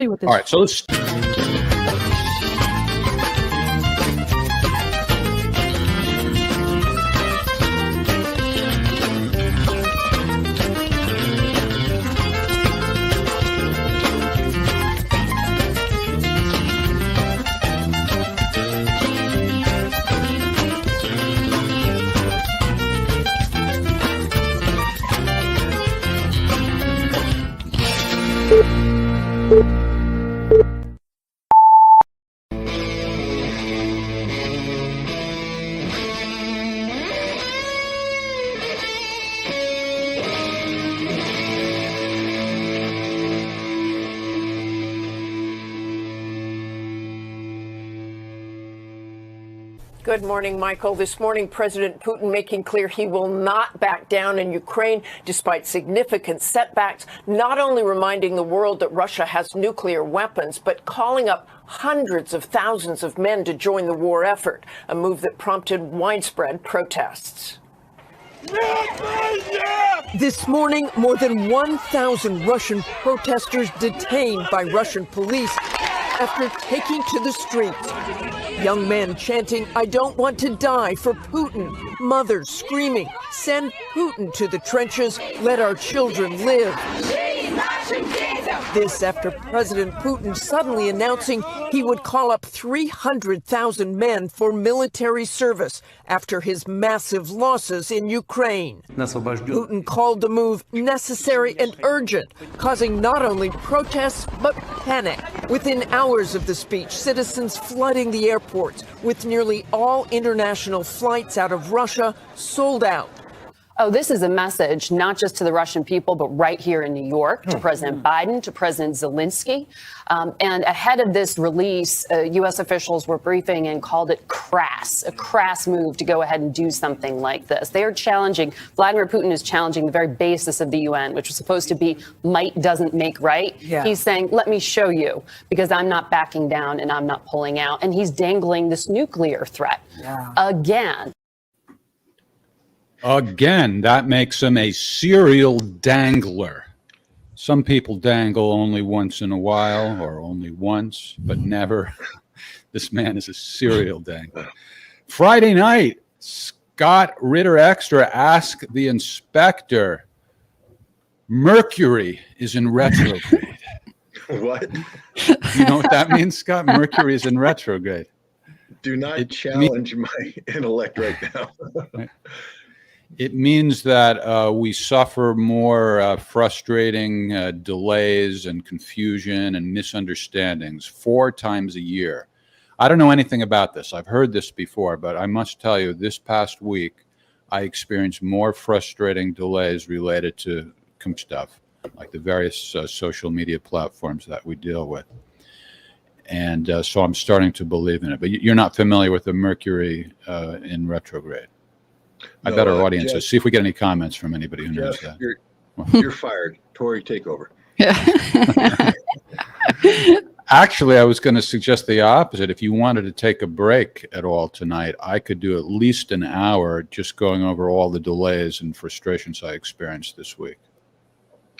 starting with this. All right, so let's. Good morning, Michael. This morning, President Putin making clear he will not back down in Ukraine despite significant setbacks, not only reminding the world that Russia has nuclear weapons, but calling up hundreds of thousands of men to join the war effort, a move that prompted widespread protests. This morning, more than 1,000 Russian protesters detained by Russian police after taking to the streets. Young men chanting, "I don't want to die for Putin." Mothers screaming, "Send Putin to the trenches. Let our children live." This after President Putin suddenly announcing he would call up 300,000 men for military service after his massive losses in Ukraine. Putin called the move necessary and urgent, causing not only protests but panic. Within hours of the speech, citizens flooding the airports, with nearly all international flights out of Russia sold out. Oh, this is a message not just to the Russian people, but right here in New York, to President Biden, to President Zelensky. And ahead of this release, U.S. officials were briefing and called it crass, a crass move to go ahead and do something like this. They are challenging, Vladimir Putin is challenging the very basis of the UN, which was supposed to be might doesn't make right. Yeah. He's saying, let me show you, because I'm not backing down and I'm not pulling out. And he's dangling this nuclear threat again. Again, that makes him a serial dangler. Some people dangle only once in a while or only once, but never. This man is a serial dangler. Friday night, Scott Ritter Extra asked the inspector, Mercury is in retrograde. What? You know what that means, Scott? Mercury is in retrograde. Do not challenge my intellect right now. It means that we suffer more frustrating delays and confusion and misunderstandings 4 times a year. I don't know anything about this. I've heard this before, but I must tell you, this past week, I experienced more frustrating delays related to stuff, like the various social media platforms that we deal with. And so I'm starting to believe in it. But you're not familiar with the Mercury in retrograde. I bet our audience is. See if we get any comments from anybody who knows that. You're fired. Tori, take over. Actually, I was going to suggest the opposite. If you wanted to take a break at all tonight, I could do at least an hour just going over all the delays and frustrations I experienced this week.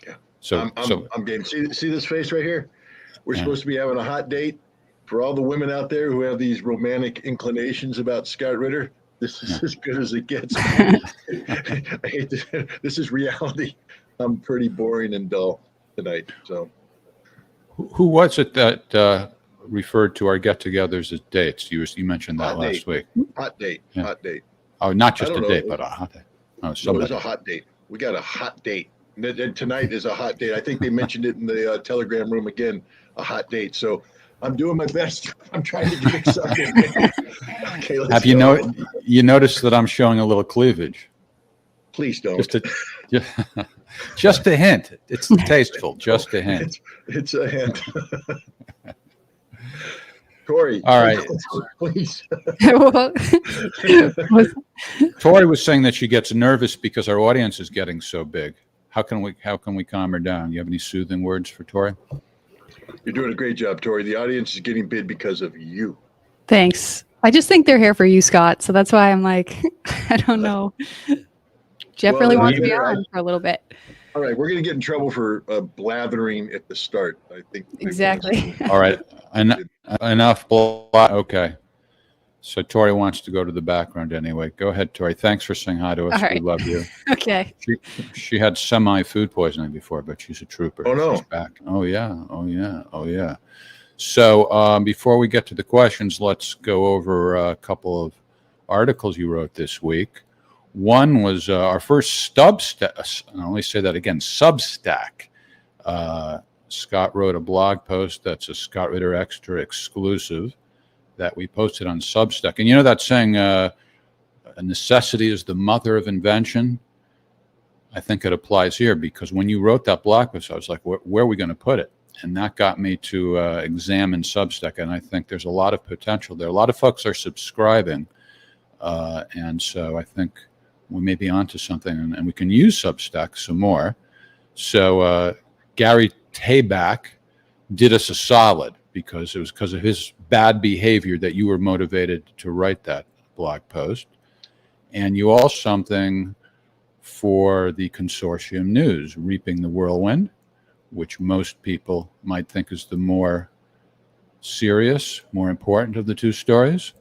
Yeah. So I'm game. See this face right here? We're supposed to be having a hot date. For all the women out there who have these romantic inclinations about Scott Ritter, this is as good as it gets. I hate this. This is reality. I'm pretty boring and dull tonight. So, who was it that referred to our get-togethers as dates? You mentioned that last week. Hot date. Yeah. Hot date. Oh, not just a date, but a hot date. Oh, so it was a hot date. We got a hot date. And tonight is a hot date. I think they mentioned it in the Telegram room again. A hot date. So I'm doing my best. I'm trying to get excited. Okay, have you noticed that I'm showing a little cleavage? Please don't. Just a hint. It's tasteful. Just a hint. It's a hint. Tori. All right. Please. Tori was saying that she gets nervous because our audience is getting so big. How can we calm her down? You have any soothing words for Tori? You're doing a great job, Tori. The audience is getting big because of you. Thanks. I just think they're here for you, Scott. So that's why I'm like, I don't know. Jeff really wants to be on for a little bit. All right, we're going to get in trouble for blathering at the start. I think. Exactly. All right. Enough. Okay. So Tori wants to go to the background anyway. Go ahead, Tori. Thanks for saying hi to us. All right. We love you. Okay. She had semi-food poisoning before, but she's a trooper. Oh, no. She's back. Oh, yeah. Oh, yeah. Oh, yeah. So before we get to the questions, let's go over a couple of articles you wrote this week. One was our first Substack. I only say that again, Substack. Scott wrote a blog post that's a Scott Ritter Extra exclusive that we posted on Substack. And you know that saying, a necessity is the mother of invention? I think it applies here, because when you wrote that blog post, I was like, where are we going to put it? And that got me to examine Substack. And I think there's a lot of potential there. A lot of folks are subscribing. And so I think we may be onto something, and we can use Substack some more. So Gary Tayback did us a solid, because it was because of his bad behavior that you were motivated to write that blog post. And you also something for the Consortium News, Reaping the Whirlwind, which most people might think is the more serious, more important of the two stories.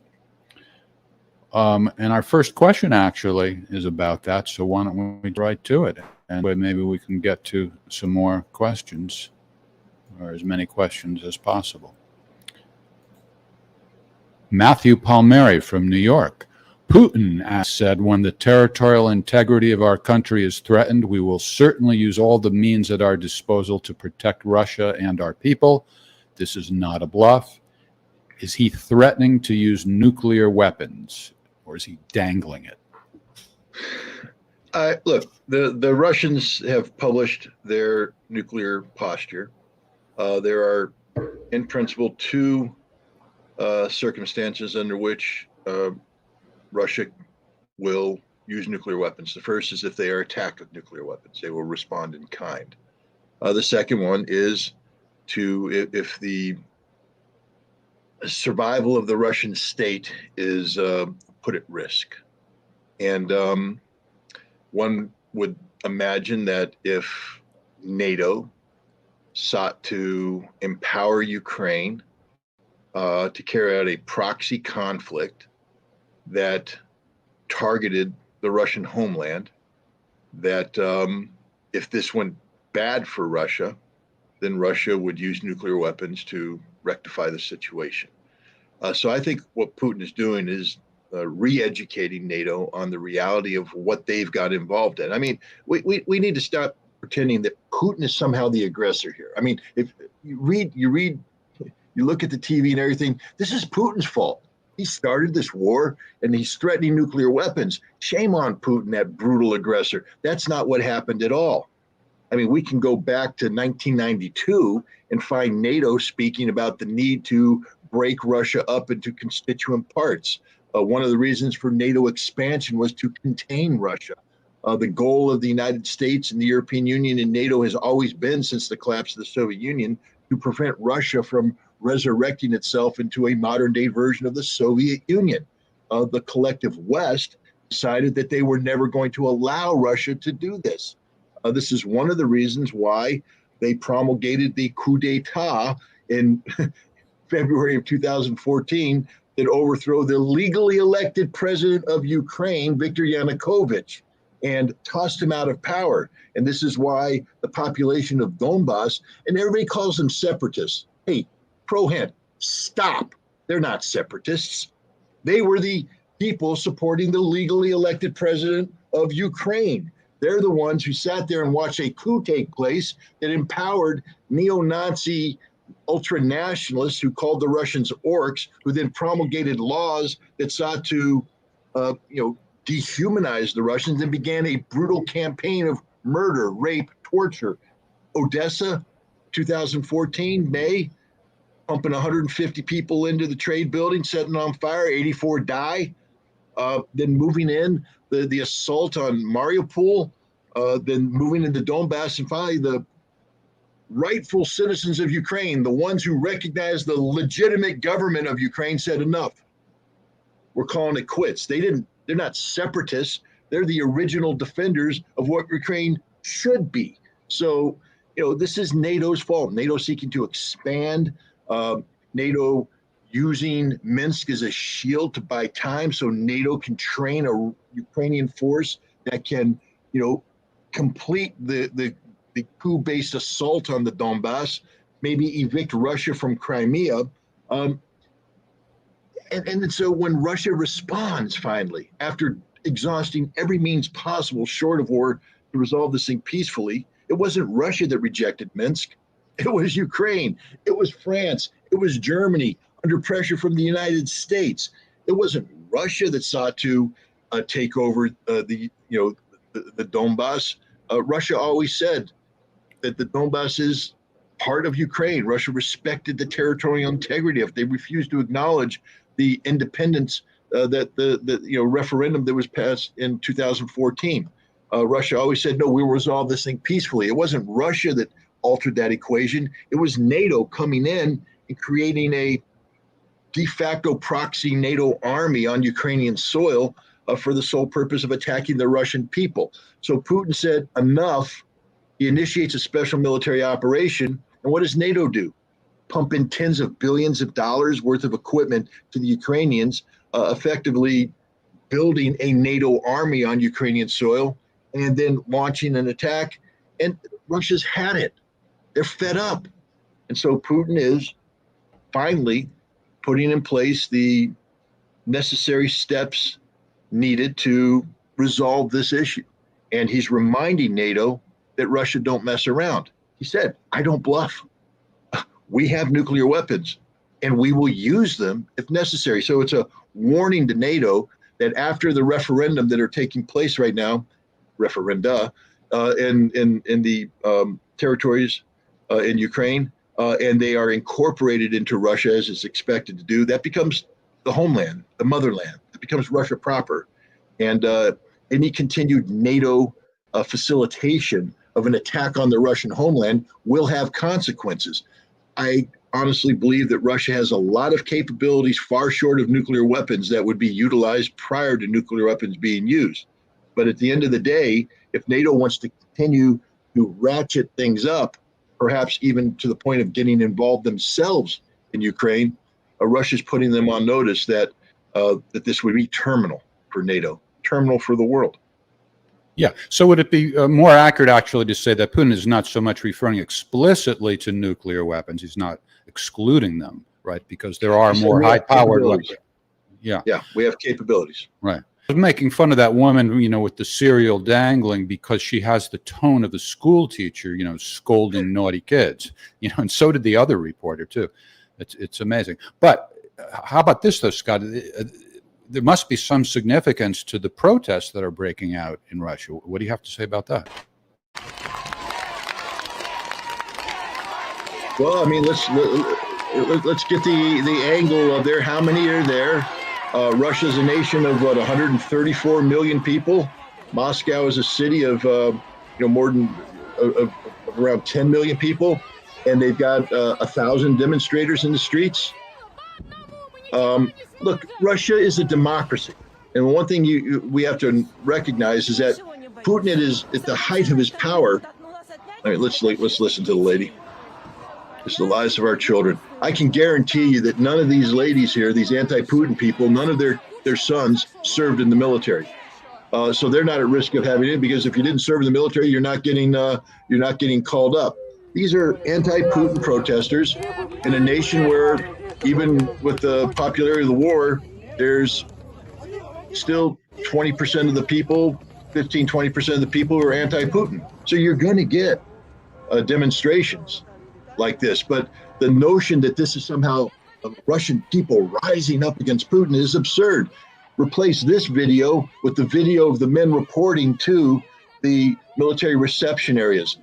And our first question actually is about that. So why don't we get right to it? And maybe we can get to some more questions, or as many questions as possible. Matthew Palmieri from New York. Putin said, when the territorial integrity of our country is threatened, we will certainly use all the means at our disposal to protect Russia and our people. This is not a bluff. Is he threatening to use nuclear weapons, or is he dangling it? Look, the Russians have published their nuclear posture. There are, in principle, two circumstances under which Russia will use nuclear weapons. The first is if they are attacked with nuclear weapons. They will respond in kind. The second one is if the survival of the Russian state is put at risk. And one would imagine that if NATO sought to empower Ukraine to carry out a proxy conflict that targeted the Russian homeland, that if this went bad for Russia, then Russia would use nuclear weapons to rectify the situation. So I think what Putin is doing is re-educating NATO on the reality of what they've got involved in. I mean, we need to stop pretending that Putin is somehow the aggressor here. I mean, if you look at the TV and everything, this is Putin's fault. He started this war and he's threatening nuclear weapons. Shame on Putin, that brutal aggressor. That's not what happened at all. I mean, we can go back to 1992 and find NATO speaking about the need to break Russia up into constituent parts. One of the reasons for NATO expansion was to contain Russia. The goal of the United States and the European Union and NATO has always been, since the collapse of the Soviet Union, to prevent Russia from resurrecting itself into a modern day version of the Soviet Union. The collective West decided that they were never going to allow Russia to do this. This is one of the reasons why they promulgated the coup d'etat in February of 2014 that overthrew the legally elected president of Ukraine, Viktor Yanukovych, and tossed him out of power. And this is why the population of Donbass, and everybody calls them separatists. Hey, Prohen, stop. They're not separatists. They were the people supporting the legally elected president of Ukraine. They're the ones who sat there and watched a coup take place that empowered neo-Nazi ultra-nationalists who called the Russians orcs, who then promulgated laws that sought to, dehumanize the Russians, and began a brutal campaign of murder, rape, torture. Odessa, 2014, May, pumping 150 people into the trade building, setting on fire, 84 die. Then moving in, the assault on Mariupol, then moving into Donbass, and finally the rightful citizens of Ukraine, the ones who recognize the legitimate government of Ukraine, said enough. We're calling it quits. They're not separatists. They're the original defenders of what Ukraine should be. So, this is NATO's fault. NATO seeking to expand, NATO using Minsk as a shield to buy time so NATO can train a Ukrainian force that can, complete the coup-based assault on the Donbass, maybe evict Russia from Crimea. And so when Russia responds finally, after exhausting every means possible short of war to resolve this thing peacefully, it wasn't Russia that rejected Minsk. It was Ukraine. It was France. It was Germany under pressure from the United States. It wasn't Russia that sought to take over the Donbass. Russia always said that the Donbass is part of Ukraine. Russia respected the territorial integrity of it. They refused to acknowledge the independence that the referendum that was passed in 2014. Russia always said, no, we will resolve this thing peacefully. It wasn't Russia that altered that equation. It was NATO coming in and creating a de facto proxy NATO army on Ukrainian soil for the sole purpose of attacking the Russian people. So Putin said, enough. He initiates a special military operation. And what does NATO do? Pump in tens of billions of dollars worth of equipment to the Ukrainians, effectively building a NATO army on Ukrainian soil and then launching an attack. And Russia's had it. They're fed up. And so Putin is finally putting in place the necessary steps needed to resolve this issue. And he's reminding NATO that Russia don't mess around. He said, I don't bluff. We have nuclear weapons and we will use them if necessary. So it's a warning to NATO that after the referendum that are taking place right now, referenda, in the territories in Ukraine, and they are incorporated into Russia as it's expected to do, that becomes the homeland, the motherland. It becomes Russia proper. And any continued NATO facilitation of an attack on the Russian homeland will have consequences. I honestly believe that Russia has a lot of capabilities far short of nuclear weapons that would be utilized prior to nuclear weapons being used. But at the end of the day, if NATO wants to continue to ratchet things up, perhaps even to the point of getting involved themselves in Ukraine, Russia's putting them on notice that that this would be terminal for NATO, terminal for the world. Yeah. So would it be more accurate, actually, to say that Putin is not so much referring explicitly to nuclear weapons? He's not excluding them, right? Because there are more high-powered weapons. Yeah. Yeah, we have capabilities. Right. I was making fun of that woman, with the cereal dangling because she has the tone of a school teacher, scolding naughty kids, and so did the other reporter, too. It's amazing. But how about this, though, Scott? There must be some significance to the protests that are breaking out in Russia. What do you have to say about that? Well, I mean, let's get the angle of there. How many are there? Russia's a nation of 134 million people. Moscow is a city of more than of around 10 million people, and they've got 1,000 demonstrators in the streets. Look, Russia is a democracy, and one thing we have to recognize is that Putin is at the height of his power. All right, let's listen to the lady. It's the lives of our children. I can guarantee you that none of these ladies here, these anti-Putin people, none of their sons served in the military, so they're not at risk of having it, because if you didn't serve in the military, you're not getting called up. These are anti-Putin protesters in a nation where, even with the popularity of the war, there's still 20% of the people, 20% of the people who are anti-Putin. So you're going to get demonstrations like this. But the notion that this is somehow Russian people rising up against Putin is absurd. Replace this video with the video of the men reporting to the military reception areas,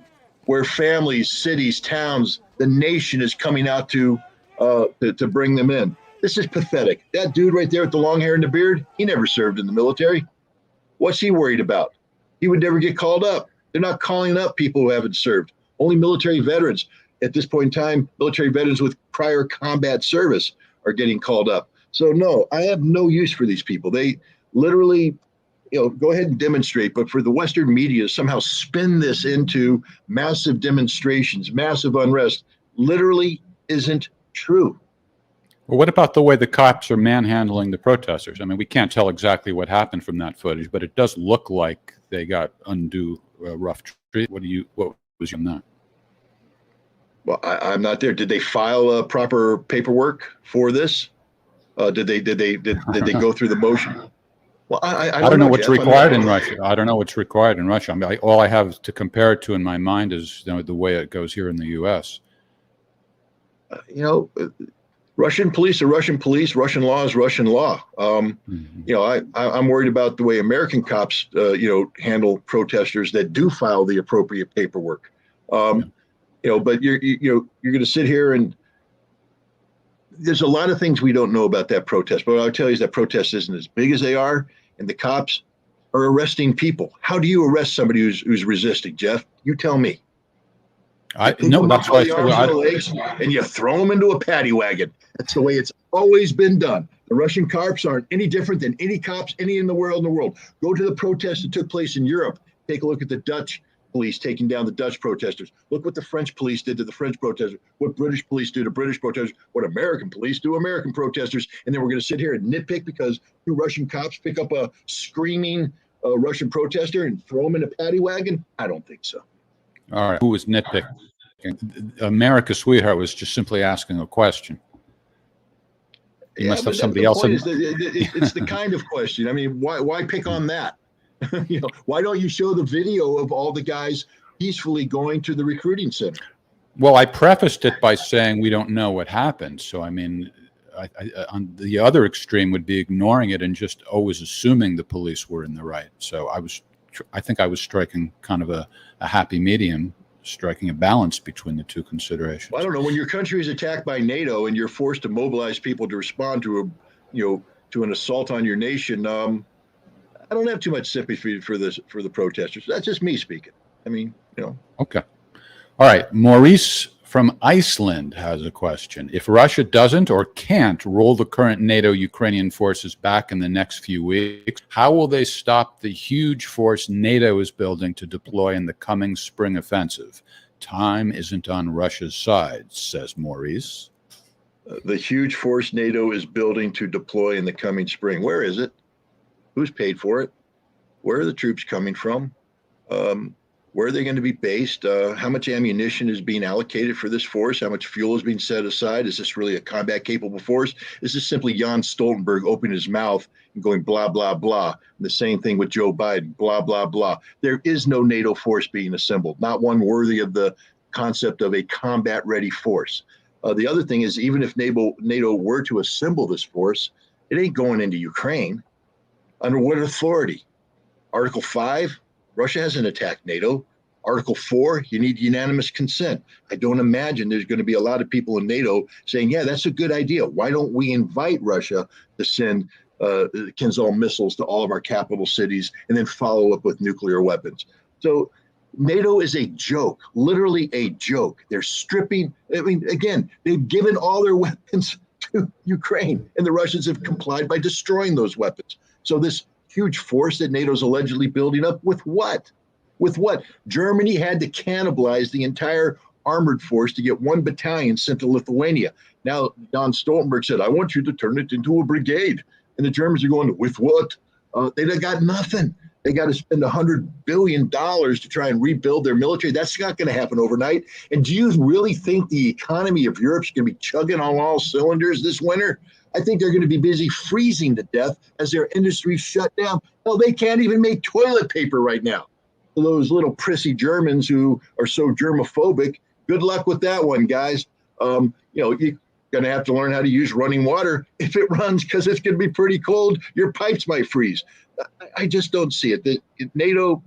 where families, cities, towns, the nation is coming out to bring them in. This is pathetic. That dude right there with the long hair and the beard, he never served in the military. What's he worried about? He would never get called up. They're not calling up people who haven't served. Only military veterans. At this point in time, military veterans with prior combat service are getting called up. So no, I have no use for these people. They literally, go ahead and demonstrate. But for the Western media to somehow spin this into massive demonstrations, massive unrest, literally isn't true. Well, what about the way the cops are manhandling the protesters? I mean, we can't tell exactly what happened from that footage, but it does look like they got undue rough treatment. What was on that? Well, I'm not there. Did they file proper paperwork for this? Did they go through the motion? Well, I don't know what's Jeff. required in Russia. I don't know what's required in Russia. I mean, all I have to compare it to in my mind is the way it goes here in the U.S. Russian police are Russian police. Russian law is Russian law. I'm worried about the way American cops, handle protesters that do file the appropriate paperwork. But you're going to sit here and there's a lot of things we don't know about that protest. But what I'll tell you is that protest isn't as big as they are, and the cops are arresting people. How do you arrest somebody who's resisting, Jeff? You tell me. No, that's why and you throw them into a paddy wagon. That's the way it's always been done. The Russian cops aren't any different than any cops any in the world. Go to the protests that took place in Europe. Take a look at the Dutch police taking down the Dutch protesters. Look what the French police did to the French protesters. What British police do to British protesters. What American police do to American protesters. And then we're going to sit here and nitpick because two Russian cops pick up a screaming Russian protester and throw him in a paddy wagon? I don't think so. All right. Who was nitpicking? America's sweetheart was just simply asking a question. You must have somebody else. It's the kind of question. I mean, why pick on that? Why don't you show the video of all the guys peacefully going to the recruiting center? Well, I prefaced it by saying we don't know what happened. So, I mean, on the other extreme would be ignoring it and just always assuming the police were in the right. So I think I was striking kind of a happy medium, striking a balance between the two considerations. Well, I don't know. When your country is attacked by NATO and you're forced to mobilize people to respond to an assault on your nation, I don't have too much sympathy for the protesters. That's just me speaking. I mean, Okay. All right. Maurice from Iceland has a question. If Russia doesn't or can't roll the current NATO Ukrainian forces back in the next few weeks, how will they stop the huge force NATO is building to deploy in the coming spring offensive? Time isn't on Russia's side, says Maurice. The huge force NATO is building to deploy in the coming spring. Where is it? Who's paid for it? Where are the troops coming from? Where are they going to be based? How much ammunition is being allocated for this force? How much fuel is being set aside? Is this really a combat-capable force? Is this simply Jan Stoltenberg opening his mouth and going blah, blah, blah? And the same thing with Joe Biden, blah, blah, blah. There is no NATO force being assembled, not one worthy of the concept of a combat-ready force. The other thing is, even if NATO were to assemble this force, it ain't going into Ukraine. Under what authority? Article 5, Russia hasn't attacked NATO. Article 4, you need unanimous consent. I don't imagine there's going to be a lot of people in NATO saying, yeah, that's a good idea. Why don't we invite Russia to send Kinzhal missiles to all of our capital cities and then follow up with nuclear weapons? So NATO is a joke, literally a joke. They're stripping. I mean, again, they've given all their weapons to Ukraine, and the Russians have complied by destroying those weapons. So this huge force that NATO's allegedly building up, with what? With what? Germany had to cannibalize the entire armored force to get one battalion sent to Lithuania. Now, Jan Stoltenberg said, I want you to turn it into a brigade. And the Germans are going, with what? They got nothing. They got to spend $100 billion to try and rebuild their military. That's not going to happen overnight. And do you really think the economy of Europe's going to be chugging on all cylinders this winter? I think they're going to be busy freezing to death as their industry shut down. Hell, they can't even make toilet paper right now. Those little prissy Germans who are so germophobic, good luck with that one, guys. You're going to have to learn how to use running water if it runs, because it's going to be pretty cold. Your pipes might freeze. I just don't see it. NATO,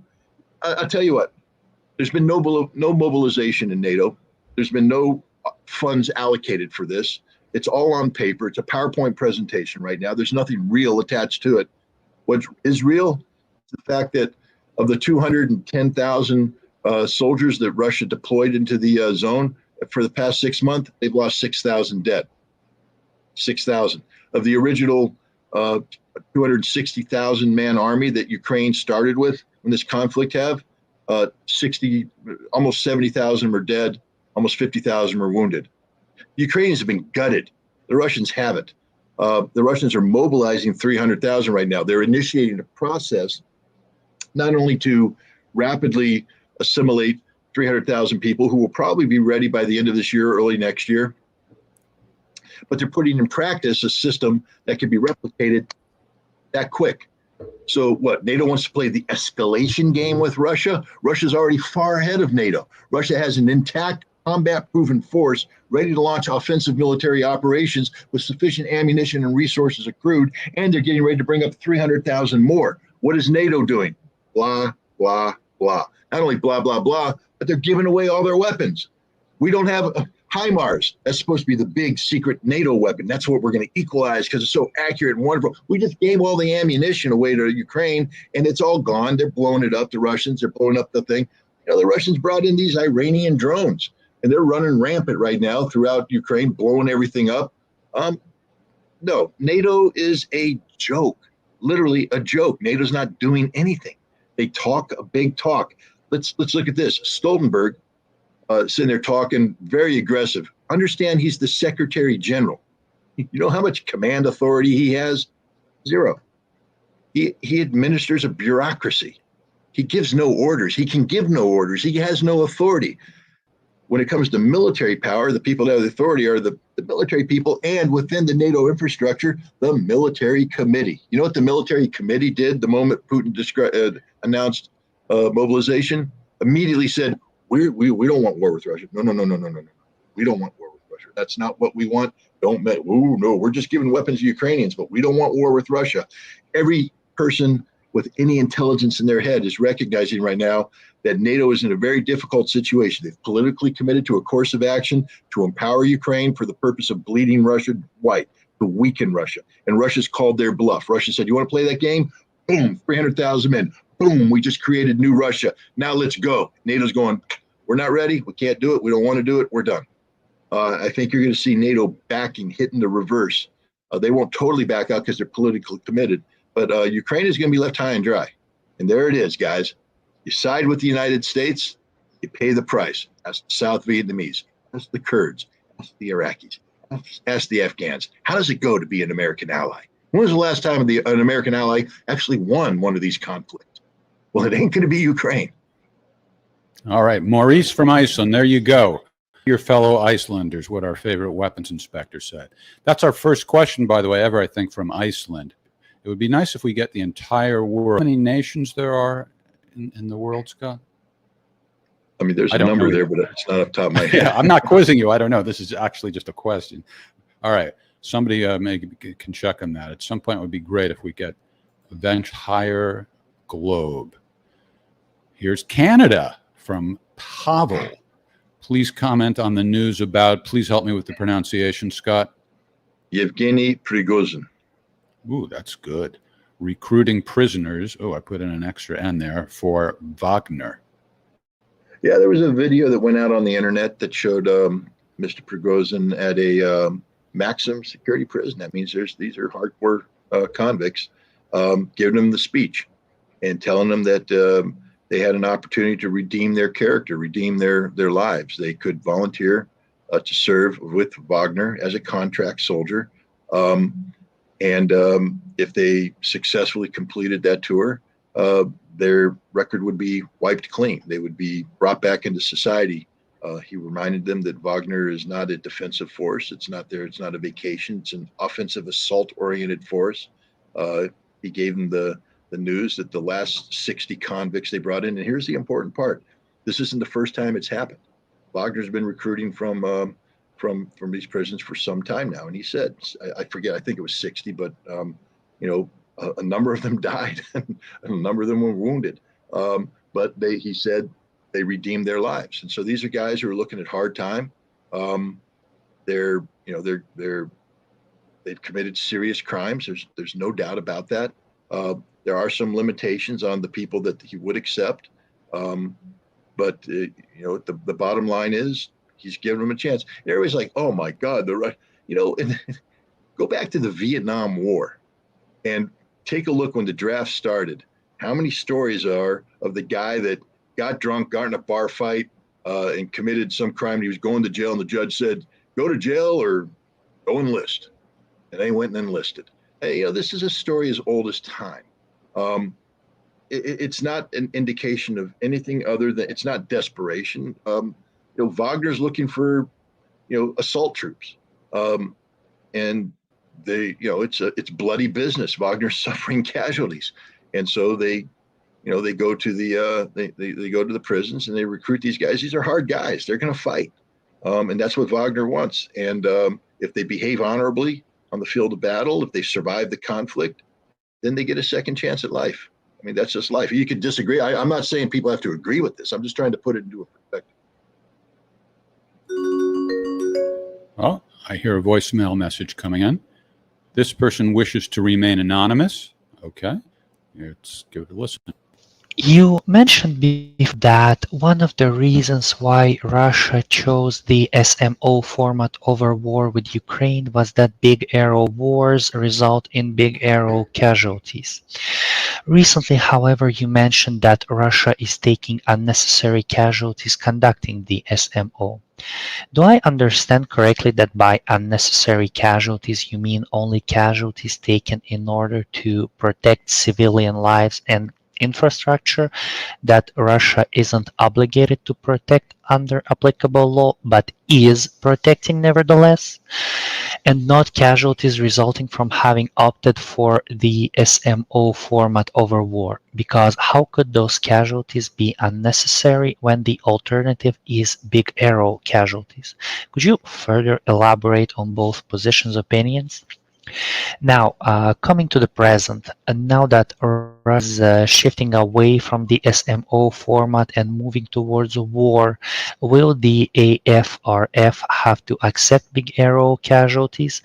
I'll tell you what, there's been no mobilization in NATO. There's been no funds allocated for this. It's all on paper. It's a PowerPoint presentation right now. There's nothing real attached to it. What is real is the fact that of the 210,000 soldiers that Russia deployed into the zone for the past 6 months, they've lost 6,000 dead. 6,000. Of the original 260,000 man army that Ukraine started with when this conflict have, 60, almost 70,000 are dead, almost 50,000 are wounded. The Ukrainians have been gutted. The Russians haven't. The Russians are mobilizing 300,000 right now. They're initiating a process not only to rapidly assimilate 300,000 people who will probably be ready by the end of this year, early next year, but they're putting in practice a system that can be replicated that quick. So what, NATO wants to play the escalation game with Russia? Russia's already far ahead of NATO. Russia has an intact, combat-proven force ready to launch offensive military operations with sufficient ammunition and resources accrued, and they're getting ready to bring up 300,000 more. What is NATO doing? Blah, blah, blah. Not only blah, blah, blah, but they're giving away all their weapons. We don't have HIMARS. That's supposed to be the big secret NATO weapon. That's what we're going to equalize because it's so accurate and wonderful. We just gave all the ammunition away to Ukraine, and it's all gone. They're blowing it up. The Russians, they're blowing up the thing. You know, the Russians brought in these Iranian drones, and they're running rampant right now throughout Ukraine, blowing everything up. No, NATO is a joke, literally a joke. NATO's not doing anything. They talk a big talk. Let's look at this. Stoltenberg, sitting there talking very aggressive. Understand he's the Secretary General. You know how much command authority he has? Zero. He administers a bureaucracy. He gives no orders. He can give no orders. He has no authority. When it comes to military power, the people that have the authority are the military people, and within the NATO infrastructure, the military committee. You know what the military committee did the moment Putin announced mobilization? Immediately said, we don't want war with Russia. No. We don't want war with Russia. That's not what we want. No, we're just giving weapons to Ukrainians, but we don't want war with Russia. Every person with any intelligence in their head is recognizing right now that NATO is in a very difficult situation. They've politically committed to a course of action to empower Ukraine for the purpose of bleeding Russia white, to weaken Russia. And Russia's called their bluff. Russia said, you want to play that game? Boom, 300,000 men. Boom, we just created new Russia. Now let's go. NATO's going, we're not ready. We can't do it. We don't want to do it. We're done. I think you're going to see NATO backing, hitting the reverse. They won't totally back out because they're politically committed. But Ukraine is going to be left high and dry. And there it is, guys. You side with the United States, you pay the price. That's the South Vietnamese. That's the Kurds. That's the Iraqis. That's the Afghans. How does it go to be an American ally? When was the last time an American ally actually won one of these conflicts? Well, it ain't going to be Ukraine. All right, Maurice from Iceland, there you go. Your fellow Icelanders, what our favorite weapons inspector said. That's our first question, by the way, ever, I think, from Iceland. It would be nice if we get the entire world. How many nations there are in the world, Scott? I mean, there's a number there, but it's not up top of my head. Yeah, I'm not quizzing you. I don't know. This is actually just a question. All right. Somebody maybe can check on that. At some point, it would be great if we get the entire globe. Here's Canada from Pavel. Please comment on the news about, please help me with the pronunciation, Scott. Yevgeny Prigozhin. Ooh, that's good. Recruiting prisoners. Oh, I put in an extra N there for Wagner. Yeah, there was a video that went out on the internet that showed Mr. Prigozhin at a maximum security prison. That means these are hardcore convicts, giving them the speech and telling them that they had an opportunity to redeem their character, redeem their lives. They could volunteer to serve with Wagner as a contract soldier. And if they successfully completed that tour, their record would be wiped clean. They would be brought back into society. He reminded them that Wagner is not a defensive force. It's not a vacation. It's an offensive assault-oriented force. He gave them the news that the last 60 convicts they brought in, and here's the important part. This isn't the first time it's happened. Wagner's been recruiting from these prisons for some time now. And he said, I forget, I think it was 60, but a number of them died and a number of them were wounded. But he said they redeemed their lives. And so these are guys who are looking at hard time. They've committed serious crimes. There's no doubt about that. There are some limitations on the people that he would accept. But the bottom line is he's giving them a chance. And everybody's like, oh my God, and go back to the Vietnam War. And take a look when the draft started, how many stories are of the guy that got drunk, got in a bar fight, and committed some crime, and he was going to jail, and the judge said, go to jail or go enlist. And they went and enlisted. Hey, this is a story as old as time. It's not an indication of anything other than, it's not desperation. Wagner's looking for, assault troops. And they, it's bloody business. Wagner's suffering casualties. And so they go to they go to the prisons and they recruit these guys. These are hard guys. They're going to fight. And that's what Wagner wants. And if they behave honorably on the field of battle, if they survive the conflict, then they get a second chance at life. I mean, that's just life. You can disagree. I'm not saying people have to agree with this. I'm just trying to put it into a perspective. Well, I hear a voicemail message coming in. This person wishes to remain anonymous. Okay, let's give it a listen. You mentioned before that one of the reasons why Russia chose the SMO format over war with Ukraine was that big arrow wars result in big arrow casualties. Recently, however, you mentioned that Russia is taking unnecessary casualties conducting the SMO. Do I understand correctly that by unnecessary casualties you mean only casualties taken in order to protect civilian lives and infrastructure that Russia isn't obligated to protect under applicable law but is protecting nevertheless, and not casualties resulting from having opted for the SMO format over war? Because how could those casualties be unnecessary when the alternative is big arrow casualties? Could you further elaborate on both positions' opinions? Now, coming to the present, now that Russia is shifting away from the SMO format and moving towards a war, will the AFRF have to accept big arrow casualties,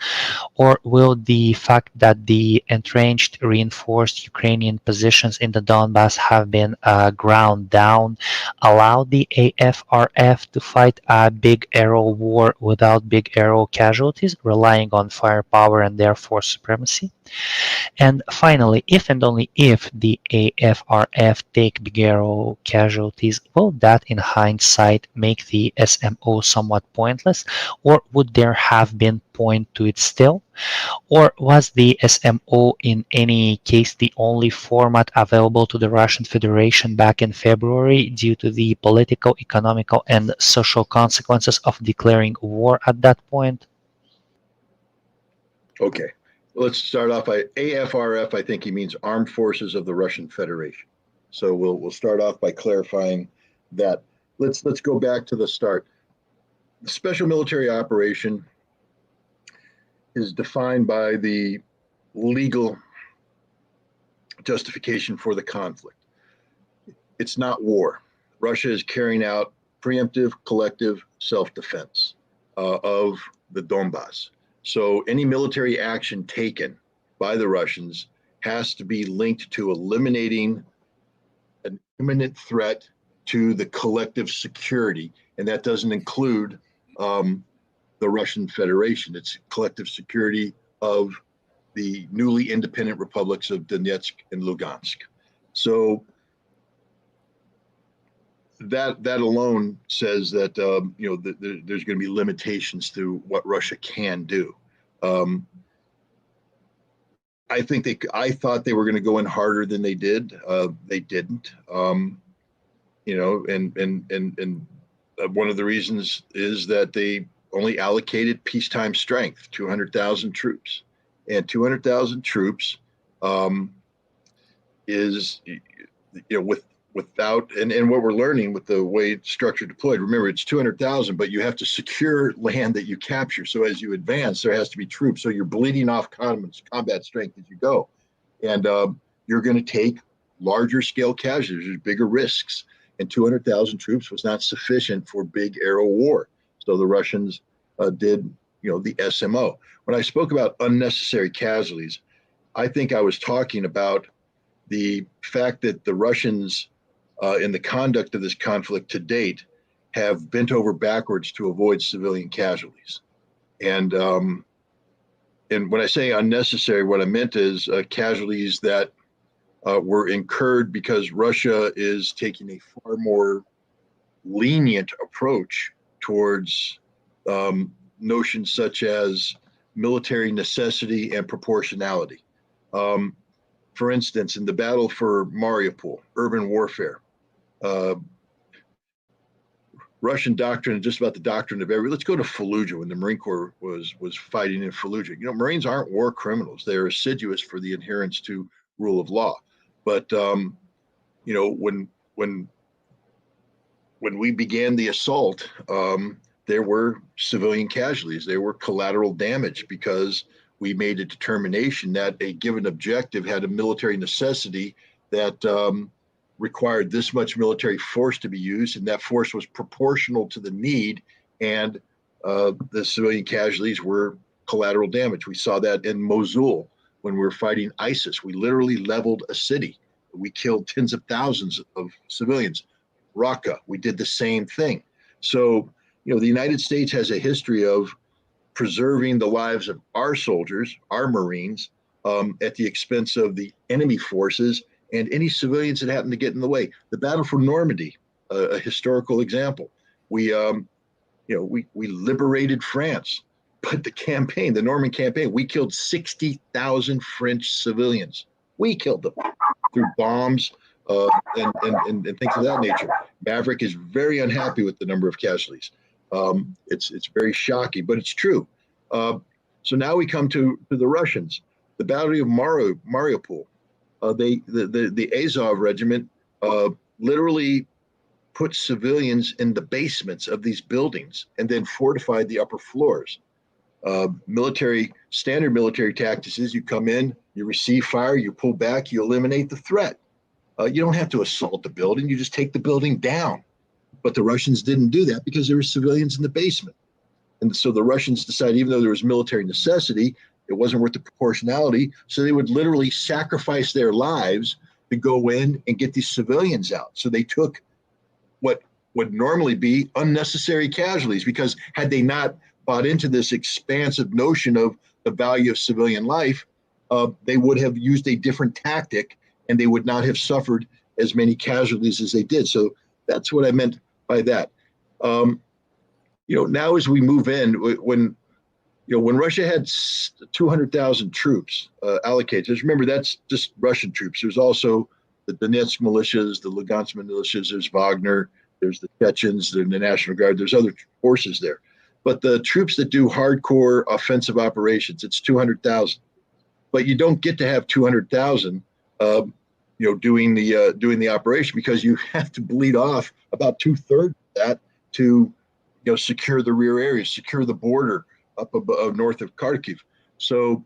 or will the fact that the entrenched, reinforced Ukrainian positions in the Donbass have been ground down allow the AFRF to fight a big arrow war without big arrow casualties, relying on firepower and therefore supremacy? And finally, if and only if the AFRF take big arrow casualties, will that in hindsight make the SMO somewhat pointless, or would there have been point to it still? Or was the SMO in any case the only format available to the Russian Federation back in February due to the political, economical, and social consequences of declaring war at that point? Okay, let's start off by AFRF. I think he means Armed Forces of the Russian Federation. So we'll start off by clarifying that. Let's go back to the start. The special military operation is defined by the legal justification for the conflict. It's not war. Russia is carrying out preemptive collective self-defense of the Donbass. So any military action taken by the Russians has to be linked to eliminating an imminent threat to the collective security, and that doesn't include the Russian Federation. It's collective security of the newly independent republics of Donetsk and Lugansk. So that alone says that there's going to be limitations to what Russia can do. I thought they were going to go in harder than they did. They didn't. And one of the reasons is that they only allocated peacetime strength, 200,000 troops, and 200,000 troops is, without, and what we're learning with the way it's structured deployed, remember it's 200,000, but you have to secure land that you capture. So as you advance, there has to be troops. So you're bleeding off combat strength as you go. And you're going to take larger scale casualties, there's bigger risks. And 200,000 troops was not sufficient for big arrow war. So the Russians did, the SMO. When I spoke about unnecessary casualties, I think I was talking about the fact that the Russians, in the conduct of this conflict to date, have bent over backwards to avoid civilian casualties. And and when I say unnecessary, what I meant is casualties that were incurred because Russia is taking a far more lenient approach towards notions such as military necessity and proportionality. For instance, in the battle for Mariupol, urban warfare, Russian doctrine, just about the doctrine of every. Let's go to Fallujah when the Marine Corps was fighting in Fallujah. You know, Marines aren't war criminals; they're assiduous for the adherence to rule of law. But you know, when we began the assault, there were civilian casualties. There were collateral damage because we made a determination that a given objective had a military necessity that required this much military force to be used, and that force was proportional to the need, and the civilian casualties were collateral damage. We saw that in Mosul when we were fighting ISIS. We literally leveled a city. We killed tens of thousands of civilians. Raqqa, we did the same thing. So, you know, the United States has a history of preserving the lives of our soldiers, our Marines, at the expense of the enemy forces and any civilians that happen to get in the way. The Battle for Normandy, a historical example. We liberated France, but the Norman campaign, we killed 60,000 French civilians. We killed them through bombs and things of that nature. Maverick is very unhappy with the number of casualties. It's very shocking, but it's true. So now we come to the Russians. The Battle of Mariupol. The Azov regiment literally put civilians in the basements of these buildings and then fortified the upper floors. Standard military tactics is you come in, you receive fire, you pull back, you eliminate the threat. You don't have to assault the building, you just take the building down. But the Russians didn't do that because there were civilians in the basement. And so the Russians decided, even though there was military necessity, it wasn't worth the proportionality. So they would literally sacrifice their lives to go in and get these civilians out. So they took what would normally be unnecessary casualties, because had they not bought into this expansive notion of the value of civilian life, they would have used a different tactic and they would not have suffered as many casualties as they did. So that's what I meant by that. Now as we move in, when Russia had 200,000 troops allocated, just remember that's just Russian troops. There's also the Donetsk militias, the Lugansk militias, there's Wagner, there's the Chechens, there's the National Guard, there's other forces there. But the troops that do hardcore offensive operations, it's 200,000. But you don't get to have 200,000 doing the operation, because you have to bleed off about 2/3 of that to secure the rear areas, secure the border up above, north of Kharkiv. So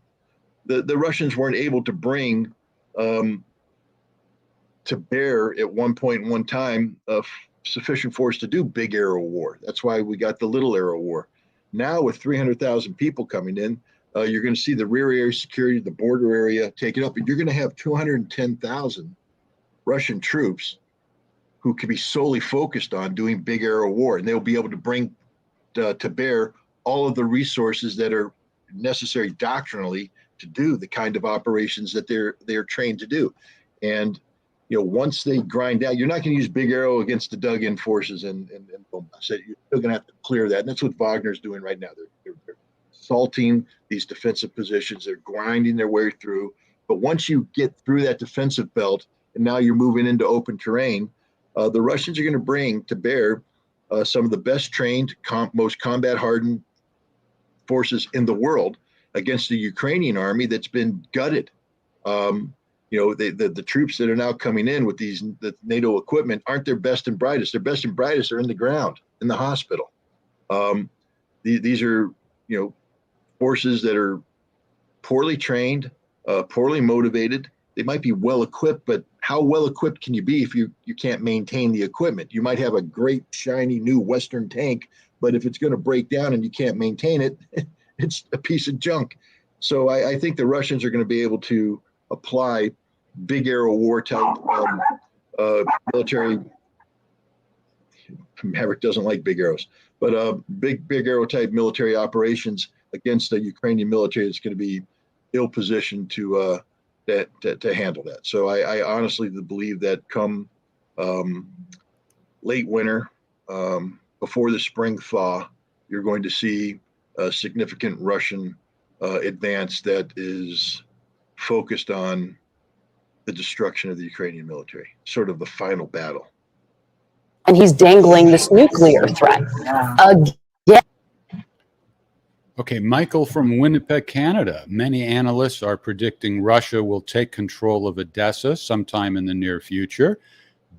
the Russians weren't able to bring to bear at one point in one time sufficient force to do big aero war. That's why we got the little aero war. Now with 300,000 people coming in, you're going to see the rear area security, the border area taken up, and you're going to have 210,000 Russian troops who can be solely focused on doing big aero war, and they'll be able to bring to bear all of the resources that are necessary doctrinally to do the kind of operations that they're trained to do. And once they grind out, you're not going to use big aero against the dug-in forces and Donbass. You're still going to have to clear that, and that's what Wagner's doing right now. They're assaulting these defensive positions. They're grinding their way through. But once you get through that defensive belt, and now you're moving into open terrain, the Russians are going to bring to bear some of the best trained, most combat-hardened forces in the world against the Ukrainian army that's been gutted. The troops that are now coming in with the NATO equipment aren't their best and brightest. Their best and brightest are in the ground, in the hospital. These are, forces that are poorly trained, poorly motivated. They might be well equipped, but how well equipped can you be if you can't maintain the equipment? You might have a great, shiny new Western tank, but if it's going to break down and you can't maintain it, it's a piece of junk. So I think the Russians are going to be able to apply big aero war type military. Maverick doesn't like big arrows, but big aero type military operations against the Ukrainian military that's going to be ill positioned to handle that. So I honestly believe that come late winter, before the spring thaw, you're going to see a significant Russian advance that is focused on the destruction of the Ukrainian military, sort of the final battle. And he's dangling this nuclear threat again. Okay, Michael from Winnipeg, Canada. Many analysts are predicting Russia will take control of Odessa sometime in the near future.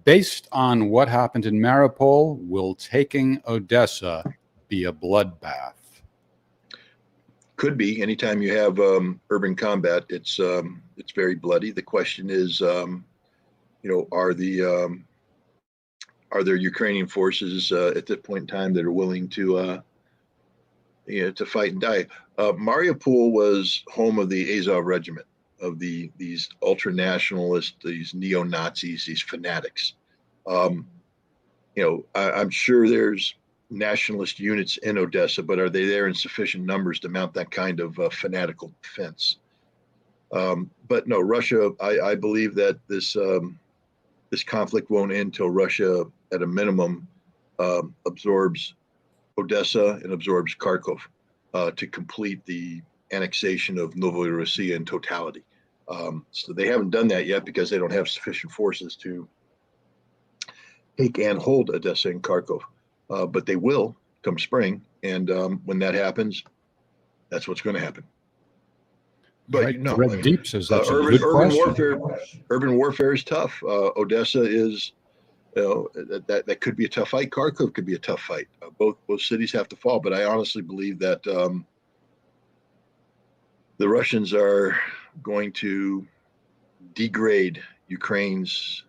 Based on what happened in Mariupol, will taking Odessa be a bloodbath? Could be. Anytime you have urban combat, it's very bloody. The question is, are there Ukrainian forces at this point in time that are willing to to fight and die? Mariupol was home of the Azov Regiment, of these ultra nationalists, these neo Nazis, these fanatics. I'm sure there's nationalist units in Odessa, but are they there in sufficient numbers to mount that kind of fanatical defense? But no, Russia. I believe that this conflict won't end until Russia, at a minimum, absorbs Odessa and absorbs Kharkov to complete the annexation of Novorossiya in totality. So they haven't done that yet because they don't have sufficient forces to take and hold Odessa and Kharkov. But they will come spring, and when that happens, that's what's going to happen. But Right. Red Deep says that's a good question. Urban warfare is tough. Odessa is, that could be a tough fight. Kharkov could be a tough fight. Both cities have to fall. But I honestly believe that the Russians are going to degrade Ukraine's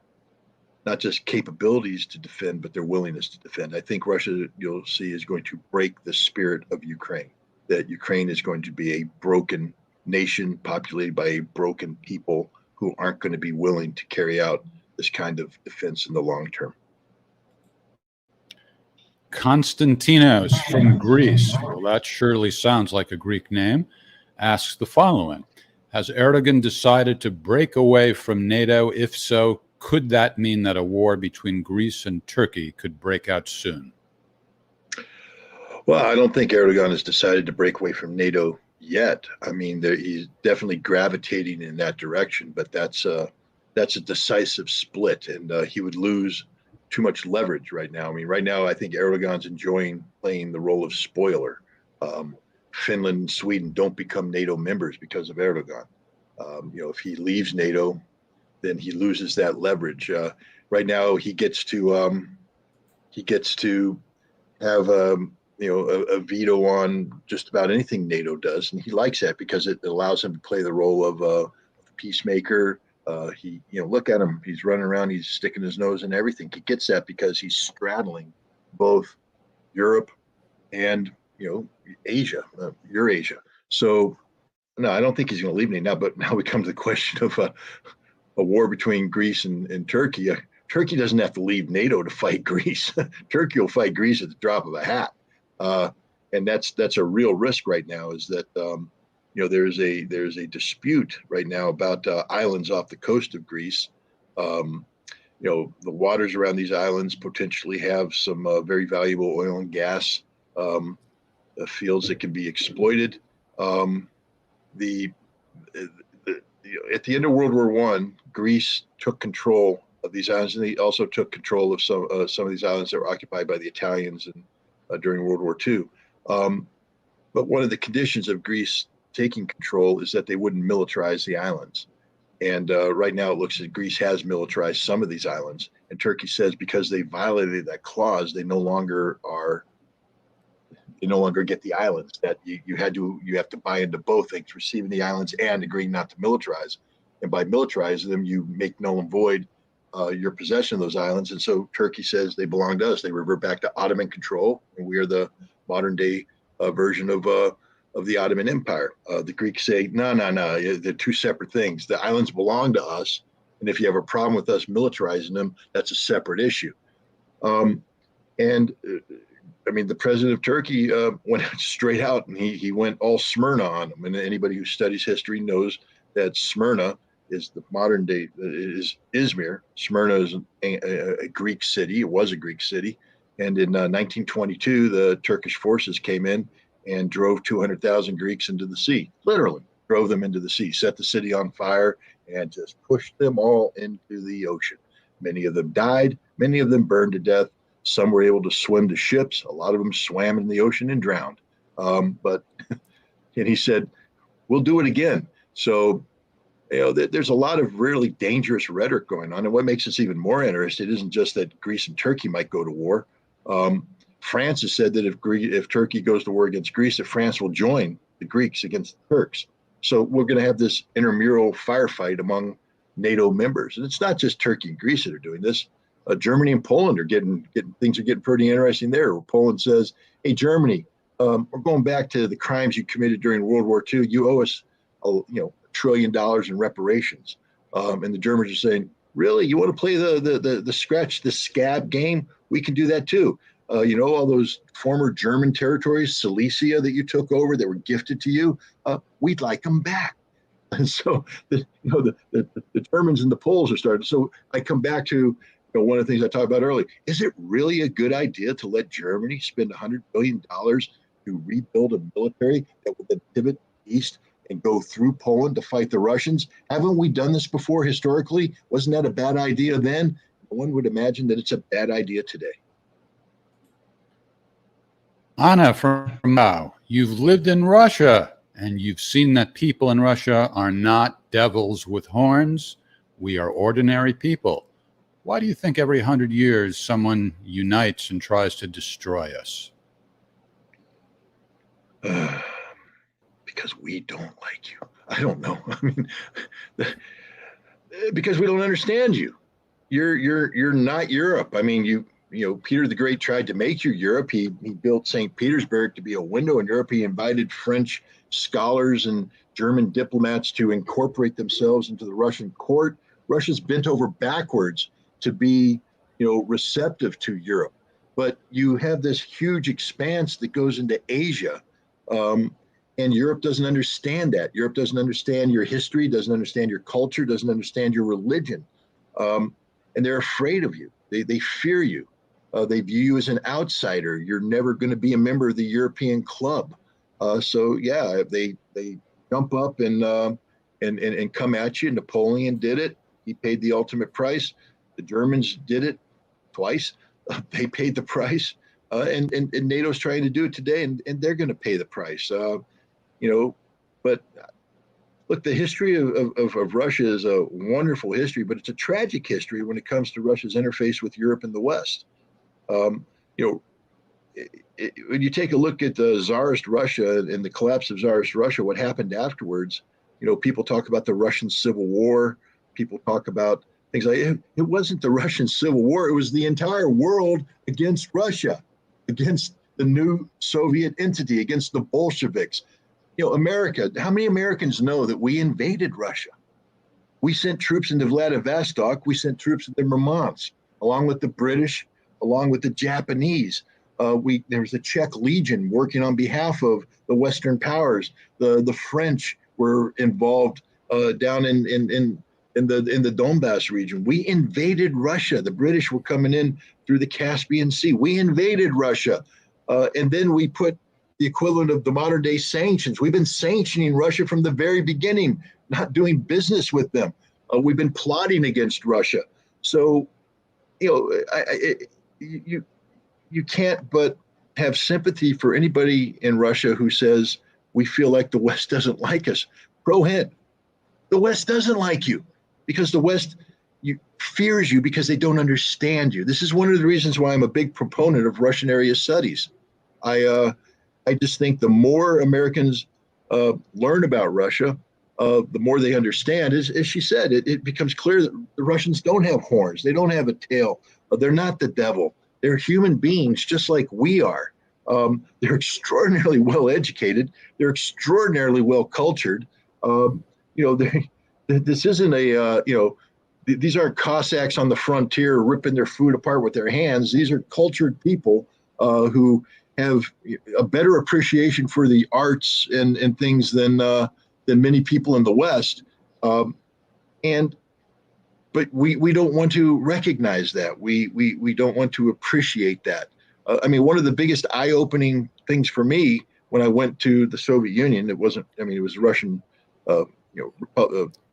not just capabilities to defend, but their willingness to defend. I think Russia, you'll see, is going to break the spirit of Ukraine, that Ukraine is going to be a broken nation populated by a broken people who aren't going to be willing to carry out this kind of defense in the long term. Konstantinos from Greece, well, that surely sounds like a Greek name, asks the following. Has Erdogan decided to break away from NATO? If so, could that mean that a war between Greece and Turkey could break out soon? Well, I don't think Erdogan has decided to break away from NATO yet. I mean, he's definitely gravitating in that direction, but that's a decisive split, and he would lose too much leverage right now. I mean, right now, I think Erdogan's enjoying playing the role of spoiler. Finland and Sweden don't become NATO members because of Erdogan. If he leaves NATO, then he loses that leverage. Right now, he gets to have a veto on just about anything NATO does, and he likes that because it allows him to play the role of a peacemaker. Look at him; he's running around, he's sticking his nose in everything. He gets that because he's straddling both Europe and Asia, Eurasia. So, no, I don't think he's going to leave me now. But now we come to the question of a war between Greece and Turkey. Turkey doesn't have to leave NATO to fight Greece. Turkey will fight Greece at the drop of a hat, and that's a real risk right now. Is that there's a dispute right now about islands off the coast of Greece. The waters around these islands potentially have some very valuable oil and gas fields that can be exploited. At the end of World War I, Greece took control of these islands, and they also took control of some of these islands that were occupied by the Italians during World War II. But one of the conditions of Greece taking control is that they wouldn't militarize the islands. And right now, it looks like Greece has militarized some of these islands, and Turkey says because they violated that clause, they no longer get the islands. That you have to buy into both things, receiving the islands and agreeing not to militarize. And by militarizing them, you make null and void your possession of those islands. And so Turkey says they belong to us. They revert back to Ottoman control, and we are the modern day version of the Ottoman Empire. The Greeks say, no, they're two separate things. The islands belong to us, and if you have a problem with us militarizing them, that's a separate issue. And I mean, the president of Turkey went straight out and he went all Smyrna on them. And anybody who studies history knows that Smyrna is the modern day is Izmir. Smyrna is a Greek city. It was a Greek city. And in 1922, the Turkish forces came in and drove 200,000 Greeks into the sea, literally drove them into the sea, set the city on fire, and just pushed them all into the ocean. Many of them died. Many of them burned to death. Some were able to swim to ships. A lot of them swam in the ocean and drowned. And he said, we'll do it again. So, there's a lot of really dangerous rhetoric going on. And what makes us even more interested isn't just that Greece and Turkey might go to war. France has said that if Turkey goes to war against Greece, that France will join the Greeks against the Turks. So we're going to have this intramural firefight among NATO members. And it's not just Turkey and Greece that are doing this. Germany and Poland are getting pretty interesting there. Where Poland says, "Hey, Germany, we're going back to the crimes you committed during World War II. You owe us, $1 trillion in reparations." And the Germans are saying, "Really? You want to play the scratch the scab game? We can do that too. All those former German territories, Silesia, that you took over, that were gifted to you, we'd like them back." And so the Germans and the Poles are starting. So I come back to one of the things I talked about earlier. Is it really a good idea to let Germany spend $100 billion to rebuild a military that will then pivot east and go through Poland to fight the Russians? Haven't we done this before historically? Wasn't that a bad idea then? One would imagine that it's a bad idea today. Anna, from now, you've lived in Russia and you've seen that people in Russia are not devils with horns. We are ordinary people. Why do you think every 100 years someone unites and tries to destroy us? Because we don't like you. I don't know. I mean, because we don't understand you. You're not Europe. I mean, Peter the Great tried to make you Europe. He built St. Petersburg to be a window in Europe. He invited French scholars and German diplomats to incorporate themselves into the Russian court. Russia's bent over backwards to be, receptive to Europe. But you have this huge expanse that goes into Asia. And Europe doesn't understand that. Europe doesn't understand your history, doesn't understand your culture, doesn't understand your religion. And they're afraid of you. They fear you. They view you as an outsider. You're never going to be a member of the European club. They jump up and come at you. Napoleon did it. He paid the ultimate price. The Germans did it twice. They paid the price. And NATO's trying to do it today, and they're going to pay the price. But look, the history of Russia is a wonderful history, but it's a tragic history when it comes to Russia's interface with Europe and the West. When you take a look at the Tsarist Russia and the collapse of Tsarist Russia, what happened afterwards, people talk about the Russian Civil War. People talk about things like it wasn't the Russian Civil War. It was the entire world against Russia, against the new Soviet entity, against the Bolsheviks. America, how many Americans know that we invaded Russia? We sent troops into Vladivostok. We sent troops into Murmansk, along with the British, along with the Japanese. There was a Czech Legion working on behalf of the Western powers. The French were involved down in the Donbass region. We invaded Russia. The British were coming in through the Caspian Sea. We invaded Russia. And then we put the equivalent of the modern day sanctions. We've been sanctioning Russia from the very beginning, not doing business with them. We've been plotting against Russia. So, you can't but have sympathy for anybody in Russia who says, we feel like the West doesn't like us. Go ahead. The West doesn't like you because the West fears you because they don't understand you. This is one of the reasons why I'm a big proponent of Russian area studies. I just think the more Americans learn about Russia, the more they understand. As she said, it becomes clear that the Russians don't have horns. They don't have a tail. They're not the devil. They're human beings just like we are. They're extraordinarily well educated. They're extraordinarily well cultured. This isn't these aren't Cossacks on the frontier ripping their food apart with their hands. These are cultured people who have a better appreciation for the arts and things than many people in the West. And but we don't want to recognize that. We don't want to appreciate that. I mean, one of the biggest eye-opening things for me when I went to the Soviet Union, it wasn't. I mean, it was Russian, the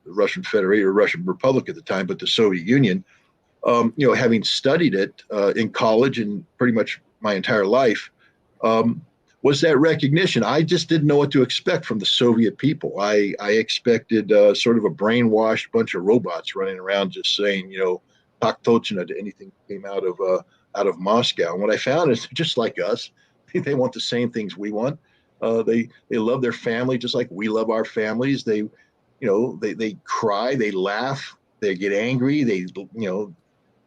Russian Federation or Russian Republic at the time, but the Soviet Union. Having studied it in college and pretty much my entire life, was that recognition. I just didn't know what to expect from the Soviet people. I expected sort of a brainwashed bunch of robots running around just saying, "Tak tochna" to anything that came out of Moscow. And what I found is just like us, they want the same things we want. They love their family just like we love our families. They cry, they laugh, they get angry, they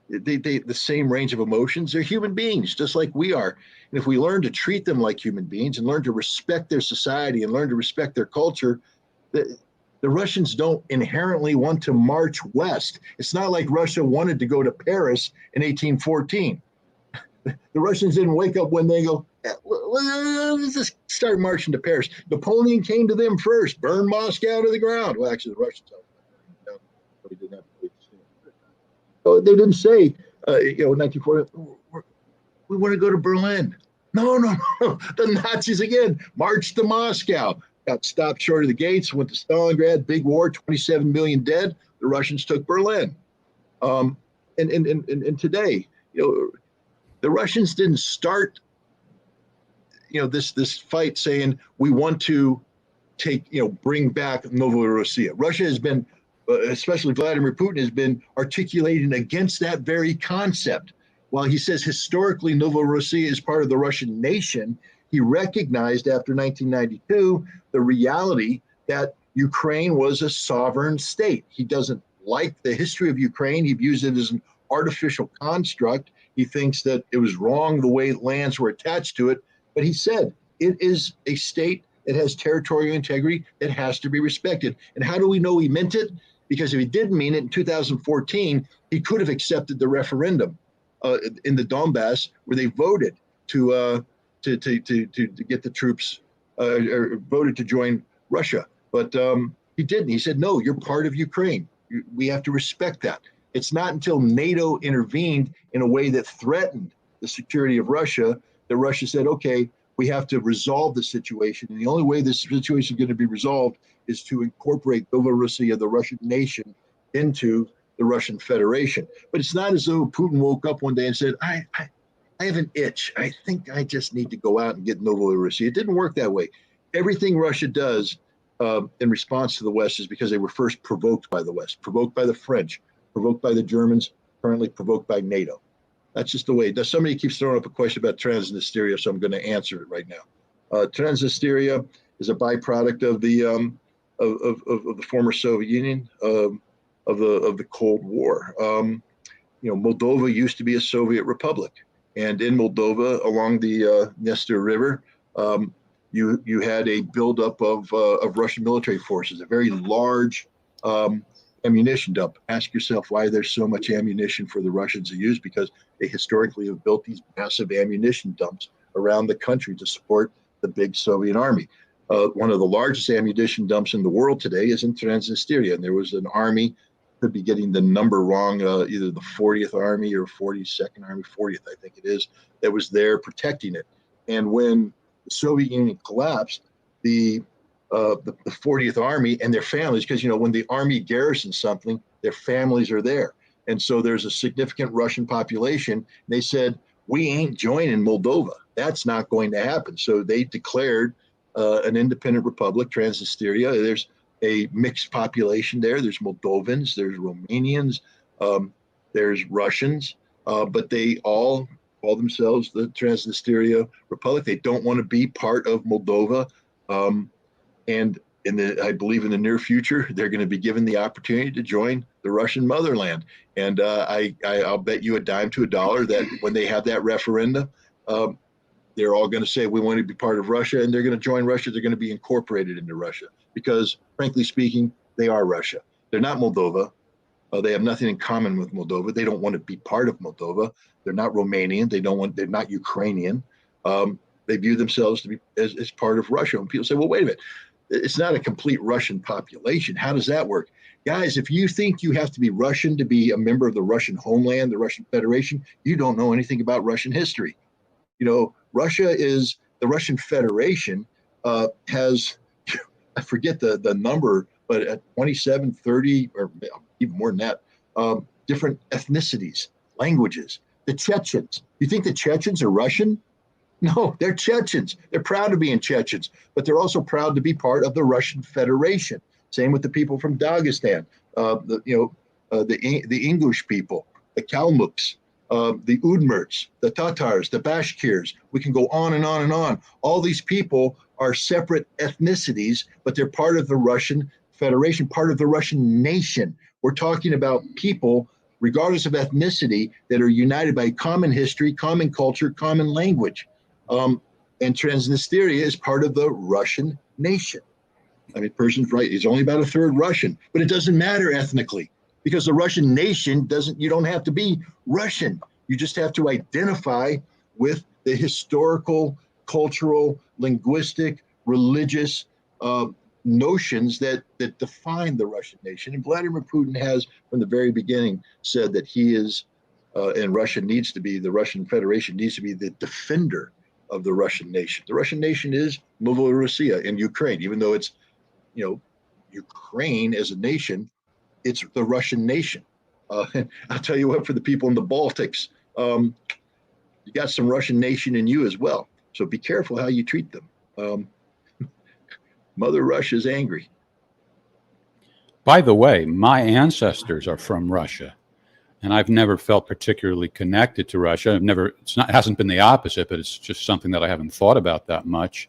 the same range of emotions. They're human beings, just like we are. And if we learn to treat them like human beings and learn to respect their society and learn to respect their culture, the Russians don't inherently want to march west. It's not like Russia wanted to go to Paris in 1814. The Russians didn't wake up when they go, let's just start marching to Paris. Napoleon came to them first, burned Moscow to the ground. Well, actually, the Russians didn't have to. So they didn't say, 1940, we want to go to Berlin. No. The Nazis again marched to Moscow, got stopped short of the gates, went to Stalingrad, big war, 27 million dead. The Russians took Berlin. And today, the Russians didn't start, this fight saying we want to bring back Novorossiya. Russia has been, especially Vladimir Putin, has been articulating against that very concept. While he says historically Novorossiya is part of the Russian nation, he recognized after 1992 the reality that Ukraine was a sovereign state. He doesn't like the history of Ukraine. He views it as an artificial construct. He thinks that it was wrong the way lands were attached to it. But he said it is a state that has territorial integrity that has to be respected. And how do we know he meant it? Because if he didn't mean it in 2014, he could have accepted the referendum in the Donbass where they voted to get the troops or voted to join Russia. But he didn't. He said, no, you're part of Ukraine. We have to respect that. It's not until NATO intervened in a way that threatened the security of Russia that Russia said, okay, we have to resolve the situation. And the only way this situation is going to be resolved is to incorporate Novorossiya, the Russian nation, into the Russian Federation. But it's not as though Putin woke up one day and said, I have an itch. I think I just need to go out and get Novorossiya. It didn't work that way. Everything Russia does in response to the West is because they were first provoked by the West, provoked by the French, provoked by the Germans, currently provoked by NATO. That's just the way. Somebody keeps throwing up a question about Transnistria, so I'm going to answer it right now. Transnistria is a byproduct of the of the former Soviet Union, of the Cold War. Moldova used to be a Soviet republic, and in Moldova, along the Dniester River, you had a buildup of Russian military forces, a very large ammunition dump. Ask yourself why there's so much ammunition for the Russians to use, because they historically have built these massive ammunition dumps around the country to support the big Soviet army. One of the largest ammunition dumps in the world today is in Transnistria, and there was an army, could be getting the number wrong, either the 40th Army or 42nd Army, 40th I think it is, that was there protecting it. And when the Soviet Union collapsed, the 40th Army and their families, because when the army garrisons something, their families are there. And so there's a significant Russian population. They said, we ain't joining Moldova. That's not going to happen. So they declared an independent republic, Transnistria. There's a mixed population there. There's Moldovans, there's Romanians, there's Russians, but they all call themselves the Transnistria Republic. They don't want to be part of Moldova. And I believe in the near future, they're going to be given the opportunity to join the Russian motherland. And I'll bet you a dime to a dollar that when they have that referendum, they're all going to say, we want to be part of Russia, and they're going to join Russia. They're going to be incorporated into Russia because, frankly speaking, they are Russia. They're not Moldova. They have nothing in common with Moldova. They don't want to be part of Moldova. They're not Romanian. They're not Ukrainian. they view themselves to be as part of Russia. And people say, well, wait a minute, it's not a complete Russian population. How does that work? Guys, if you think you have to be Russian to be a member of the Russian homeland, the Russian Federation, you don't know anything about Russian history. Russia is the Russian Federation has, I forget the number, but at 27, 30, or even more than that, different ethnicities, languages. The Chechens. You think the Chechens are Russian? No, they're Chechens. They're proud of being Chechens, but they're also proud to be part of the Russian Federation. Same with the people from Dagestan, the English people, the Kalmuks, the Udmurts, the Tatars, the Bashkirs. We can go on and on and on. All these people are separate ethnicities, but they're part of the Russian Federation, part of the Russian nation. We're talking about people, regardless of ethnicity, that are united by common history, common culture, common language. And Transnistria is part of the Russian nation. I mean, Persian's right. He's only about a third Russian, but it doesn't matter ethnically because the Russian nation you don't have to be Russian. You just have to identify with the historical, cultural, linguistic, religious notions that define the Russian nation. And Vladimir Putin has, from the very beginning, said that he is, and Russia needs to be, the Russian Federation needs to be the defender of the Russian nation. The Russian nation is Novorossiya in Ukraine, even though it's, Ukraine as a nation, it's the Russian nation. And I'll tell you what, for the people in the Baltics, you got some Russian nation in you as well. So be careful how you treat them. Mother Russia's angry. By the way, my ancestors are from Russia, and I've never felt particularly connected to Russia. It hasn't been the opposite, but it's just something that I haven't thought about that much.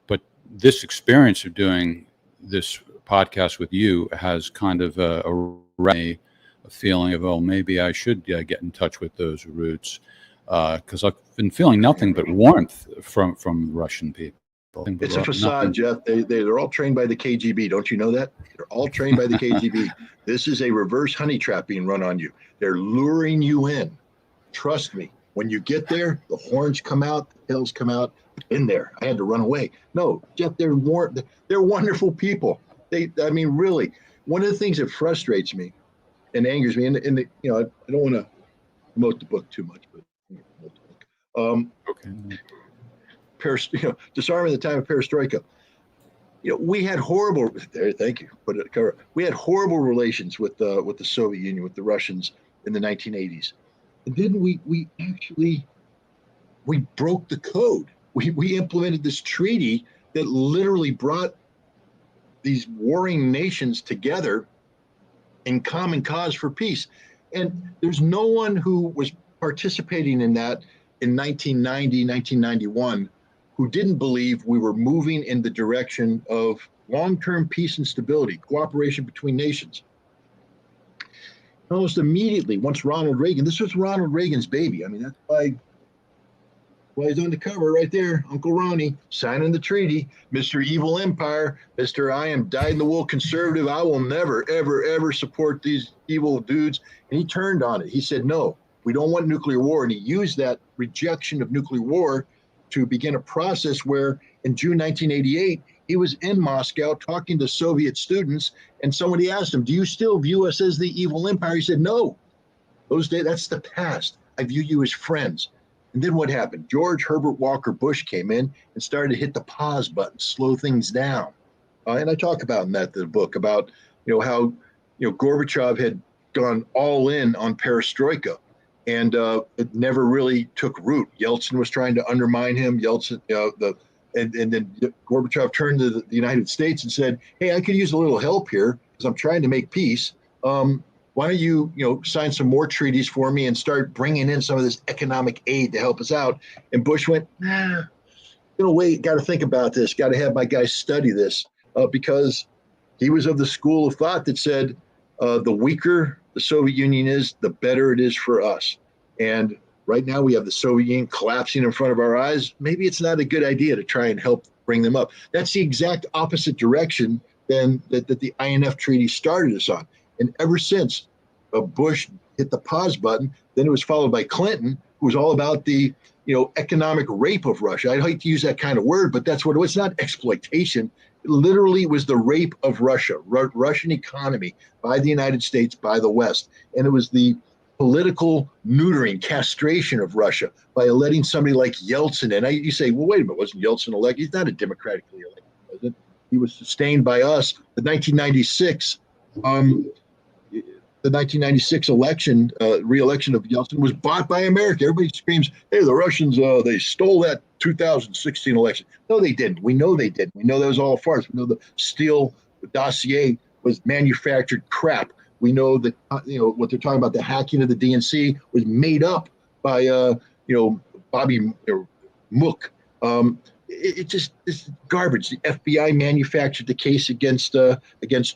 But this experience of doing this podcast with you has kind of a feeling of, oh, maybe I should get in touch with those roots, because I've been feeling nothing but warmth from Russian people. It's a facade, Jeff. They're all trained by the KGB. Don't you know that? They're all trained by the KGB. This is a reverse honey trap being run on you. They're luring you in. Trust me. When you get there, the horns come out, the tails come out. In there, I had to run away. No, Jeff, they're wonderful people. Really, one of the things that frustrates me and angers me, and I don't want to promote the book too much, but okay. Disarming the Time of Perestroika. We had horrible. Thank you. Put it cover. We had horrible relations with the Soviet Union, with the Russians in the 1980s, and then we broke the code. We implemented this treaty that literally brought these warring nations together in common cause for peace. And there's no one who was participating in that in 1990, 1991, who didn't believe we were moving in the direction of long-term peace and stability, cooperation between nations. Almost immediately, once this was Ronald Reagan's baby. I mean, that's why he's on the cover right there, Uncle Ronnie, signing the treaty, Mr. Evil Empire, Mr. I am dyed-in-the-wool conservative. I will never, ever, ever support these evil dudes. And he turned on it. He said, no, we don't want nuclear war. And he used that rejection of nuclear war to begin a process where in June 1988, he was in Moscow talking to Soviet students, and somebody asked him, do you still view us as the evil empire? He said, no, those days, that's the past. I view you as friends. And then what happened? George Herbert Walker Bush came in and started to hit the pause button, slow things down. And I talk about in the book about, how, Gorbachev had gone all in on perestroika, and it never really took root. Yeltsin was trying to undermine him. And then Gorbachev turned to the United States and said, hey, I could use a little help here because I'm trying to make peace. Why don't you, sign some more treaties for me and start bringing in some of this economic aid to help us out? And Bush went, wait, got to think about this. Got to have my guys study this because he was of the school of thought that said the weaker the Soviet Union is, the better it is for us. And right now we have the Soviet Union collapsing in front of our eyes. Maybe it's not a good idea to try and help bring them up. That's the exact opposite direction than that the INF Treaty started us on. And ever since Bush hit the pause button, then it was followed by Clinton, who was all about the economic rape of Russia. I'd hate to use that kind of word, but that's what it was. It's not exploitation. It literally was the rape of Russia, Russian economy by the United States, by the West. And it was the political neutering, castration of Russia by letting somebody like Yeltsin in. You say, well, wait a minute, wasn't Yeltsin elected? He's not a democratically elected president. He was sustained by us. The 1996 election, re-election of Yeltsin was bought by America. Everybody screams, hey, the Russians, they stole that 2016 election. No, they didn't. We know they did. We know that was all a farce. We know the Steele dossier was manufactured crap. We know that, what they're talking about, the hacking of the DNC was made up by, Bobby Mook. It's garbage. The FBI manufactured the case against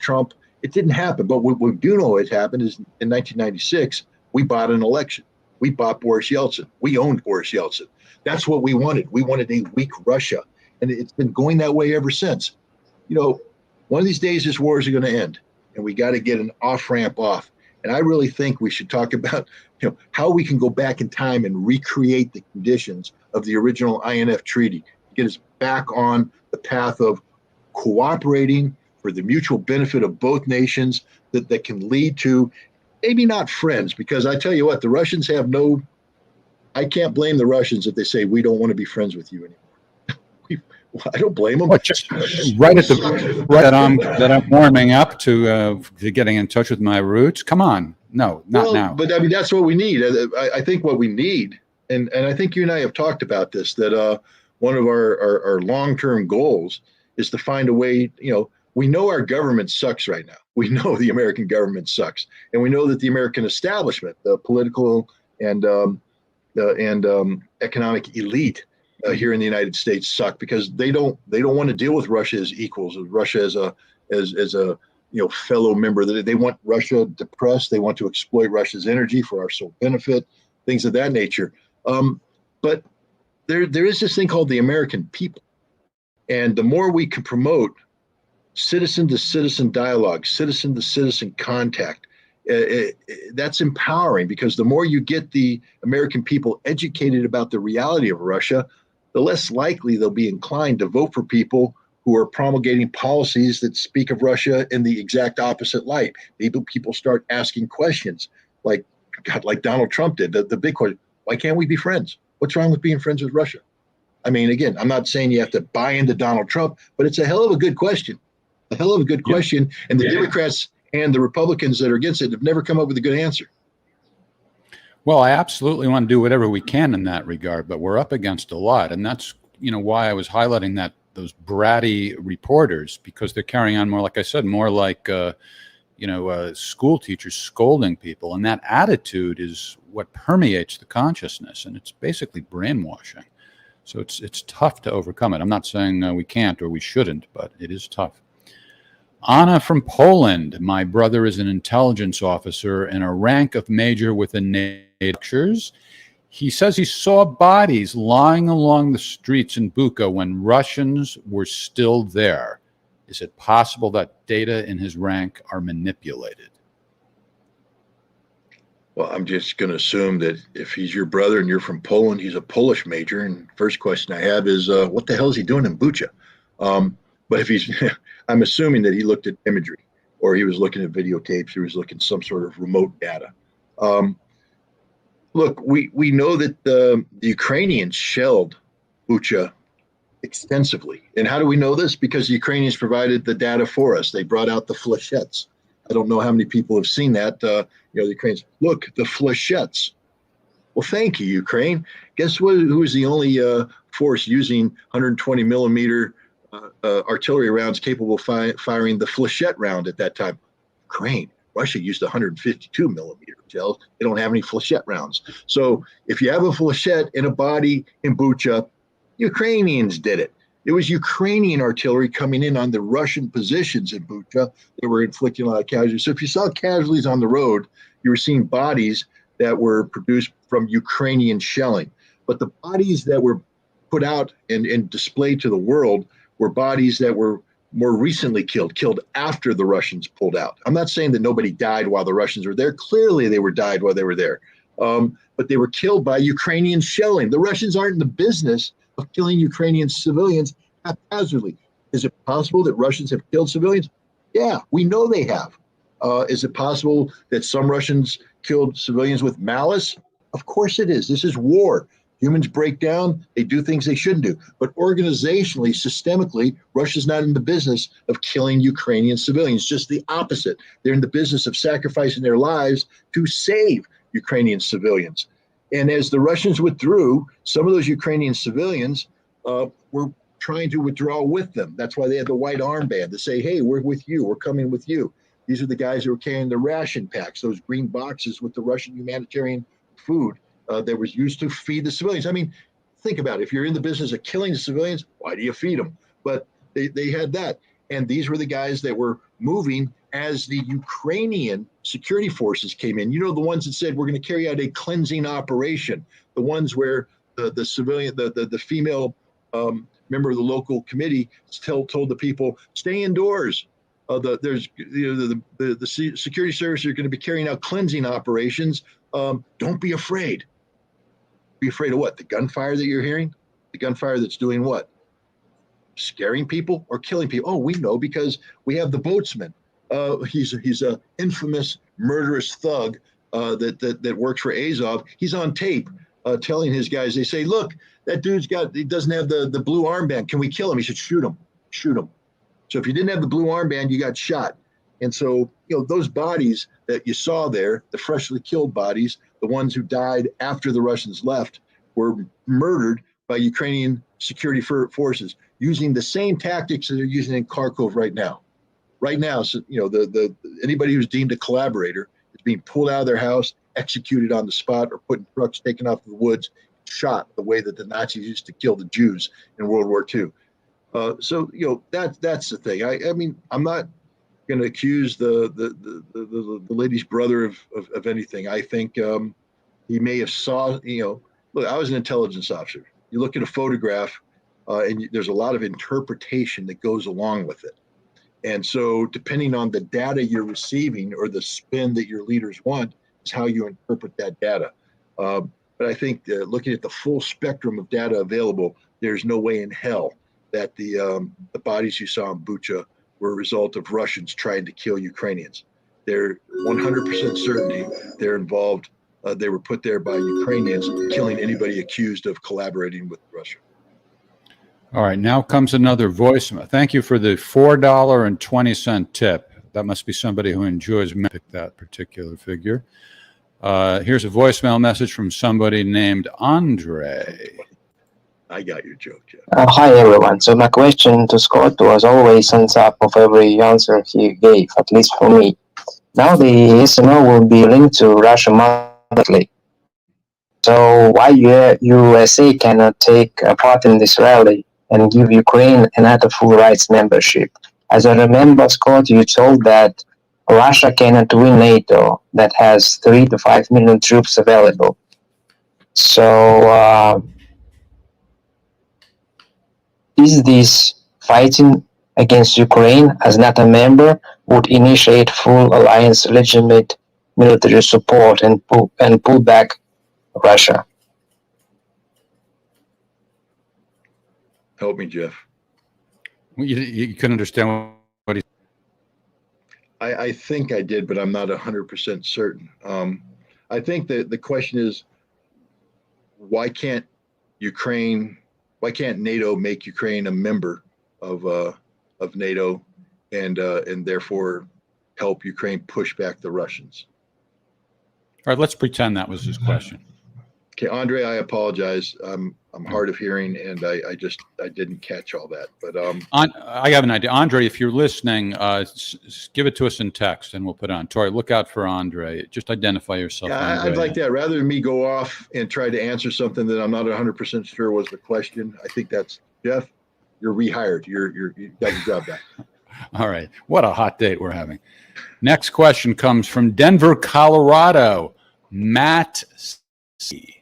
Trump. It didn't happen. But what we do know it happened is in 1996, we bought an election. We bought Boris Yeltsin. We owned Boris Yeltsin. That's what we wanted. We wanted a weak Russia. And it's been going that way ever since. One of these days, this war is going to end. And we got to get an off-ramp off. And I really think we should talk about, how we can go back in time and recreate the conditions of the original INF treaty, get us back on the path of cooperating for the mutual benefit of both nations that can lead to maybe not friends, because I tell you what, the Russians have I can't blame the Russians if they say we don't want to be friends with you anymore. I don't blame them. Just right at the that I'm warming up to getting in touch with my roots. Come on, no, not now. But I mean, that's what we need. I think what we need, and I think you and I have talked about this, that one of our long-term goals is to find a way. We know our government sucks right now. We know the American government sucks, and we know that the American establishment, the political and economic elite here in the United States suck, because they don't want to deal with Russia as equals, with Russia as a fellow member. That they want Russia depressed. They want to exploit Russia's energy for our sole benefit, things of that nature. But there is this thing called the American people, and the more we can promote citizen to citizen dialogue, citizen to citizen contact, that's empowering, because the more you get the American people educated about the reality of Russia, the less likely they'll be inclined to vote for people who are promulgating policies that speak of Russia in the exact opposite light. Maybe people start asking questions like Donald Trump did. The big question: why can't we be friends? What's wrong with being friends with Russia? I mean, again, I'm not saying you have to buy into Donald Trump, but it's a hell of a good question. A hell of a good question. And the Democrats and the Republicans that are against it have never come up with a good answer. Well, I absolutely want to do whatever we can in that regard, but we're up against a lot. And that's, why I was highlighting those bratty reporters, because they're carrying on more, like I said, more like, school teachers scolding people. And that attitude is what permeates the consciousness. And it's basically brainwashing. So it's tough to overcome it. I'm not saying we can't or we shouldn't, but it is tough. Anna from Poland. My brother is an intelligence officer in a rank of major within NATO structures. He says he saw bodies lying along the streets in Bucha when Russians were still there. Is it possible that data in his rank are manipulated? Well, I'm just going to assume that if he's your brother and you're from Poland, he's a Polish major. And first question I have is, what the hell is he doing in Bucha? But if he's, I'm assuming that he looked at imagery, or he was looking at videotapes, he was looking at some sort of remote data. Look, we know that the Ukrainians shelled Bucha extensively. And how do we know this? Because the Ukrainians provided the data for us. They brought out the flechettes. I don't know how many people have seen that. The Ukrainians, look, the flechettes. Well, thank you, Ukraine. Guess what? Who was the only force using 120 millimeter artillery rounds capable of firing the flechette round at that time? Ukraine. Russia used 152 millimeter shells. They don't have any flechette rounds. So if you have a flechette in a body in Bucha, Ukrainians did it. It was Ukrainian artillery coming in on the Russian positions in Bucha that were inflicting a lot of casualties. So if you saw casualties on the road, you were seeing bodies that were produced from Ukrainian shelling. But the bodies that were put out and displayed to the world were bodies that were more recently killed after the Russians pulled out. I'm not saying that nobody died while the Russians were there. Clearly, they were died while they were there. but they were killed by Ukrainian shelling. The Russians aren't in the business of killing Ukrainian civilians haphazardly. Is it possible that Russians have killed civilians? Yeah, we know they have. Is it possible that some Russians killed civilians with malice? Of course it is. This is war. Humans break down, they do things they shouldn't do. But organizationally, systemically, Russia's not in the business of killing Ukrainian civilians, just the opposite. They're in the business of sacrificing their lives to save Ukrainian civilians. And as the Russians withdrew, some of those Ukrainian civilians were trying to withdraw with them. That's why they had the white armband to say, hey, we're with you, we're coming with you. These are the guys who were carrying the ration packs, those green boxes with the Russian humanitarian food that was used to feed the civilians. I mean, think about it. If you're in the business of killing the civilians, why do you feed them? But they had that. And these were the guys that were moving as the Ukrainian security forces came in. You know, the ones that said, we're going to carry out a cleansing operation. The ones where the civilian, the female member of the local committee told the people, stay indoors. There's the security services are going to be carrying out cleansing operations. Don't be afraid. Be afraid of what? The gunfire that you're hearing? The gunfire that's doing what? Scaring people or killing people? Oh, we know because we have the boatsman. He's a infamous murderous thug that works for Azov. He's on tape telling his guys. They say, "Look, that he doesn't have the blue armband. Can we kill him?" He said, "Shoot him, shoot him." So if you didn't have the blue armband, you got shot. And so, those bodies that you saw there, the freshly killed bodies, the ones who died after the Russians left, were murdered by Ukrainian security forces using the same tactics that they're using in Kharkov right now. Right now, so, anybody who's deemed a collaborator is being pulled out of their house, executed on the spot, or put in trucks, taken off to the woods, shot the way that the Nazis used to kill the Jews in World War II. So that's the thing. I mean, I'm not going to accuse the lady's brother of anything. I think he may have saw. Look, I was an intelligence officer. You look at a photograph, and there's a lot of interpretation that goes along with it. And so, depending on the data you're receiving or the spin that your leaders want, is how you interpret that data. But I think looking at the full spectrum of data available, there's no way in hell that the bodies you saw in Bucha were a result of Russians trying to kill Ukrainians. They're 100% certainty they're involved. They were put there by Ukrainians killing anybody accused of collaborating with Russia. All right, now comes another voicemail. Thank you for the $4.20 tip. That must be somebody who enjoys that particular figure. Here's a voicemail message from somebody named Andre. I got your joke, Jeff. Hi everyone. So my question to Scott was always on top of every answer he gave, at least for me. Now the SMO will be linked to Russia monthly. So why USA cannot take part in this rally and give Ukraine another full rights membership? As I remember, Scott, you told that Russia cannot win NATO that has 3 to 5 million troops available. So is this fighting against Ukraine as not a member would initiate full alliance legitimate military support and pull back Russia? Help me, Jeff. You couldn't understand what he. I think I did, but I'm not 100% certain. I think that the question is, why can't NATO make Ukraine a member of NATO and therefore help Ukraine push back the Russians? All right, let's pretend that was his question. Okay, Andre, I apologize. I'm hard of hearing, and I didn't catch all that. But I have an idea, Andre. If you're listening, give it to us in text, and we'll put it on. Tori, look out for Andre. Just identify yourself. Yeah, I'd like that. Rather than me go off and try to answer something that I'm not 100% sure was the question, I think that's Jeff. You're rehired. You got your job back. All right. What a hot date we're having. Next question comes from Denver, Colorado. Matt C.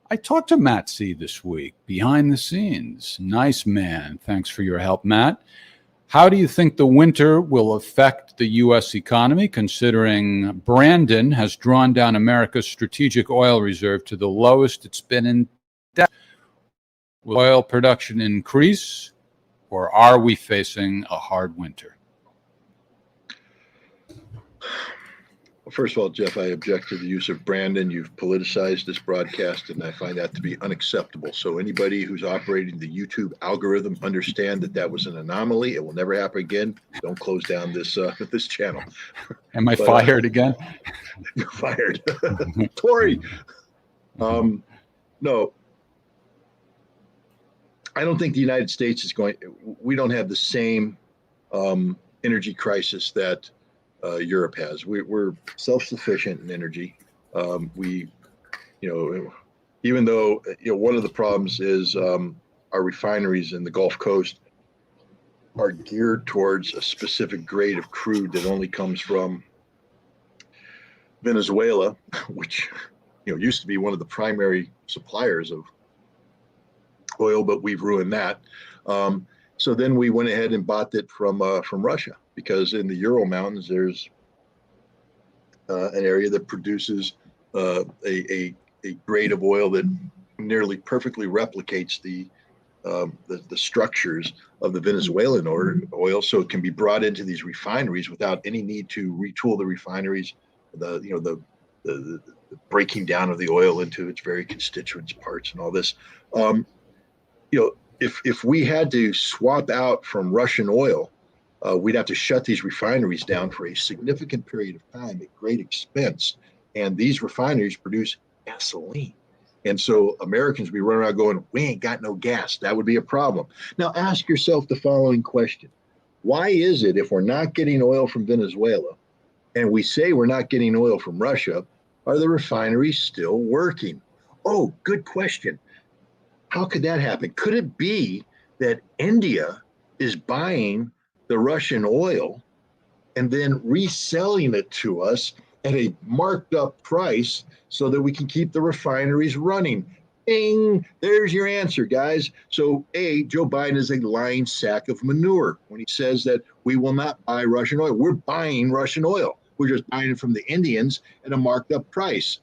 I talked to Matt C. this week, behind the scenes. Nice man. Thanks for your help, Matt. How do you think the winter will affect the U.S. economy, considering Brandon has drawn down America's strategic oil reserve to the lowest it's been in decades? Will oil production increase, or are we facing a hard winter? Well, first of all, Jeff, I object to the use of Brandon. You've politicized this broadcast, and I find that to be unacceptable. So anybody who's operating the YouTube algorithm, understand that that was an anomaly. It will never happen again. Don't close down this this channel. Am I fired again? You're fired. Tory. No, I don't think the United States is going, we don't have the same energy crisis that Europe has. We're self-sufficient in energy. We, even though, one of the problems is our refineries in the Gulf Coast are geared towards a specific grade of crude that only comes from Venezuela, which, used to be one of the primary suppliers of oil, but we've ruined that. So then we went ahead and bought it from Russia, because in the Ural Mountains there's an area that produces a grade of oil that nearly perfectly replicates the structures of the Venezuelan oil, so it can be brought into these refineries without any need to retool the refineries. The breaking down of the oil into its very constituent parts and all this. If we had to swap out from Russian oil, we'd have to shut these refineries down for a significant period of time at great expense. And these refineries produce gasoline. And so Americans would be running around going, we ain't got no gas. That would be a problem. Now ask yourself the following question. Why is it, if we're not getting oil from Venezuela and we say we're not getting oil from Russia, are the refineries still working? Oh, good question. How could that happen? Could it be that India is buying the Russian oil and then reselling it to us at a marked up price so that we can keep the refineries running? Bing, there's your answer, guys. So Joe Biden is a lying sack of manure when he says that we will not buy Russian oil. We're buying Russian oil. We're just buying it from the Indians at a marked up price.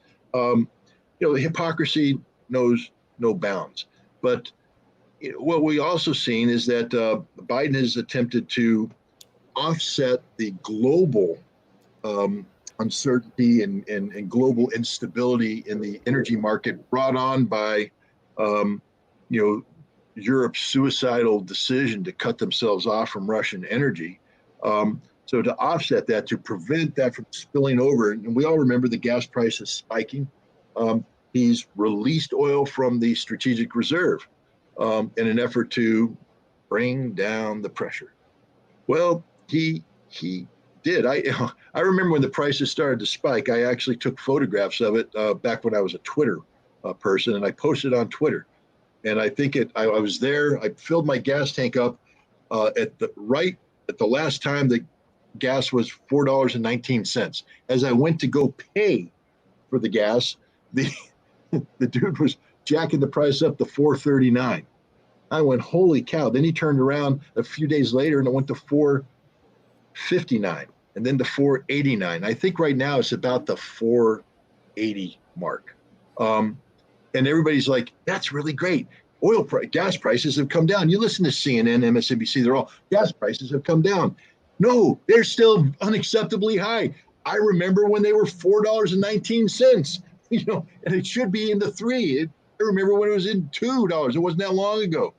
Hypocrisy knows no bounds. But what we also seen is that Biden has attempted to offset the global uncertainty and global instability in the energy market brought on by, Europe's suicidal decision to cut themselves off from Russian energy. So to offset that, to prevent that from spilling over, and we all remember the gas prices spiking, he's released oil from the strategic reserve in an effort to bring down the pressure. Well, he did. I remember when the prices started to spike, I actually took photographs of it back when I was a Twitter person, and I posted on Twitter. And I think I was there. I filled my gas tank up at the last time the gas was $4.19. As I went to go pay for the gas, the dude was jacking the price up to $4.39. I went, holy cow. Then he turned around a few days later and it went to $4.59 and then to $4.89. I think right now it's about the $4.80 mark. And everybody's like, that's really great. Gas prices have come down. You listen to CNN, MSNBC, they're all, gas prices have come down. No, they're still unacceptably high. I remember when they were $4.19, and it should be in the $3. I remember when it was in $2. It wasn't that long ago.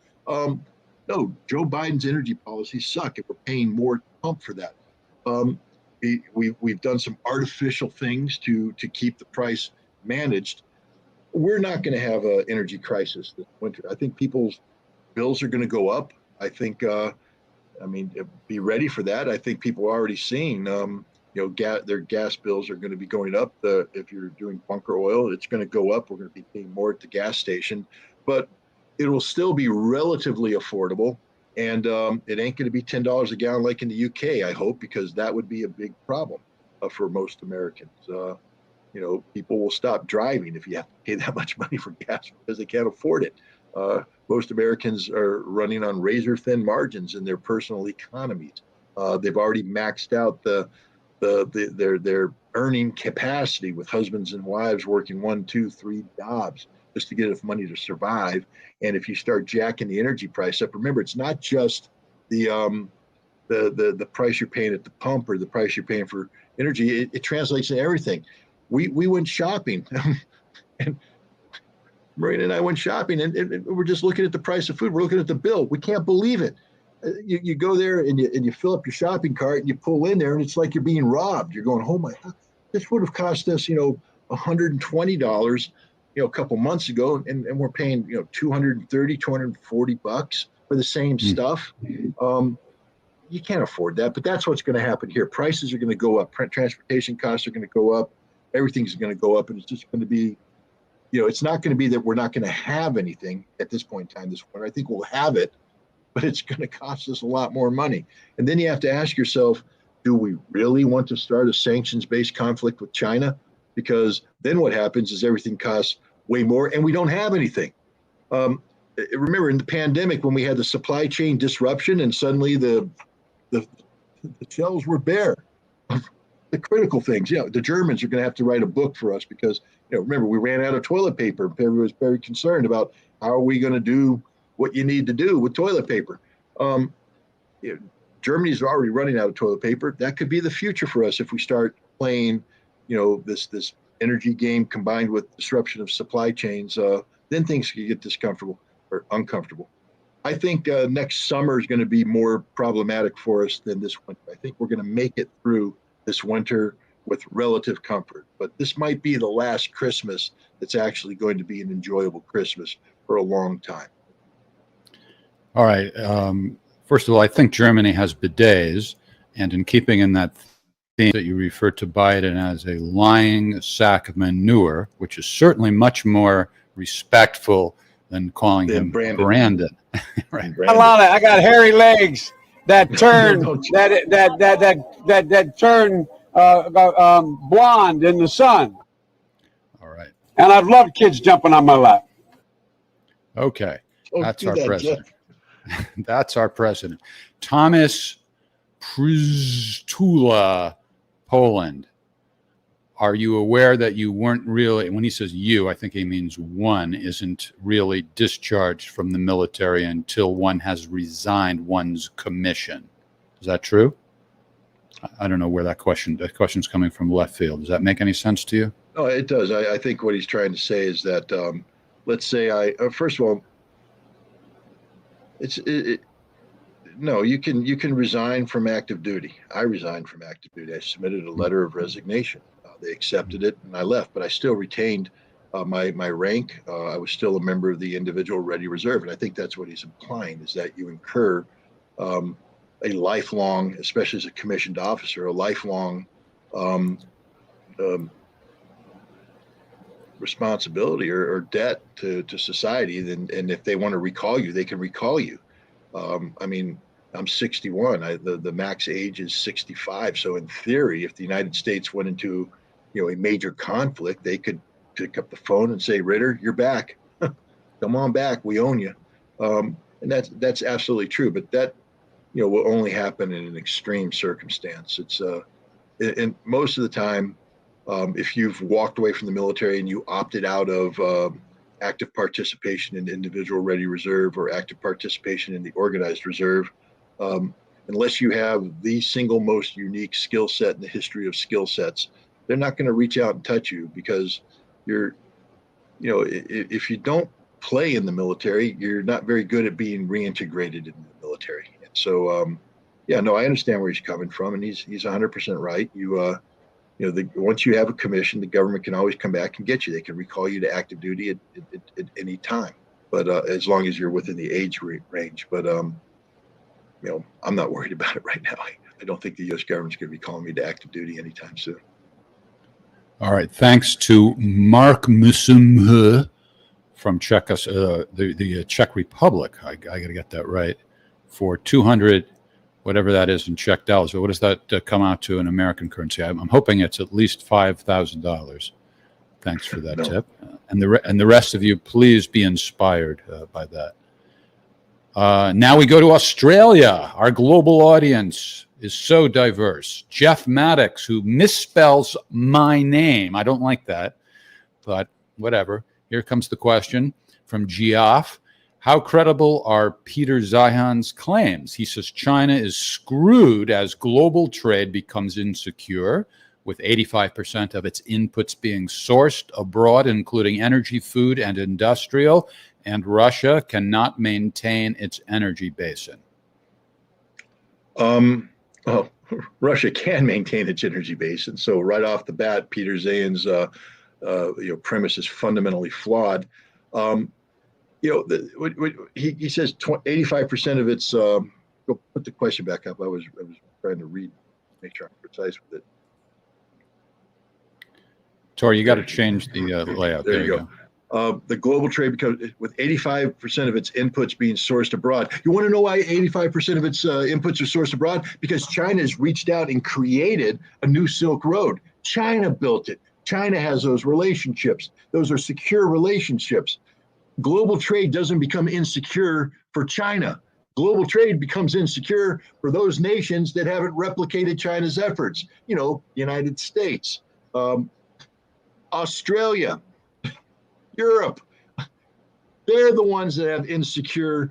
No, Joe Biden's energy policies suck, and we're paying more to pump for that. We've done some artificial things to keep the price managed. We're not going to have an energy crisis this winter. I think people's bills are going to go up. I think, be ready for that. I think people are already seeing, their gas bills are going to be going up. If you're doing bunker oil, it's going to go up. We're going to be paying more at the gas station, but it will still be relatively affordable. And it ain't going to be $10 a gallon like in the UK, I hope, because that would be a big problem for most Americans. People will stop driving if you have to pay that much money for gas because they can't afford it. Most Americans are running on razor thin margins in their personal economies. They've already maxed out their earning capacity, with husbands and wives working 1, 2, 3 jobs just to get enough money to survive. And if you start jacking the energy price up, remember, it's not just the price you're paying at the pump or the price you're paying for energy. It translates into everything. We went shopping, and Marina and I went shopping, and we're just looking at the price of food. We're looking at the bill. We can't believe it. You go there and you fill up your shopping cart and you pull in there, and it's like you're being robbed. You're going, oh my God, this would have cost us, $120, a couple months ago, and we're paying, $230, $240 for the same stuff. You can't afford that, but that's what's going to happen here. Prices are going to go up. Transportation costs are going to go up. Everything's going to go up, and it's just going to be, it's not going to be that we're not going to have anything at this point in time this winter. I think we'll have it, but it's going to cost us a lot more money. And then you have to ask yourself, do we really want to start a sanctions-based conflict with China? Because then what happens is everything costs way more, and we don't have anything. Remember, in the pandemic, when we had the supply chain disruption, and suddenly the shelves were bare of the critical things. The Germans are going to have to write a book for us because, remember, we ran out of toilet paper. Everyone was very concerned about how are we going to do what you need to do with toilet paper. Germany's already running out of toilet paper. That could be the future for us if we start playing, this energy game combined with disruption of supply chains. Then things could get discomfortable or uncomfortable. I think next summer is going to be more problematic for us than this winter. I think we're going to make it through this winter with relative comfort. But this might be the last Christmas that's actually going to be an enjoyable Christmas for a long time. All right. First of all, I think Germany has bidets, and in keeping in that theme that you refer to Biden as a lying sack of manure, which is certainly much more respectful than calling him Brandon. Right. I got hairy legs that turn that turn blonde in the sun. All right. And I've loved kids jumping on my lap. Okay. That's our president. That's our president. Thomas Przytula, Poland. Are you aware that you weren't really, when he says you, I think he means one, isn't really discharged from the military until one has resigned one's commission? Is that true? I don't know where that question's coming from left field. Does that make any sense to you? No, it does. I think what he's trying to say is that, let's say first of all, no, you can resign from active duty. I resigned from active duty. I submitted a letter of resignation. They accepted it, and I left, but I still retained my rank. I was still a member of the individual ready reserve, and I think that's what he's implying, is that you incur a lifelong, especially as a commissioned officer, a lifelong responsibility or debt to society. And if they want to recall you, they can recall you. I'm 61. The max age is 65. So in theory, if the United States went into a major conflict, they could pick up the phone and say, Ritter, you're back. Come on back. We own you. And that's absolutely true. But that will only happen in an extreme circumstance. It's and most of the time, if you've walked away from the military and you opted out of active participation in individual ready reserve or active participation in the organized reserve, unless you have the single most unique skill set in the history of skill sets, they're not going to reach out and touch you, because if you don't play in the military, you're not very good at being reintegrated in the military. And so, I understand where he's coming from, and he's 100% right. Once you have a commission, the government can always come back and get you. They can recall you to active duty at any time, but as long as you're within the age range. But I'm not worried about it right now. I don't think the U.S. government's going to be calling me to active duty anytime soon. All right. Thanks to Mark Musumh from the Czech Republic. I got to get that right. For 200, whatever that is in Czech dollars. So what does that come out to in American currency? I'm hoping it's at least $5,000. Thanks for that No. tip. And the rest of you, please be inspired by that. Now we go to Australia. Our global audience is so diverse. Jeff Maddox, who misspells my name. I don't like that, but whatever. Here comes the question from Geoff. How credible are Peter Zeihan's claims? He says China is screwed as global trade becomes insecure, with 85% of its inputs being sourced abroad, including energy, food, and industrial, and Russia cannot maintain its energy basin. Well, Russia can maintain its energy basin. So right off the bat, Peter Zeihan's premise is fundamentally flawed. He says 85% of its. Go put the question back up. I was trying to read, make sure I'm precise with it. Tori, you got to change the layout. There you go. The global trade becomes with 85% of its inputs being sourced abroad. You want to know why 85% of its inputs are sourced abroad? Because China has reached out and created a new Silk Road. China built it. China has those relationships. Those are secure relationships. Global trade doesn't become insecure for China. Global trade becomes insecure for those nations that haven't replicated China's efforts. United States, Australia, Europe. They're the ones that have insecure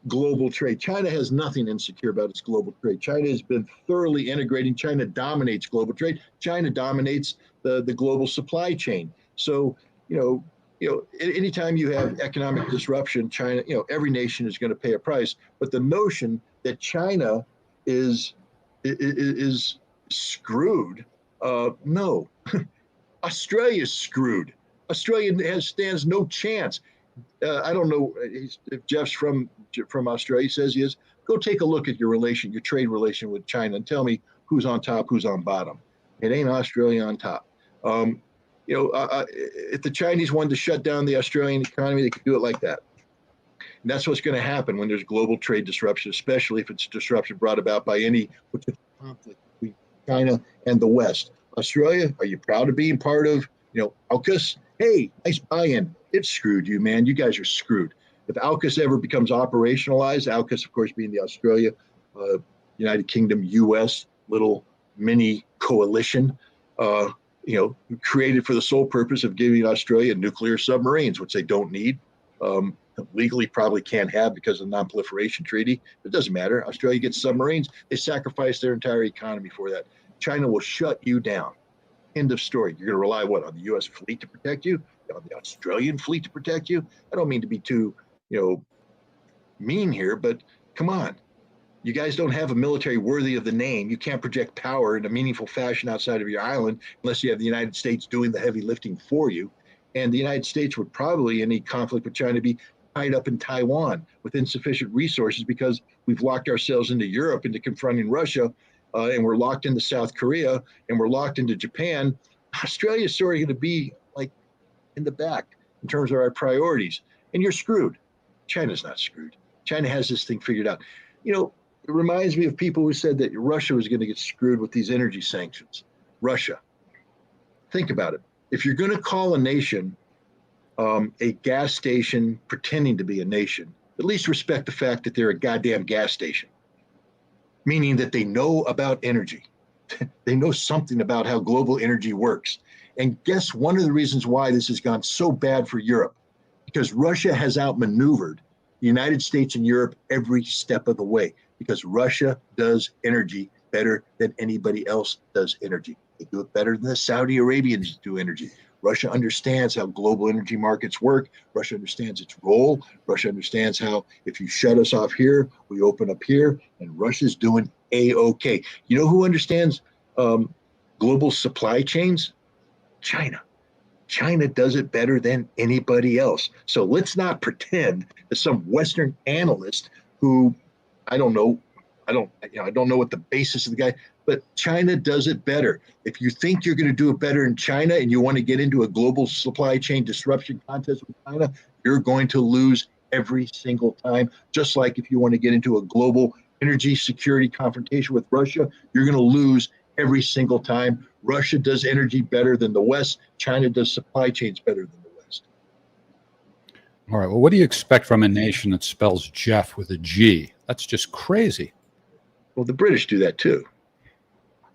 global trade. China has nothing insecure about its global trade. China has been thoroughly integrating. China dominates global trade. China dominates the global supply chain. So, anytime you have economic disruption, China, every nation is going to pay a price. But the notion that China is screwed, no. Australia is screwed. Australia stands no chance. I don't know if Jeff's from Australia. He says he is. Go take a look at your trade relation with China, and tell me who's on top, who's on bottom. It ain't Australia on top. If the Chinese wanted to shut down the Australian economy, they could do it like that. And that's what's going to happen when there's global trade disruption, especially if it's disruption brought about by any conflict between China and the West. Australia, are you proud of being part of, AUKUS? Hey, nice buy-in. It screwed you, man. You guys are screwed. If AUKUS ever becomes operationalized, AUKUS, of course, being the Australia, United Kingdom, U.S. little mini coalition, created for the sole purpose of giving Australia nuclear submarines, which they don't need. Legally probably can't have because of the non-proliferation treaty. It doesn't matter. Australia gets submarines. They sacrifice their entire economy for that. China will shut you down. End of story. You're going to rely on the U.S. fleet to protect you, on the Australian fleet to protect you. I don't mean to be too, mean here, but come on. You guys don't have a military worthy of the name. You can't project power in a meaningful fashion outside of your island unless you have the United States doing the heavy lifting for you. And the United States would probably, in any conflict with China, be tied up in Taiwan with insufficient resources because we've locked ourselves into Europe, into confronting Russia, and we're locked into South Korea, and we're locked into Japan. Australia's sort of going to be like in the back in terms of our priorities. And you're screwed. China's not screwed. China has this thing figured out. It reminds me of people who said that Russia was going to get screwed with these energy sanctions. Russia. Think about it. If you're going to call a nation a gas station pretending to be a nation, at least respect the fact that they're a goddamn gas station, meaning that they know about energy. They know something about how global energy works. And guess one of the reasons why this has gone so bad for Europe? Because Russia has outmaneuvered the United States and Europe every step of the way, because Russia does energy better than anybody else does energy. They do it better than the Saudi Arabians do energy. Russia understands how global energy markets work. Russia understands its role. Russia understands how if you shut us off here, we open up here, and Russia's doing A-OK. You know who understands global supply chains? China. China does it better than anybody else. So let's not pretend that some Western analyst who, I don't know what the basis of the guy, but China does it better. If you think you're going to do it better in China and you want to get into a global supply chain disruption contest with China, you're going to lose every single time. Just like if you want to get into a global energy security confrontation with Russia, you're going to lose every single time. Russia does energy better than the West. China does supply chains better than the West. All right. Well, what do you expect from a nation that spells Jeff with a G? That's just crazy. Well, the British do that too.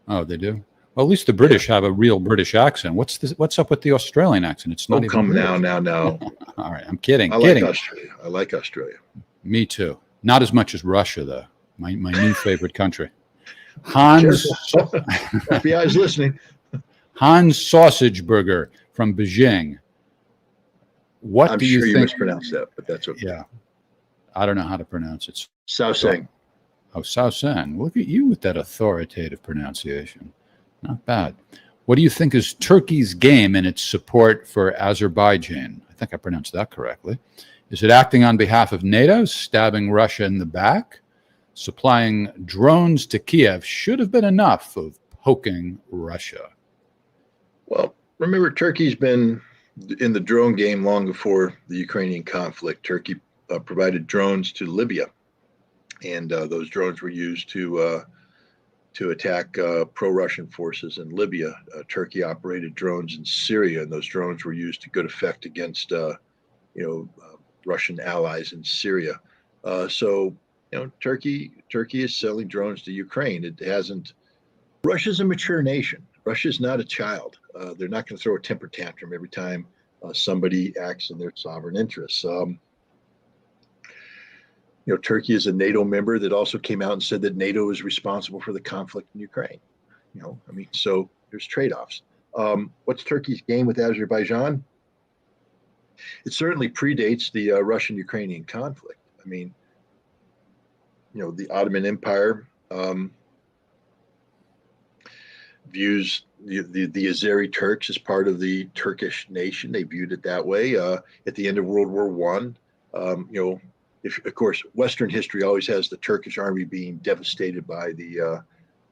Oh, they do? Well, at least the British have a real British accent. What's up with the Australian accent? It's not even come British. now. All right. I'm kidding. I like Australia. I like Australia. Me too. Not as much as Russia, though. My new favorite country. Hans. FBI is listening. Hans Sausage Burger from Beijing. I'm sure you mispronounced that, but that's okay. Yeah. I don't know how to pronounce it. Saoseng. Oh, Saoseng. Look at you with that authoritative pronunciation. Not bad. What do you think is Turkey's game in its support for Azerbaijan? I think I pronounced that correctly. Is it acting on behalf of NATO, stabbing Russia in the back? Supplying drones to Kiev should have been enough of poking Russia. Well, remember, Turkey's been in the drone game long before the Ukrainian conflict. Turkey provided drones to Libya, and those drones were used to attack pro-Russian forces in Libya. Turkey operated drones in Syria, and those drones were used to good effect against Russian allies in Syria. So Turkey is selling drones to Ukraine. It hasn't. Russia's a mature nation. Russia's not a child. They're not going to throw a temper tantrum every time somebody acts in their sovereign interests. Turkey is a NATO member that also came out and said that NATO is responsible for the conflict in Ukraine. So there's trade-offs. What's Turkey's game with Azerbaijan? It certainly predates the Russian-Ukrainian conflict. The Ottoman Empire views the Azeri Turks as part of the Turkish nation. They viewed it that way. At the end of World War I, of course, Western history always has the Turkish army being devastated by the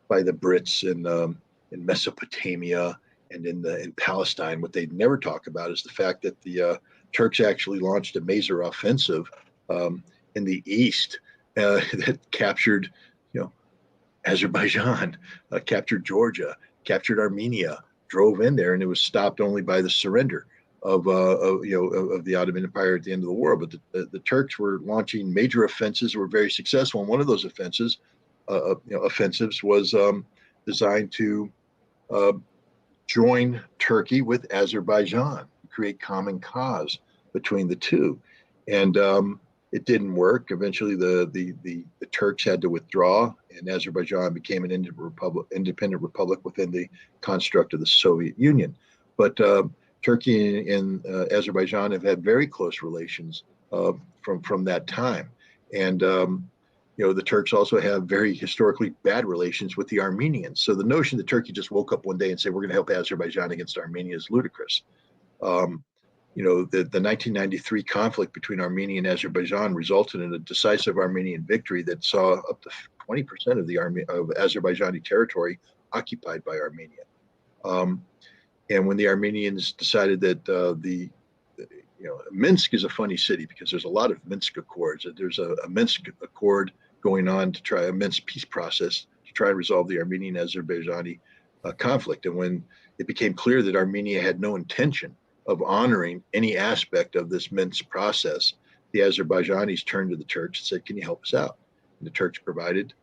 Brits in Mesopotamia and in Palestine. What they never talk about is the fact that the Turks actually launched a major offensive in the east that captured, Azerbaijan, captured Georgia, captured Armenia, drove in there, and it was stopped only by the surrender of the Ottoman Empire at the end of the war. But the Turks were launching major offensives that were very successful. And one of those offensives was designed to join Turkey with Azerbaijan, create common cause between the two, and it didn't work. Eventually, the Turks had to withdraw, and Azerbaijan became an independent republic within the construct of the Soviet Union. But Turkey and Azerbaijan have had very close relations from that time, and the Turks also have very historically bad relations with the Armenians. So the notion that Turkey just woke up one day and said we're going to help Azerbaijan against Armenia is ludicrous. The 1993 conflict between Armenia and Azerbaijan resulted in a decisive Armenian victory that saw up to 20% of Azerbaijani territory occupied by Armenia. And when the Armenians decided that Minsk is a funny city because there's a lot of Minsk Accords. There's a Minsk Accord going on to try a Minsk peace process to try and resolve the Armenian-Azerbaijani conflict. And when it became clear that Armenia had no intention of honoring any aspect of this Minsk process, the Azerbaijanis turned to the Turks and said, "Can you help us out?" And the Turks provided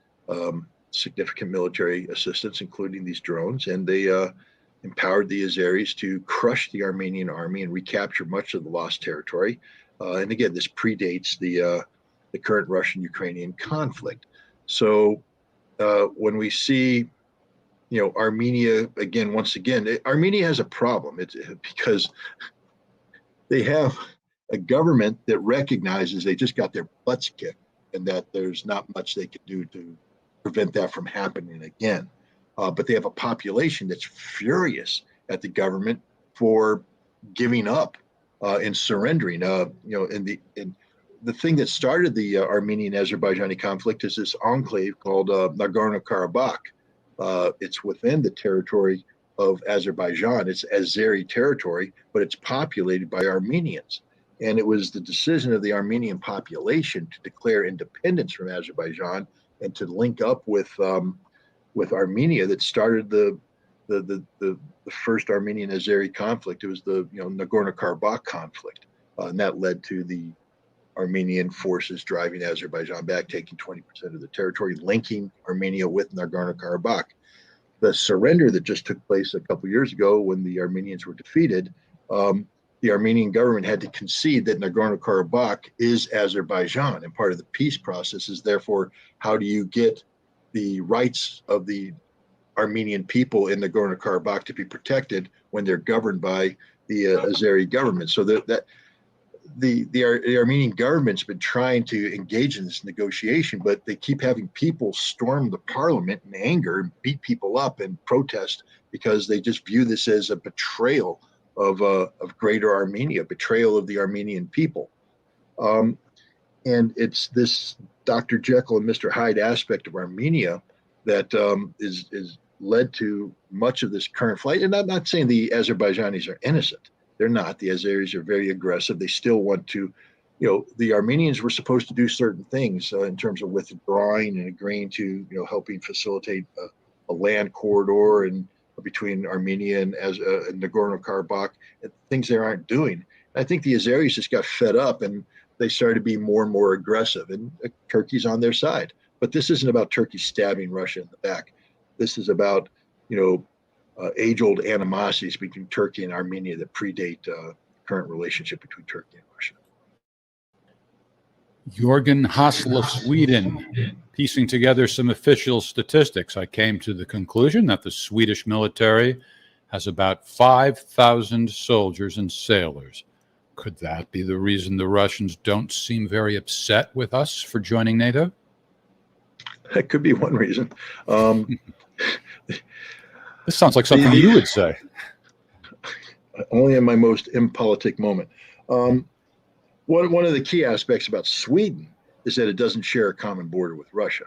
significant military assistance, including these drones, and they empowered the Azeris to crush the Armenian army and recapture much of the lost territory. And again, this predates the current Russian-Ukrainian conflict. So when we see, Armenia once again, Armenia has a problem. It's because they have a government that recognizes they just got their butts kicked and that there's not much they can do to prevent that from happening again. But they have a population that's furious at the government for giving up and surrendering. And the thing that started the Armenian-Azerbaijani conflict is this enclave called Nagorno-Karabakh. It's within the territory of Azerbaijan. It's Azeri territory, but it's populated by Armenians. And it was the decision of the Armenian population to declare independence from Azerbaijan and to link up with Armenia that started the the first Armenian-Azeri conflict. It was the Nagorno-Karabakh conflict, and that led to the Armenian forces driving Azerbaijan back, taking 20% of the territory, linking Armenia with Nagorno-Karabakh. The surrender that just took place a couple years ago when the Armenians were defeated, the Armenian government had to concede that Nagorno-Karabakh is Azerbaijan, and part of the peace process is therefore how do you get the rights of the Armenian people in Nagorno-Karabakh to be protected when they're governed by the Azeri government. So that the Armenian government's been trying to engage in this negotiation, but they keep having people storm the parliament in anger and beat people up and protest because they just view this as a betrayal of Greater Armenia, betrayal of the Armenian people. And it's this Dr. Jekyll and Mr. Hyde aspect of Armenia that is led to much of this current fight. And I'm not saying the Azerbaijanis are innocent. They're not. The Azeris are very aggressive. They still want to, the Armenians were supposed to do certain things in terms of withdrawing and agreeing to, helping facilitate a land corridor and between Armenia and Nagorno-Karabakh, things they aren't doing. I think the Azeris just got fed up and they started to be more and more aggressive, and Turkey's on their side. But this isn't about Turkey stabbing Russia in the back. This is about, age-old animosities between Turkey and Armenia that predate the current relationship between Turkey and Russia. Jorgen Hassel of Sweden, piecing together some official statistics, I came to the conclusion that the Swedish military has about 5,000 soldiers and sailors. Could that be the reason the Russians don't seem very upset with us for joining NATO? That could be one reason. This sounds like something you would say. Only in my most impolitic moment. One of the key aspects about Sweden is that it doesn't share a common border with Russia.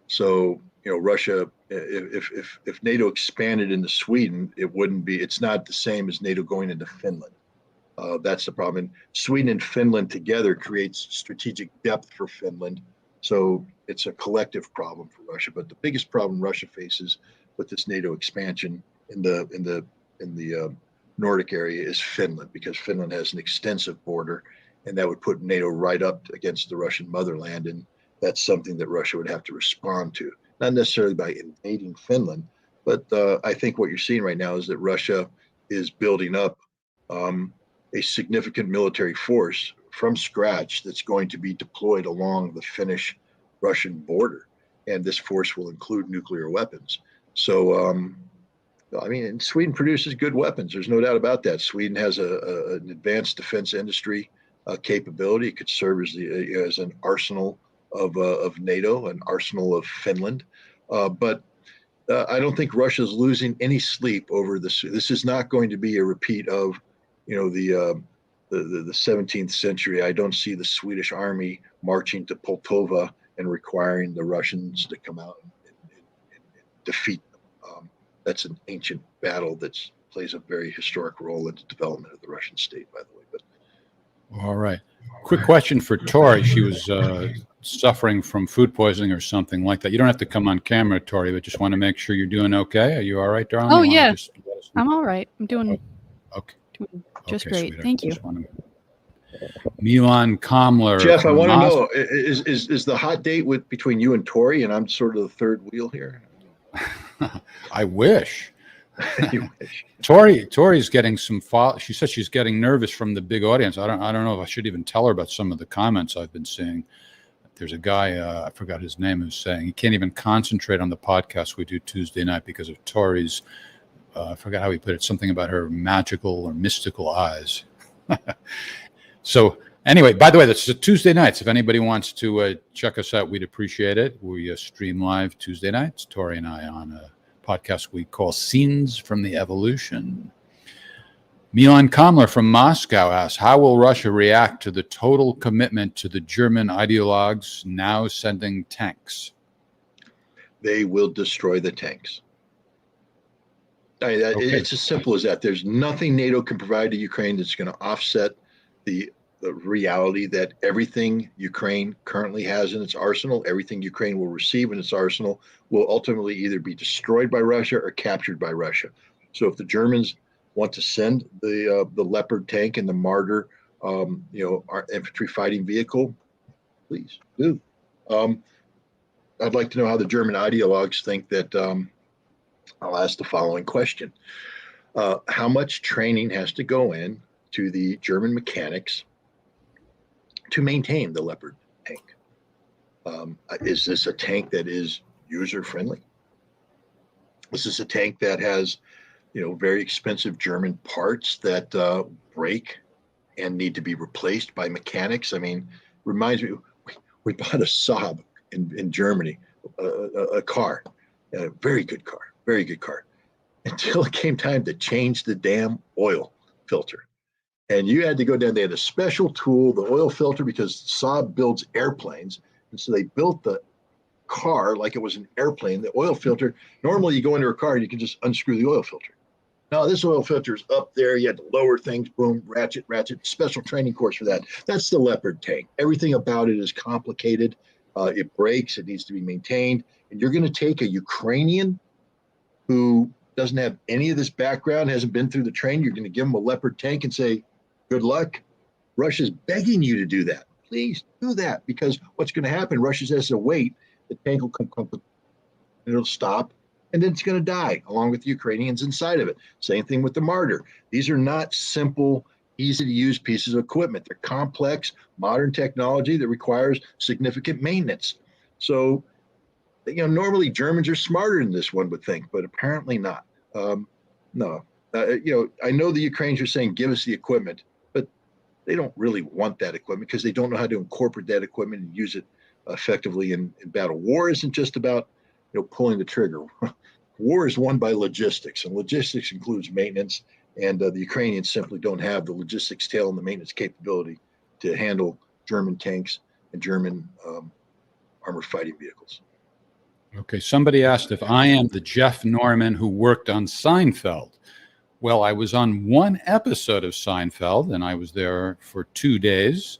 So, Russia, if NATO expanded into Sweden, it's not the same as NATO going into Finland. That's the problem. And Sweden and Finland together creates strategic depth for Finland. So it's a collective problem for Russia. But the biggest problem Russia faces with this NATO expansion in the Nordic area is Finland, because Finland has an extensive border, and that would put NATO right up against the Russian motherland. And that's something that Russia would have to respond to, not necessarily by invading Finland, but I think what you're seeing right now is that Russia is building up a significant military force from scratch that's going to be deployed along the Finnish-Russian border. And this force will include nuclear weapons. So, and Sweden produces good weapons. There's no doubt about that. Sweden has an advanced defense industry capability. It could serve as an arsenal of NATO, an arsenal of Finland. But I don't think Russia's losing any sleep over this. This is not going to be a repeat of, the 17th century. I don't see the Swedish army marching to Poltava and requiring the Russians to come out and defeat them. That's an ancient battle that plays a very historic role in the development of the Russian state, by the way. But all right. Quick question for Tori. She was suffering from food poisoning or something like that. You don't have to come on camera, Tori, but just want to make sure you're doing okay. Are you all right, darling? Oh, yeah. I'm all right. I'm doing okay. Just okay, great. Sweetheart. Thank you. Milan Komler. Jeff, I want to know, is the hot date between you and Tori, and I'm sort of the third wheel here? I wish. You wish. Tori's getting some she said she's getting nervous from the big audience. I don't know if I should even tell her about some of the comments I've been seeing. There's a guy, I forgot his name, who's saying he can't even concentrate on the podcast we do Tuesday night because of Tori's, I forgot how he put it, something about her magical or mystical eyes. So anyway, by the way, that's Tuesday nights. If anybody wants to check us out, we'd appreciate it. We stream live Tuesday nights, Tori and I, on a podcast we call Scenes from the Evolution. Milan Komler from Moscow asks, how will Russia react to the total commitment to the German ideologues now sending tanks? They will destroy the tanks. It's as simple as that. There's nothing NATO can provide to Ukraine that's going to offset the the reality that everything Ukraine currently has in its arsenal, everything Ukraine will receive in its arsenal, will ultimately either be destroyed by Russia or captured by Russia. So if the Germans want to send the Leopard tank and the Marder, our infantry fighting vehicle, please do. I'd like to know how the German ideologues think that. I'll ask the following question: how much training has to go in to the German mechanics to maintain the Leopard tank? Is this a tank that is user friendly? Is this a tank that has, very expensive German parts that break and need to be replaced by mechanics? I mean, reminds me, we bought a Saab in Germany, a car, a very good car, until it came time to change the damn oil filter. And you had to go down. They had a special tool, the oil filter, because Saab builds airplanes. And so they built the car like it was an airplane. The oil filter, normally you go into a car and you can just unscrew the oil filter. Now this oil filter is up there. You had to lower things, boom, ratchet, special training course for that. That's the Leopard tank. Everything about it is complicated. It breaks, it needs to be maintained. And you're going to take a Ukrainian who doesn't have any of this background, hasn't been through the training, you're going to give him a Leopard tank and say, good luck. Russia's begging you to do that. Please do that, because what's going to happen, Russia has to wait, the tank will come and it'll stop, and then it's going to die along with the Ukrainians inside of it. Same thing with the Marder. These are not simple, easy to use pieces of equipment. They're complex, modern technology that requires significant maintenance. So, normally Germans are smarter than this, one would think, but apparently not. No. I know the Ukrainians are saying, give us the equipment, but they don't really want that equipment because they don't know how to incorporate that equipment and use it effectively in battle. War isn't just about, pulling the trigger. War is won by logistics, and logistics includes maintenance, and the Ukrainians simply don't have the logistics tail and the maintenance capability to handle German tanks and German armored fighting vehicles. Okay, somebody asked if I am the Jeff Norman who worked on Seinfeld. Well, I was on one episode of Seinfeld, and I was there for 2 days.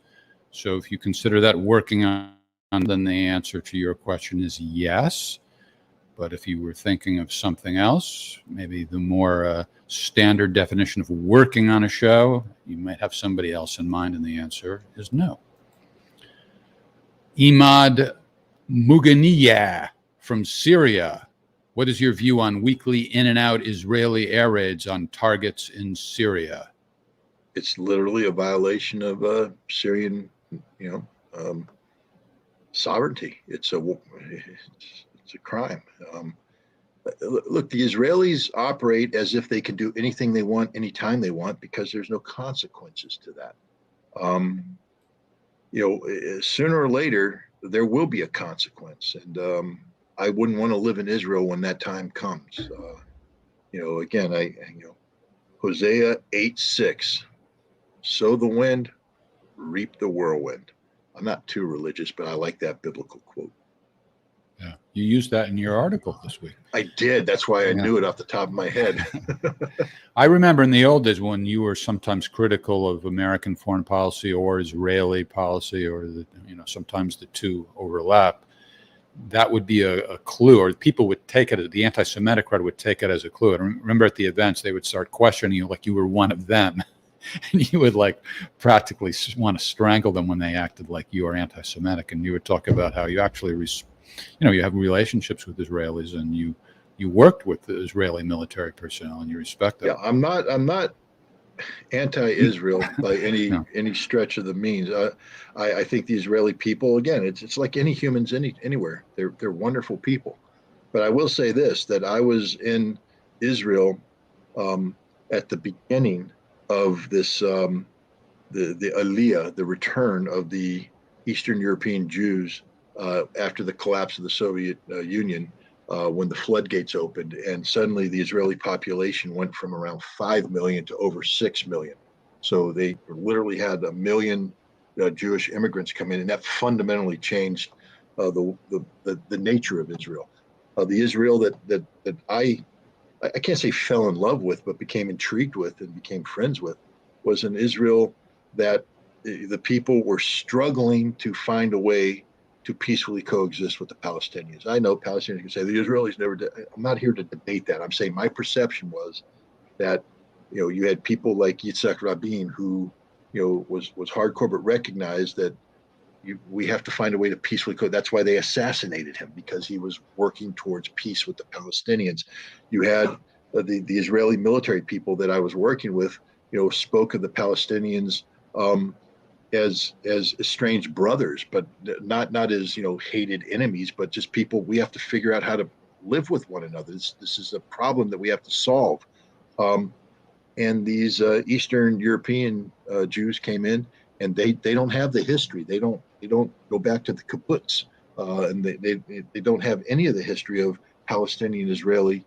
So if you consider that working on, then the answer to your question is yes. But if you were thinking of something else, maybe the more standard definition of working on a show, you might have somebody else in mind, and the answer is no. Imad Mughaniya from Syria. What is your view on weekly in and out Israeli air raids on targets in Syria? It's literally a violation of Syrian, sovereignty. It's a crime. Look, the Israelis operate as if they can do anything they want, anytime they want, because there's no consequences to that. Sooner or later, there will be a consequence. And I wouldn't want to live in Israel when that time comes. Again, Hosea 8:6, sow the wind, reap the whirlwind. I'm not too religious, but I like that biblical quote. Yeah, you used that in your article this week. I did. That's why I knew it off the top of my head. I remember in the old days when you were sometimes critical of American foreign policy or Israeli policy, or sometimes the two overlap. That would be a clue, or people would take it, the anti-Semitic crowd would take it as a clue. And remember at the events, they would start questioning you like you were one of them. And you would practically want to strangle them when they acted like you are anti-Semitic. And you would talk about how you actually, you have relationships with Israelis, and you worked with the Israeli military personnel, and you respect them. Yeah, I'm not anti-Israel by any stretch of the means. I think the Israeli people, again, it's like any humans anywhere. They're wonderful people. But I will say this, that I was in Israel at the beginning of this, the Aliyah, the return of the Eastern European Jews after the collapse of the Soviet Union, when the floodgates opened, and suddenly the Israeli population went from around 5 million to over 6 million. So they literally had 1 million Jewish immigrants come in, and that fundamentally changed the nature of Israel. The Israel that I can't say fell in love with, but became intrigued with and became friends with, was an Israel that the people were struggling to find a way to peacefully coexist with the Palestinians. I know Palestinians can say the Israelis never did. I'm not here to debate that. I'm saying my perception was that, you had people like Yitzhak Rabin, who, was hardcore, but recognized that we have to find a way to peacefully coexist. That's why they assassinated him, because he was working towards peace with the Palestinians. You had the Israeli military people that I was working with, spoke of the Palestinians as estranged brothers, but not as hated enemies, but just people. We have to figure out how to live with one another. This is a problem that we have to solve. And these Eastern European Jews came in, and they don't have the history. They don't go back to the kibbutz, and they don't have any of the history of Palestinian Israeli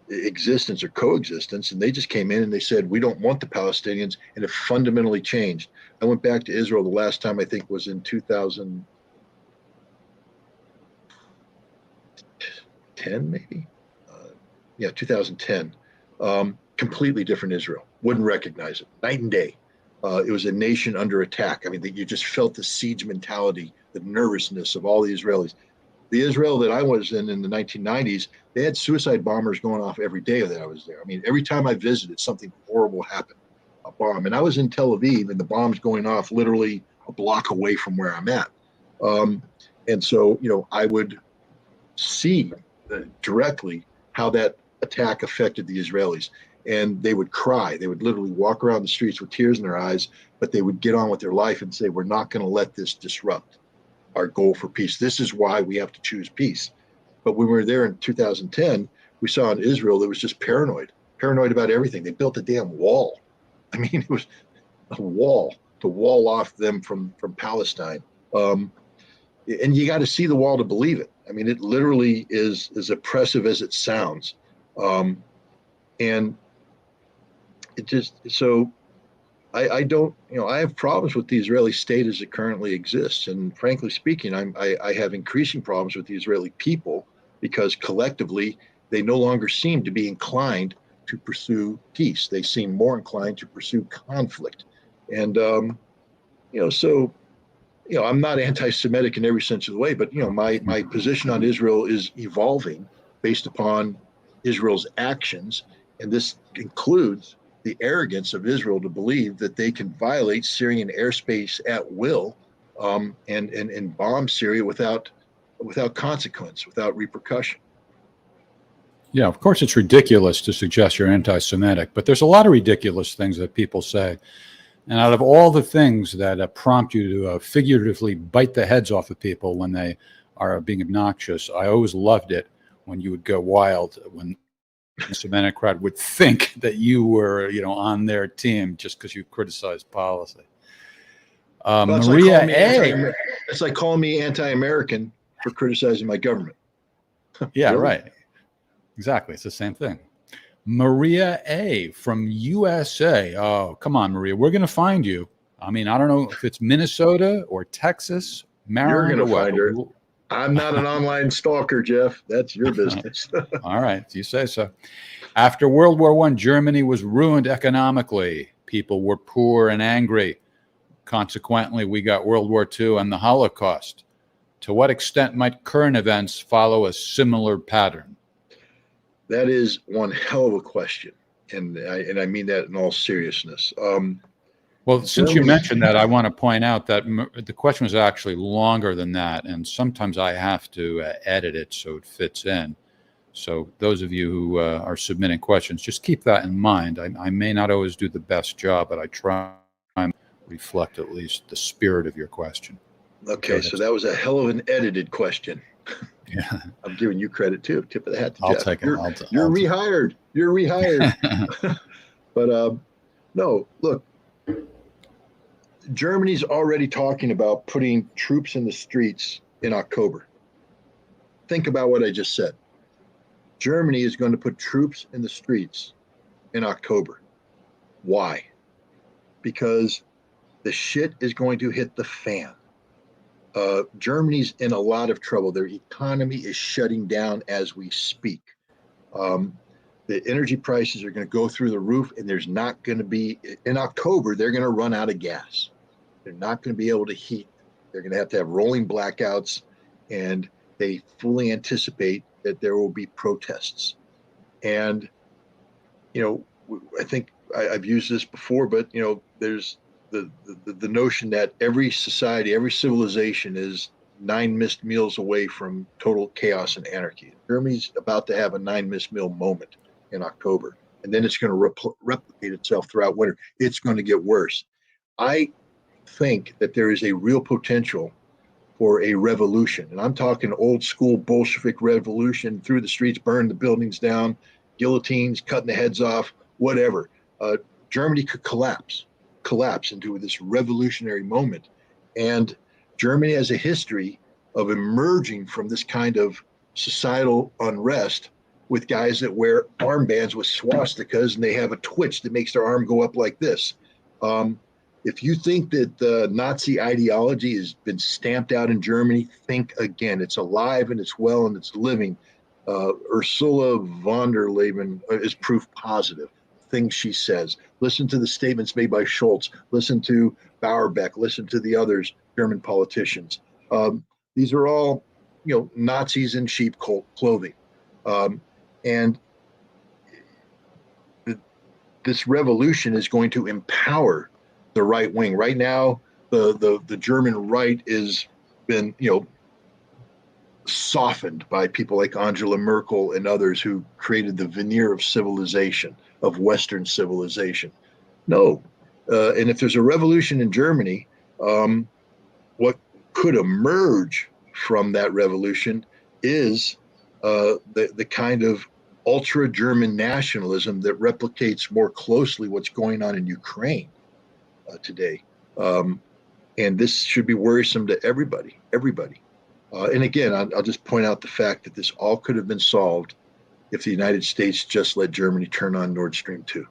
existence or coexistence. And they just came in and they said, we don't want the Palestinians, and it fundamentally changed. I went back to Israel the last time, I think was in 2010, maybe. 2010. Completely different Israel. Wouldn't recognize it. Night and day. It was a nation under attack. I mean, you just felt the siege mentality, the nervousness of all the Israelis. The Israel that I was in the 1990s, they had suicide bombers going off every day that I was there. I mean, every time I visited, something horrible happened. A bomb. And I was in Tel Aviv, and the bomb's going off literally a block away from where I'm at. And so, I would see directly how that attack affected the Israelis. And they would cry. They would literally walk around the streets with tears in their eyes, but they would get on with their life and say, we're not going to let this disrupt our goal for peace. This is why we have to choose peace. But when we were there in 2010, we saw in Israel that was just paranoid about everything. They built a damn wall. I mean, it was a wall to wall off them from Palestine. And you got to see the wall to believe it. I mean, it literally is as oppressive as it sounds. And it just, so I don't, I have problems with the Israeli state as it currently exists. And frankly speaking, I have increasing problems with the Israeli people, because collectively they no longer seem to be inclined to pursue peace. They seem more inclined to pursue conflict. And, so, I'm not anti-Semitic in every sense of the way, but, my position on Israel is evolving based upon Israel's actions. And this includes the arrogance of Israel to believe that they can violate Syrian airspace at will, and bomb Syria without consequence, without repercussion. Yeah, of course it's ridiculous to suggest you're anti-Semitic, but there's a lot of ridiculous things that people say. And out of all the things that prompt you to figuratively bite the heads off of people when they are being obnoxious, I always loved it when you would go wild, when the Semitic crowd would think that you were, on their team just because you criticized policy. Maria A. It's like calling me anti-American for criticizing my government. Yeah, Really? right. Exactly. It's the same thing. Maria A. from USA. Oh, come on, Maria. We're going to find you. I mean, I don't know if it's Minnesota or Texas, Maryland. You're going to or find her. I'm not an online stalker, Jeff. That's your business. All right. You say so. After World War I, Germany was ruined economically. People were poor and angry. Consequently, we got World War II and the Holocaust. To what extent might current events follow a similar pattern? That is one hell of a question. And I mean that in all seriousness. Well, since you mentioned that, I want to point out that the question was actually longer than that, and sometimes I have to edit it so it fits in. So those of you who are submitting questions, just keep that in mind. I may not always do the best job, but I try and reflect at least the spirit of your question. Okay, so that was a hell of an edited question. Yeah, I'm giving you credit too. Tip of the hat to I'll Jeff. take it. You're rehired. You're rehired. But no, look, Germany's already talking about putting troops in the streets in October. Think about what I just said. Germany is going to put troops in the streets in October. Why? Because the shit is going to hit the fan. Germany's in a lot of trouble. Their economy is shutting down as we speak. the energy prices are going to go through the roof, and there's not going to be, in October, they're going to run out of gas. They're not going to be able to heat. They're going to have rolling blackouts, and they fully anticipate that there will be protests. And, I think I've used this before, but, there's the notion that every society, every civilization is 9 missed meals away from total chaos and anarchy. Germany's about to have a 9 missed meal moment in October, and then it's going to replicate itself throughout winter. It's going to get worse. I think that there is a real potential for a revolution, and I'm talking old school Bolshevik revolution, through the streets, burn the buildings down, guillotines, cutting the heads off, whatever. Germany could collapse into this revolutionary moment. And Germany has a history of emerging from this kind of societal unrest with guys that wear armbands with swastikas, and they have a twitch that makes their arm go up like this. If you think that the Nazi ideology has been stamped out in Germany, think again. It's alive and it's well and it's living. Ursula von der Leyen is proof positive. Things she says. Listen to the statements made by Scholz. Listen to Bauerbeck. Listen to the others, German politicians. These are all, Nazis in sheep clothing. And this revolution is going to empower the right wing. Right now, the German right is been, softened by people like Angela Merkel and others who created the veneer of civilization, of Western civilization. No. And if there's a revolution in Germany, what could emerge from that revolution is the kind of ultra-German nationalism that replicates more closely what's going on in Ukraine today. And this should be worrisome to everybody. And again, I'll just point out the fact that this all could have been solved if the United States just let Germany turn on Nord Stream 2.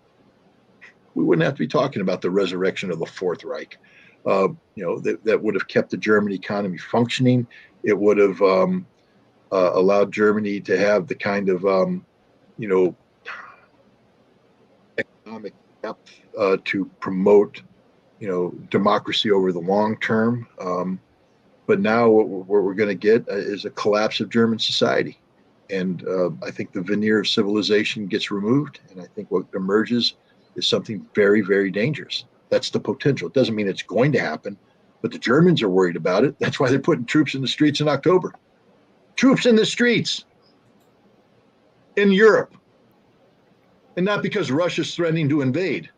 We wouldn't have to be talking about the resurrection of the Fourth Reich. That would have kept the German economy functioning. It would have allowed Germany to have the kind of, economic depth to promote, democracy over the long term. But now what we're going to get is a collapse of German society. And I think the veneer of civilization gets removed. And I think what emerges is something very, very dangerous. That's the potential. It doesn't mean it's going to happen, but the Germans are worried about it. That's why they're putting troops in the streets in October. Troops in the streets in Europe. And not because Russia's threatening to invade,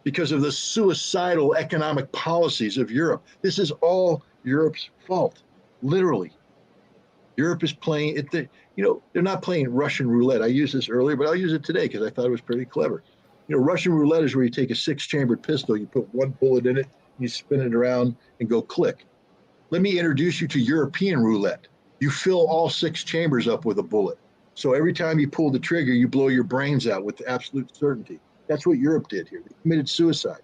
because of the suicidal economic policies of Europe. This is all Europe's fault, literally. Europe is playing it. They're not playing Russian roulette. I used this earlier, but I'll use it today because I thought it was pretty clever. Russian roulette is where you take a 6-chambered pistol, you put one bullet in it, you spin it around and go click. Let me introduce you to European roulette. You fill all 6 chambers up with a bullet. So every time you pull the trigger, you blow your brains out with absolute certainty. That's what Europe did here. They committed suicide.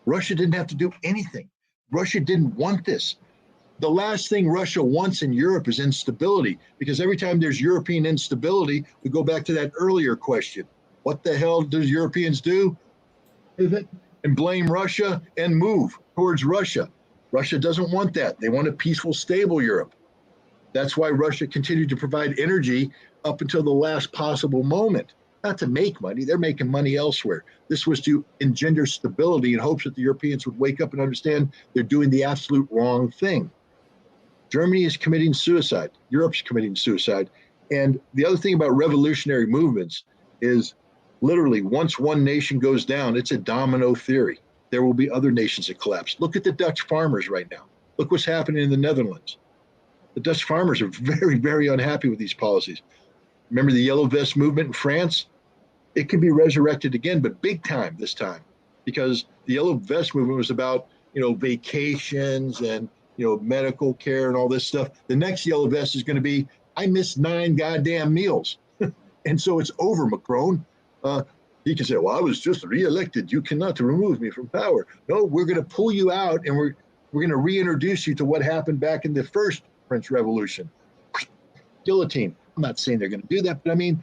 Russia didn't have to do anything. Russia didn't want this. The last thing Russia wants in Europe is instability, because every time there's European instability, we go back to that earlier question. What the hell do Europeans do? Pivot and blame Russia and move towards Russia. Russia doesn't want that. They want a peaceful, stable Europe. That's why Russia continued to provide energy up until the last possible moment. Not to make money. They're making money elsewhere. This was to engender stability in hopes that the Europeans would wake up and understand they're doing the absolute wrong thing. Germany is committing suicide. Europe's committing suicide. And the other thing about revolutionary movements is literally once one nation goes down, it's a domino theory. There will be other nations that collapse. Look at the Dutch farmers right now. Look what's happening in the Netherlands. The Dutch farmers are very, very unhappy with these policies. Remember the Yellow Vest movement in France? It can be resurrected again, but big time this time, because the Yellow Vest movement was about, vacations and, medical care and all this stuff. The next Yellow Vest is going to be, I missed 9 goddamn meals. And so it's over, Macron. You can say, well, I was just reelected. You cannot remove me from power. No, we're going to pull you out and we're going to reintroduce you to what happened back in the first French Revolution. Guillotine. I'm not saying they're going to do that, but I mean,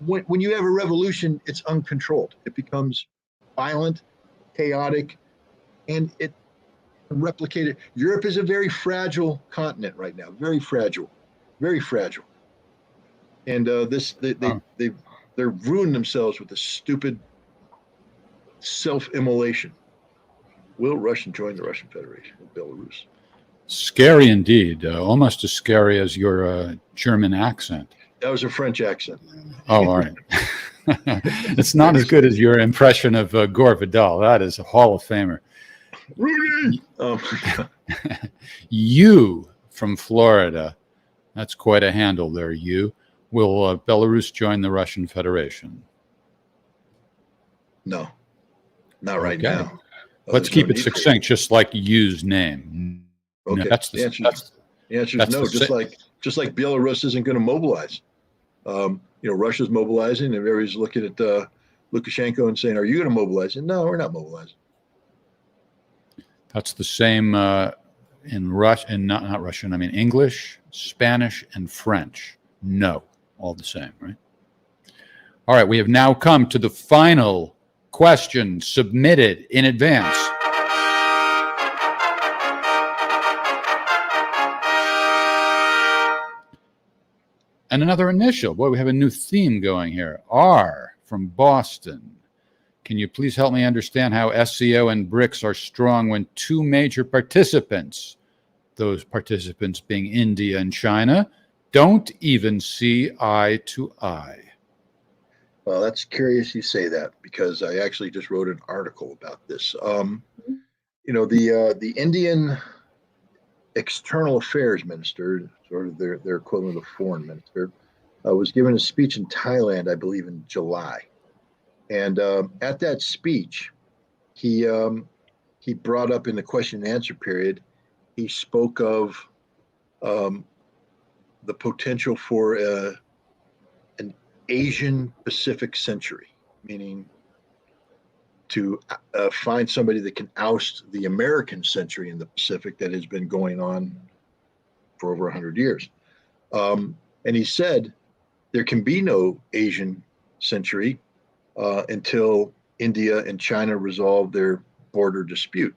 when you have a revolution, it's uncontrolled. It becomes violent, chaotic, and it replicated. Europe is a very fragile continent right now, very fragile, very fragile. And they're ruining themselves with this stupid self-immolation. Will Russia join the Russian Federation with Belarus? Scary indeed. Almost as scary as your German accent. That was a French accent. Oh, all right. It's not as good as your impression of Gore Vidal. That is a Hall of Famer. Rudy! You from Florida, that's quite a handle there, you. Will Belarus join the Russian Federation? No, not right Okay. now. Let's keep it succinct, just like you's name. Okay. No, that's the answer is no. Just like Belarus isn't going to mobilize. Russia's mobilizing, and everybody's looking at Lukashenko and saying, "Are you going to mobilize?" And no, we're not mobilizing. That's the same in Russian, not Russian. I mean English, Spanish, and French. No, all the same, right? All right, we have now come to the final question submitted in advance. And another initial. Boy, we have a new theme going here. R from Boston. Can you please help me understand how SCO and BRICS are strong when two major participants, those participants being India and China, don't even see eye to eye? Well, that's curious you say that, because I actually just wrote an article about this. The Indian external affairs minister, sort of their equivalent of foreign minister, was given a speech in Thailand, I believe, in July. And at that speech, he brought up in the question and answer period, he spoke of the potential for an Asian Pacific century, meaning to find somebody that can oust the American century in the Pacific that has been going on for over 100 years. And he said there can be no Asian century until India and China resolve their border dispute.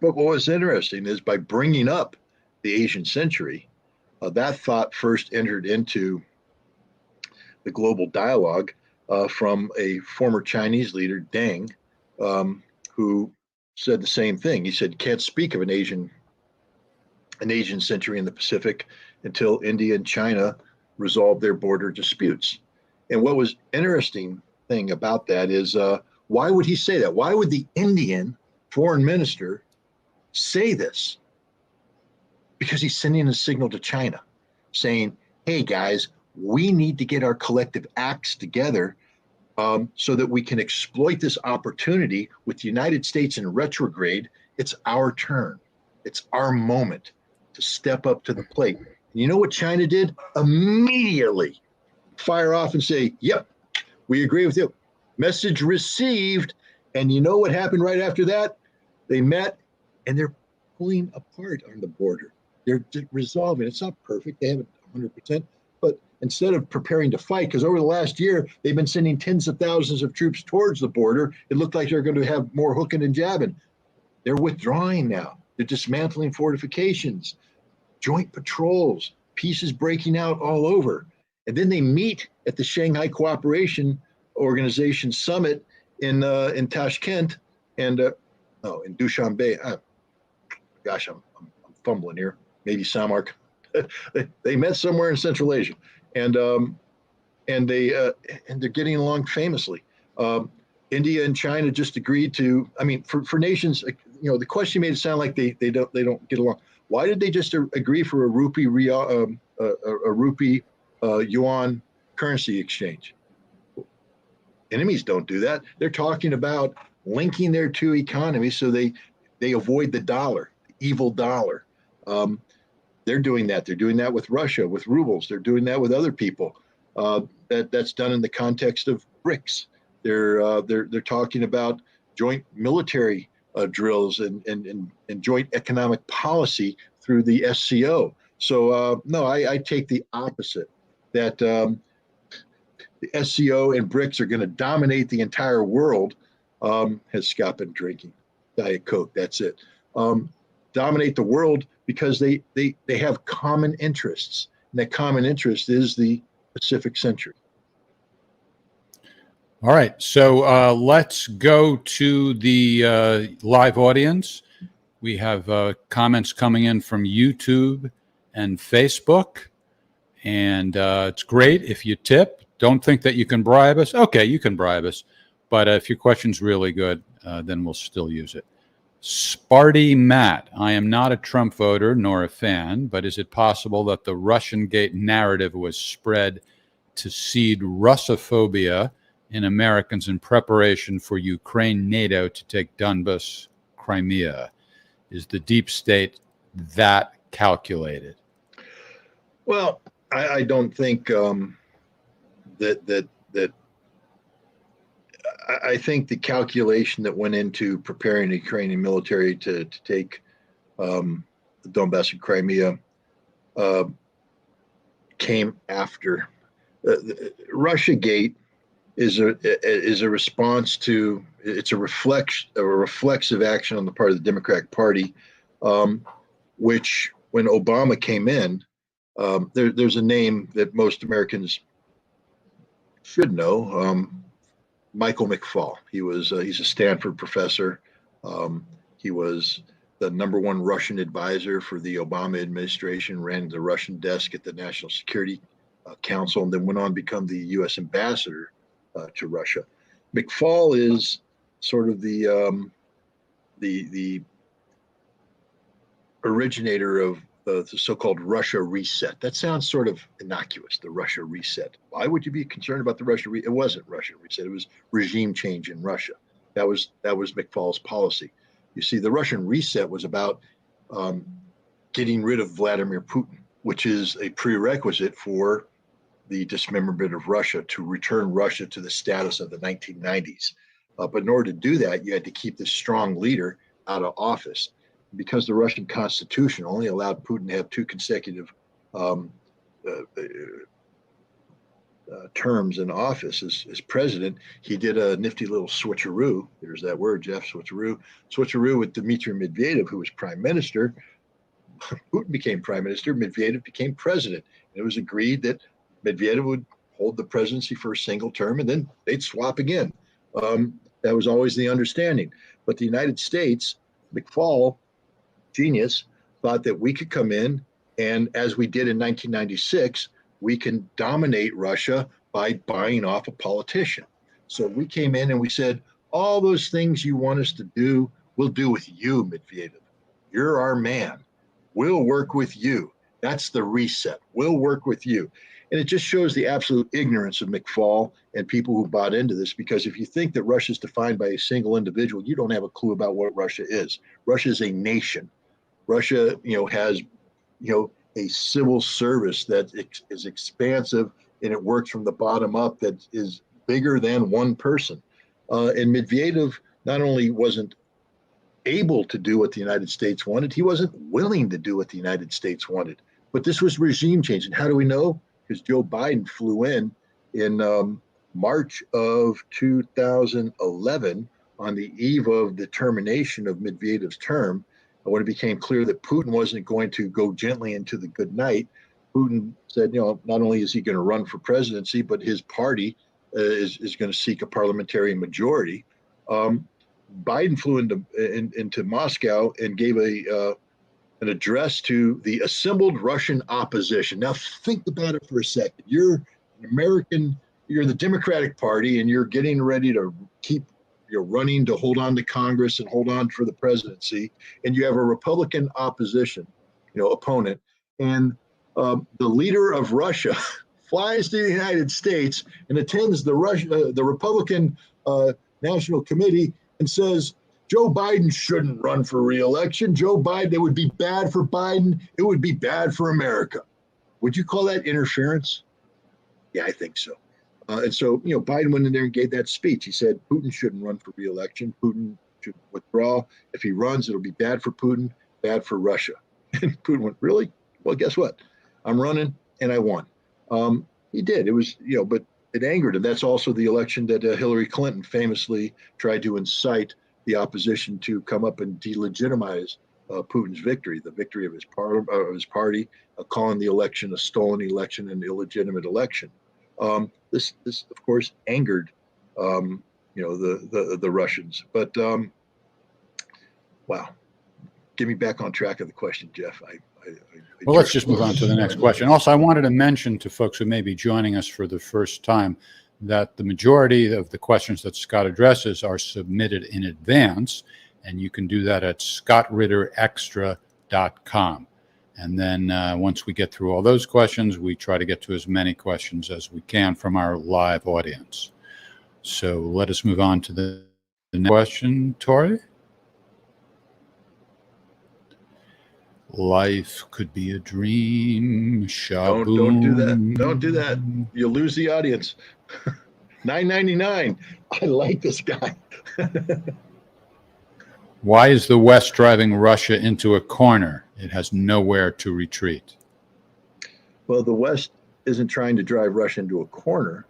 But what was interesting is by bringing up the Asian century, that thought first entered into the global dialogue from a former Chinese leader, Deng, who said the same thing. He said, can't speak of an Asian century in the Pacific until India and China resolve their border disputes. And what was interesting thing about that is why would he say that? Why would the Indian foreign minister say this? Because he's sending a signal to China saying, hey guys, we need to get our collective acts together so that we can exploit this opportunity with the United States in retrograde. It's our turn. It's our moment to step up to the plate. And you know what China did? Immediately fire off and say, yep, we agree with you. Message received. And you know what happened right after that? They met and they're pulling apart on the border. They're resolving. It's not perfect. They haven't 100%. But instead of preparing to fight, because over the last year, they've been sending tens of thousands of troops towards the border. It looked like they're going to have more hooking and jabbing. They're withdrawing now. They're dismantling fortifications, joint patrols, pieces breaking out all over. And then they meet at the Shanghai Cooperation Organization Summit in Tashkent and in Dushanbe. Gosh, I'm fumbling here. Maybe Samarkand. They met somewhere in Central Asia, and they're getting along famously. India and China just agreed to. I mean, for nations, the question made it sound like they don't get along. Why did they just agree for a rupee yuan currency exchange? Enemies don't do that. They're talking about linking their two economies so they avoid the dollar, the evil dollar. They're doing that. They're doing that with Russia, with rubles. They're doing that with other people. That's done in the context of BRICS. They're talking about joint military drills and joint economic policy through the SCO. So no, I take the opposite. That the SCO and BRICS are going to dominate the entire world. Has Scott been drinking? Diet Coke, that's it. Dominate the world because they have common interests. And that common interest is the Pacific century. All right, so let's go to the live audience. We have comments coming in from YouTube and Facebook, and it's great if you tip. Don't think that you can bribe us. Okay, you can bribe us, but if your question's really good, then we'll still use it. Sparty Matt, I am not a Trump voter nor a fan, but is it possible that the Russian Gate narrative was spread to seed Russophobia in Americans in preparation for Ukraine NATO to take Donbas, Crimea? Is the deep state that calculated? Well, I don't think that I think the calculation that went into preparing the Ukrainian military to take the Donbass and Crimea came after. Russia Gate is a response to, it's a reflexive action on the part of the Democratic Party, which when Obama came in, there's a name that most Americans should know. Michael McFaul. He's a Stanford professor. He was the #1 Russian advisor for the Obama administration, ran the Russian desk at the National Security Council, and then went on to become the U.S. ambassador to Russia. McFaul is sort of the originator of the so-called Russia reset. That sounds sort of innocuous, the Russia reset. Why would you be concerned about the Russia reset? It wasn't Russia reset. It was regime change in Russia. That was McFaul's policy. You see, the Russian reset was about getting rid of Vladimir Putin, which is a prerequisite for the dismemberment of Russia, to return Russia to the status of the 1990s. But in order to do that, you had to keep this strong leader out of office. Because the Russian Constitution only allowed Putin to have 2 consecutive terms in office as president, he did a nifty little switcheroo. There's that word, Jeff, switcheroo. Switcheroo with Dmitry Medvedev, who was prime minister. Putin became prime minister, Medvedev became president. And it was agreed that Medvedev would hold the presidency for a single term, and then they'd swap again. That was always the understanding. But the United States, McFaul, genius, thought that we could come in, and as we did in 1996, we can dominate Russia by buying off a politician. So we came in and we said, all those things you want us to do, we'll do with you, Medvedev. You're our man. We'll work with you. That's the reset. We'll work with you. And it just shows the absolute ignorance of McFaul and people who bought into this, because if you think that Russia is defined by a single individual, you don't have a clue about what Russia is. Russia is a nation. Russia, has, a civil service that is expansive, and it works from the bottom up, that is bigger than one person. And Medvedev not only wasn't able to do what the United States wanted, he wasn't willing to do what the United States wanted. But this was regime change. And how do we know? Because Joe Biden flew in March of 2011 on the eve of the termination of Medvedev's term. When it became clear that Putin wasn't going to go gently into the good night, Putin said, not only is he going to run for presidency, but his party is going to seek a parliamentary majority. Biden flew into Moscow and gave an address to the assembled Russian opposition. Now think about it for a second. You're an American, you're the Democratic Party, and you're getting ready to you're running to hold on to Congress and hold on for the presidency, and you have a Republican opposition, opponent, and the leader of Russia flies to the United States and attends the Republican National Committee and says, Joe Biden shouldn't run for re-election. Joe Biden, it would be bad for Biden. It would be bad for America. Would you call that interference? Yeah, I think so. And so, Biden went in there and gave that speech. He said Putin shouldn't run for re-election. Putin should withdraw. If he runs, it'll be bad for Putin, bad for Russia. And Putin went, really? Well, guess what? I'm running, and I won. He did. It was, but it angered him. That's also the election that Hillary Clinton famously tried to incite the opposition to come up and delegitimize Putin's victory, the victory of his party, calling the election a stolen election and illegitimate election. This, of course, angered, the Russians. But wow, get me back on track of the question, Jeff. Well, let's just move on to the next question. Also, I wanted to mention to folks who may be joining us for the first time that the majority of the questions that Scott addresses are submitted in advance, and you can do that at scottritterextra.com. And then once we get through all those questions, we try to get to as many questions as we can from our live audience. So let us move on to the next question, Tori. Life could be a dream. Don't do that. Don't do that. You'll lose the audience. $9.99. I like this guy. Why is the West driving Russia into a corner? It has nowhere to retreat. Well, the West isn't trying to drive Russia into a corner.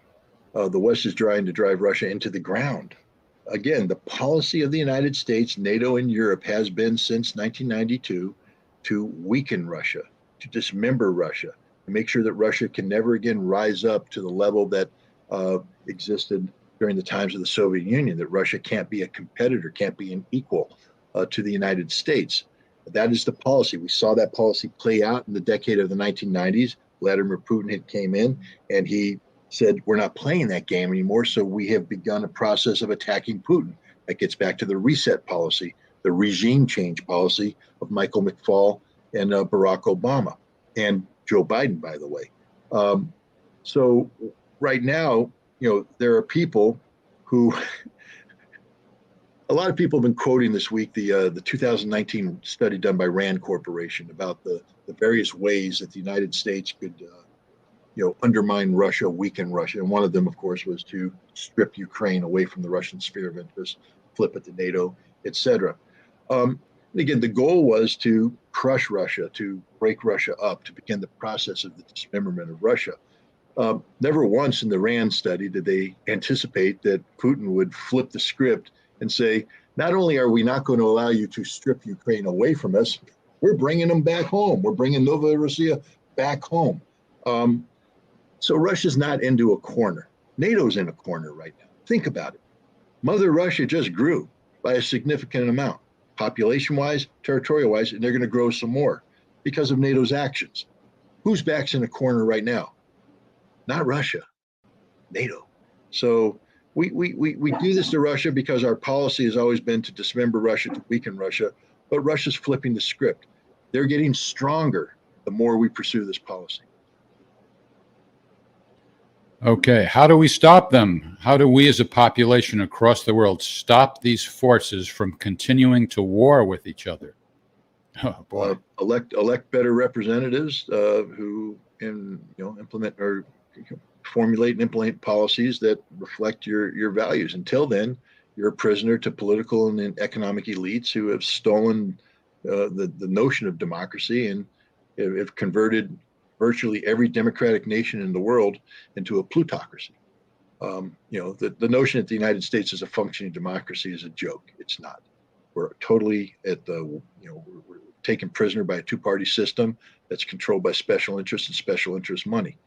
The West is trying to drive Russia into the ground. Again, the policy of the United States, NATO, and Europe has been since 1992 to weaken Russia, to dismember Russia, and make sure that Russia can never again rise up to the level that existed during the times of the Soviet Union, that Russia can't be a competitor, can't be an equal to the United States. That is the policy. We saw that policy play out in the decade of the 1990s. Vladimir Putin had came in and he said, we're not playing that game anymore, so we have begun a process of attacking Putin. That gets back to the reset policy, the regime change policy of Michael McFaul and Barack Obama and Joe Biden, by the way. So right now, there are people who, a lot of people have been quoting this week the 2019 study done by Rand Corporation about the various ways that the United States could, undermine Russia, weaken Russia. And one of them, of course, was to strip Ukraine away from the Russian sphere of interest, flip it to NATO, etc. Again, the goal was to crush Russia, to break Russia up, to begin the process of the dismemberment of Russia. Never once in the Rand study did they anticipate that Putin would flip the script and say, not only are we not going to allow you to strip Ukraine away from us, we're bringing them back home. We're bringing Novorossiya back home. So Russia's not into a corner. NATO's in a corner right now. Think about it. Mother Russia just grew by a significant amount, population-wise, territorial-wise, and they're going to grow some more because of NATO's actions. Whose back's in a corner right now? Not Russia, NATO. So we do this to Russia because our policy has always been to dismember Russia, to weaken Russia, but Russia's flipping the script. They're getting stronger the more we pursue this policy. Okay, how do we stop them? How do we as a population across the world stop these forces from continuing to war with each other? Oh boy. Elect better representatives who implement or formulate and implement policies that reflect your values. Until then, you're a prisoner to political and economic elites who have stolen the notion of democracy and have converted virtually every democratic nation in the world into a plutocracy. The notion that the United States is a functioning democracy is a joke. It's not. We're totally we're taken prisoner by a two-party system that's controlled by special interests and special interest money.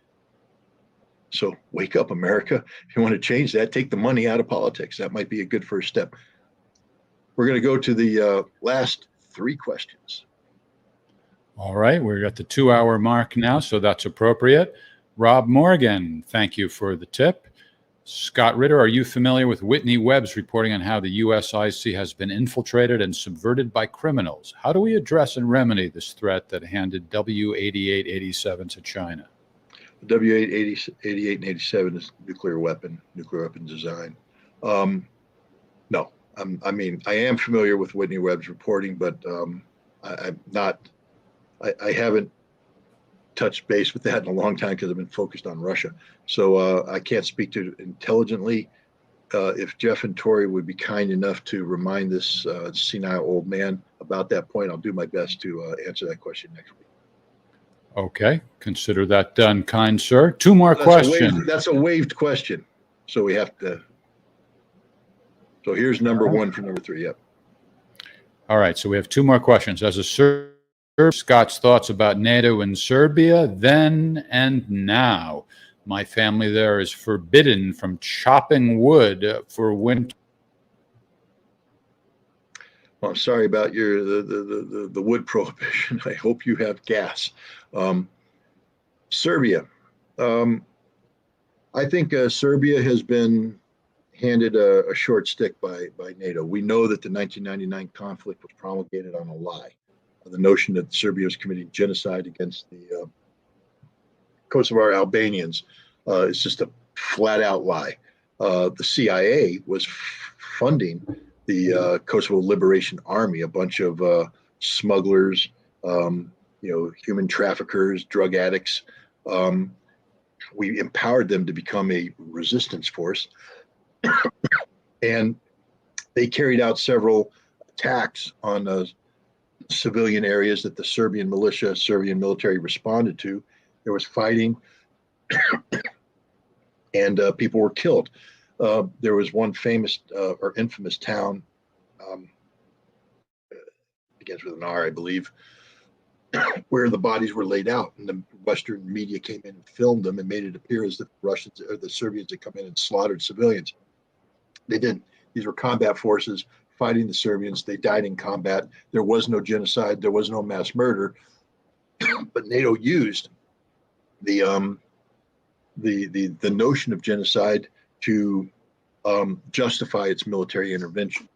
So wake up, America. If you want to change that, take the money out of politics. That might be a good first step. We're going to go to the last three questions. All right, we're at the 2-hour mark now, so that's appropriate. Rob Morgan, thank you for the tip. Scott Ritter, are you familiar with Whitney Webb's reporting on how the USIC has been infiltrated and subverted by criminals? How do we address and remedy this threat that handed W-8887 to China? W-88 and 87 is nuclear weapon design. No, I am familiar with Whitney Webb's reporting, but I haven't touched base with that in a long time because I've been focused on Russia. So I can't speak to it intelligently. If Jeff and Tori would be kind enough to remind this senile old man about that point, I'll do my best to answer that question next week. Okay, consider that done, kind sir. Two more questions. That's a waived question. So we have to. So here's number one for number three. Yep. All right, so we have two more questions. As a Serb, Scott's thoughts about NATO in Serbia then and now. My family there is forbidden from chopping wood for winter. Well, I'm sorry about the wood prohibition. I hope you have gas. Serbia. I think Serbia has been handed a short stick by NATO. We know that the 1999 conflict was promulgated on a lie. The notion that Serbia was committing genocide against the Kosovar Albanians is just a flat out lie. The CIA was funding the Kosovo Liberation Army, a bunch of smugglers, human traffickers, drug addicts. We empowered them to become a resistance force. And they carried out several attacks on civilian areas that the Serbian militia, Serbian military responded to. There was fighting, and people were killed. There was one famous or infamous town, begins with an R, I believe, where the bodies were laid out, and the Western media came in and filmed them and made it appear as if the Russians or the Serbians had come in and slaughtered civilians. They didn't. These were combat forces fighting the Serbians. They died in combat. There was no genocide. There was no mass murder. But NATO used the notion of genocide to justify its military intervention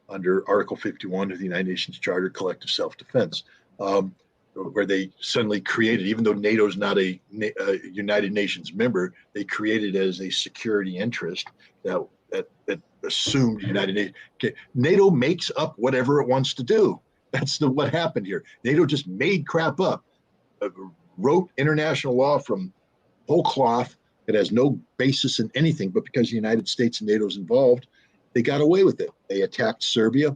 under Article 51 of the United Nations Charter, collective self-defense, where they suddenly created, even though NATO's not a United Nations member, they created as a security interest that assumed United Nations. Okay, NATO makes up whatever it wants to do. That's what happened here. NATO just made crap up, wrote international law from whole cloth. It has no basis in anything, but because the United States and NATO's involved, they got away with it. They attacked Serbia.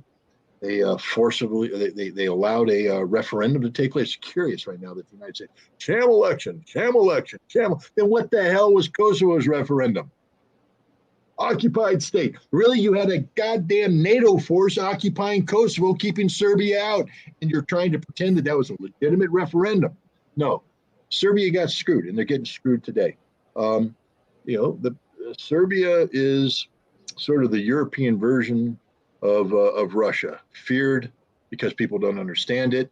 They forcibly, they allowed a referendum to take place. It's curious right now that the United States, sham election. Then what the hell was Kosovo's referendum? Occupied state. Really, you had a goddamn NATO force occupying Kosovo, keeping Serbia out, and you're trying to pretend that was a legitimate referendum. No, Serbia got screwed, and they're getting screwed today. Serbia is sort of the European version of Russia, feared because people don't understand it.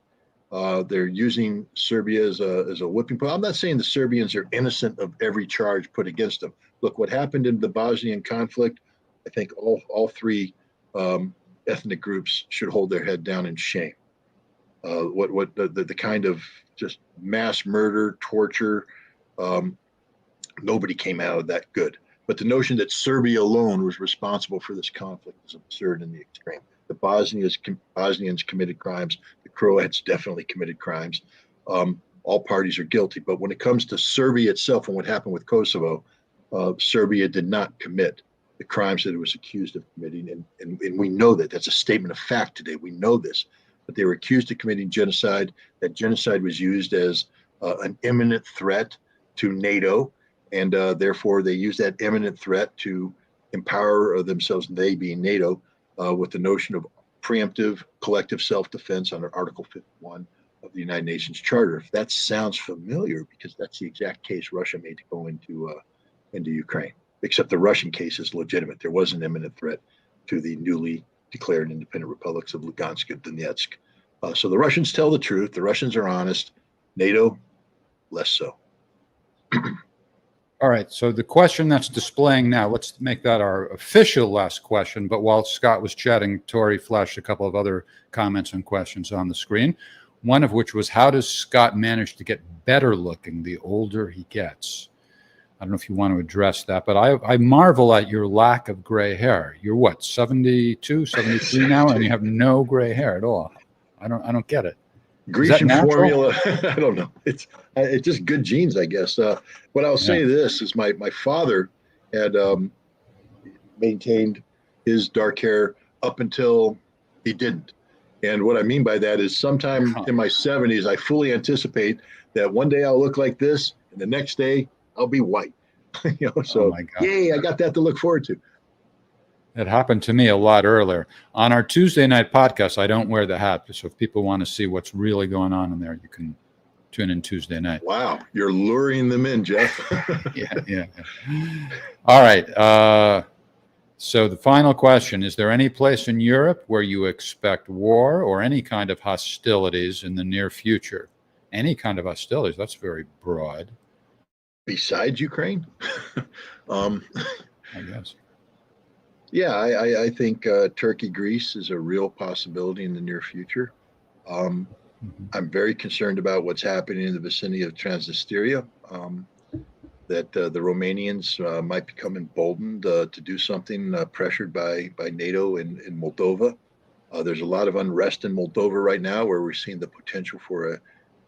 They're using Serbia as a whipping post. I'm not saying the Serbians are innocent of every charge put against them. Look, what happened in the Bosnian conflict, I think all three ethnic groups should hold their head down in shame. The kind of just mass murder, torture, nobody came out of that good. But the notion that Serbia alone was responsible for this conflict is absurd in the extreme. The Bosnians committed crimes. The Croats definitely committed crimes. All parties are guilty. But when it comes to Serbia itself and what happened with Kosovo, Serbia did not commit the crimes that it was accused of committing. And we know that. That's a statement of fact today. We know this. But they were accused of committing genocide. That genocide was used as an imminent threat to NATO. And therefore, they used that imminent threat to empower themselves, they being NATO, with the notion of preemptive collective self-defense under Article 51 of the United Nations Charter. If that sounds familiar, because that's the exact case Russia made to go into Ukraine, except the Russian case is legitimate. There was an imminent threat to the newly declared independent republics of Lugansk and Donetsk. So the Russians tell the truth. The Russians are honest. NATO, less so. All right, so the question that's displaying now, let's make that our official last question. But while Scott was chatting, Tori flashed a couple of other comments and questions on the screen, one of which was, how does Scott manage to get better looking the older he gets? I don't know if you want to address that, but I marvel at your lack of gray hair. You're what, 72, 73 now, and you have no gray hair at all. I don't get it. Grecian formula. I don't know. It's just good genes, I guess. What I'll say this is my father had maintained his dark hair up until he didn't. And what I mean by that is sometime in my 70s, I fully anticipate that one day I'll look like this, and the next day I'll be white. So Oh my God. yay, I got that to look forward to. It happened to me a lot earlier. On our Tuesday night podcast, I don't wear the hat. So if people want to see what's really going on in there, you can tune in Tuesday night. Wow, you're luring them in, Jeff. Yeah. All right. So the final question, is there any place in Europe where you expect war or any kind of hostilities in the near future? Any kind of hostilities? That's very broad. Besides Ukraine? I guess. Yeah, I think Turkey, Greece is a real possibility in the near future. I'm very concerned about what's happening in the vicinity of Transnistria, that the Romanians might become emboldened to do something pressured by NATO in Moldova. There's a lot of unrest in Moldova right now where we're seeing the potential for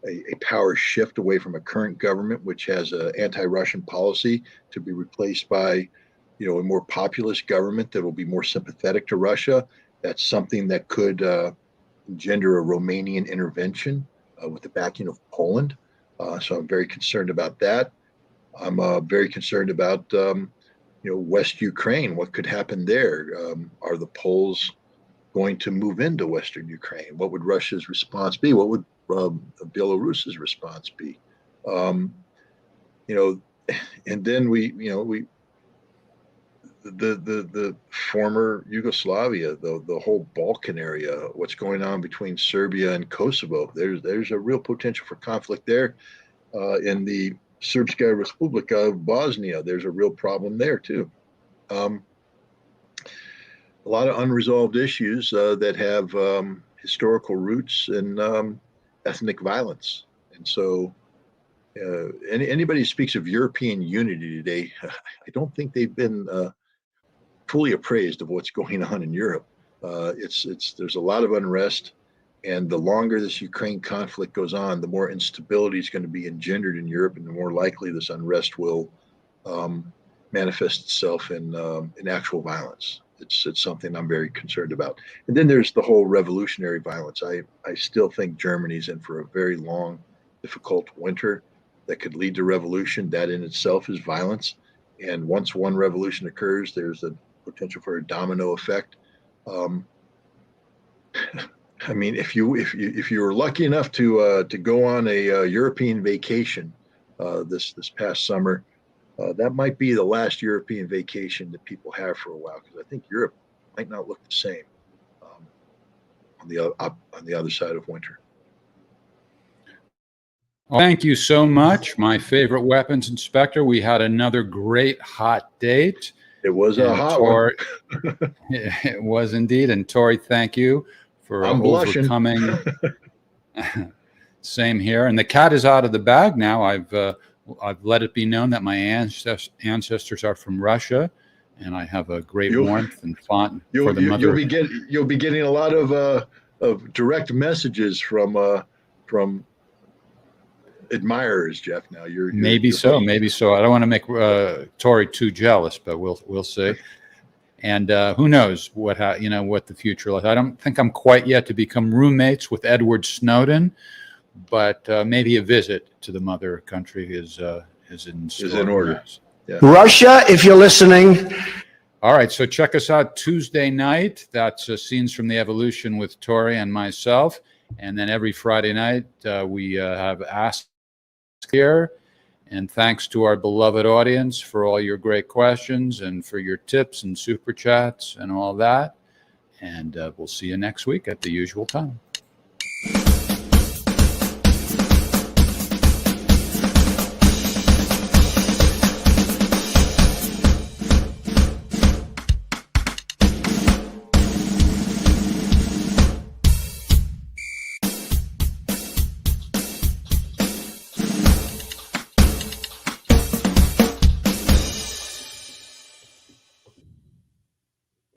a power shift away from a current government, which has an anti-Russian policy, to be replaced by a more populist government that will be more sympathetic to Russia. That's something that could engender a Romanian intervention with the backing of Poland. So I'm very concerned about that. I'm very concerned about West Ukraine. What could happen there? Are the Poles going to move into Western Ukraine? What would Russia's response be? What would Belarus's response be? And then the former Yugoslavia, the whole Balkan area, what's going on between Serbia and Kosovo. There's a real potential for conflict there. In the Srpska Republika of Bosnia, there's a real problem there too. A lot of unresolved issues that have historical roots in ethnic violence. And so anybody who speaks of European unity today, I don't think they've been fully appraised of what's going on in Europe. There's a lot of unrest, and the longer this Ukraine conflict goes on, the more instability is going to be engendered in Europe, and the more likely this unrest will manifest itself in actual violence. It's something I'm very concerned about. And then there's the whole revolutionary violence. I still think Germany's in for a very long, difficult winter that could lead to revolution. That in itself is violence. And once one revolution occurs, there's a potential for a domino effect. I mean, if you were lucky enough to go on a European vacation this past summer, that might be the last European vacation that people have for a while, because I think Europe might not look the same on the other side of winter. Well, thank you so much, my favorite weapons inspector. We had another great hot date. It was a hot one. It was indeed. And Tori, thank you for overcoming. Same here. And the cat is out of the bag now. I've let it be known that my ancestors are from Russia, and I have a great warmth and font for the mother. You'll be getting a lot of direct messages from admirers, Jeff. Now maybe so. I don't want to make Tori too jealous, but we'll see. And who knows what the future looks. I don't think I'm quite yet to become roommates with Edward Snowden, but maybe a visit to the mother country is in order. Yeah. Russia, if you're listening. All right, so check us out Tuesday night. That's Scenes from the Evolution with Tori and myself. And then every Friday night, we have Ask here. And thanks to our beloved audience for all your great questions and for your tips and super chats and all that. And we'll see you next week at the usual time.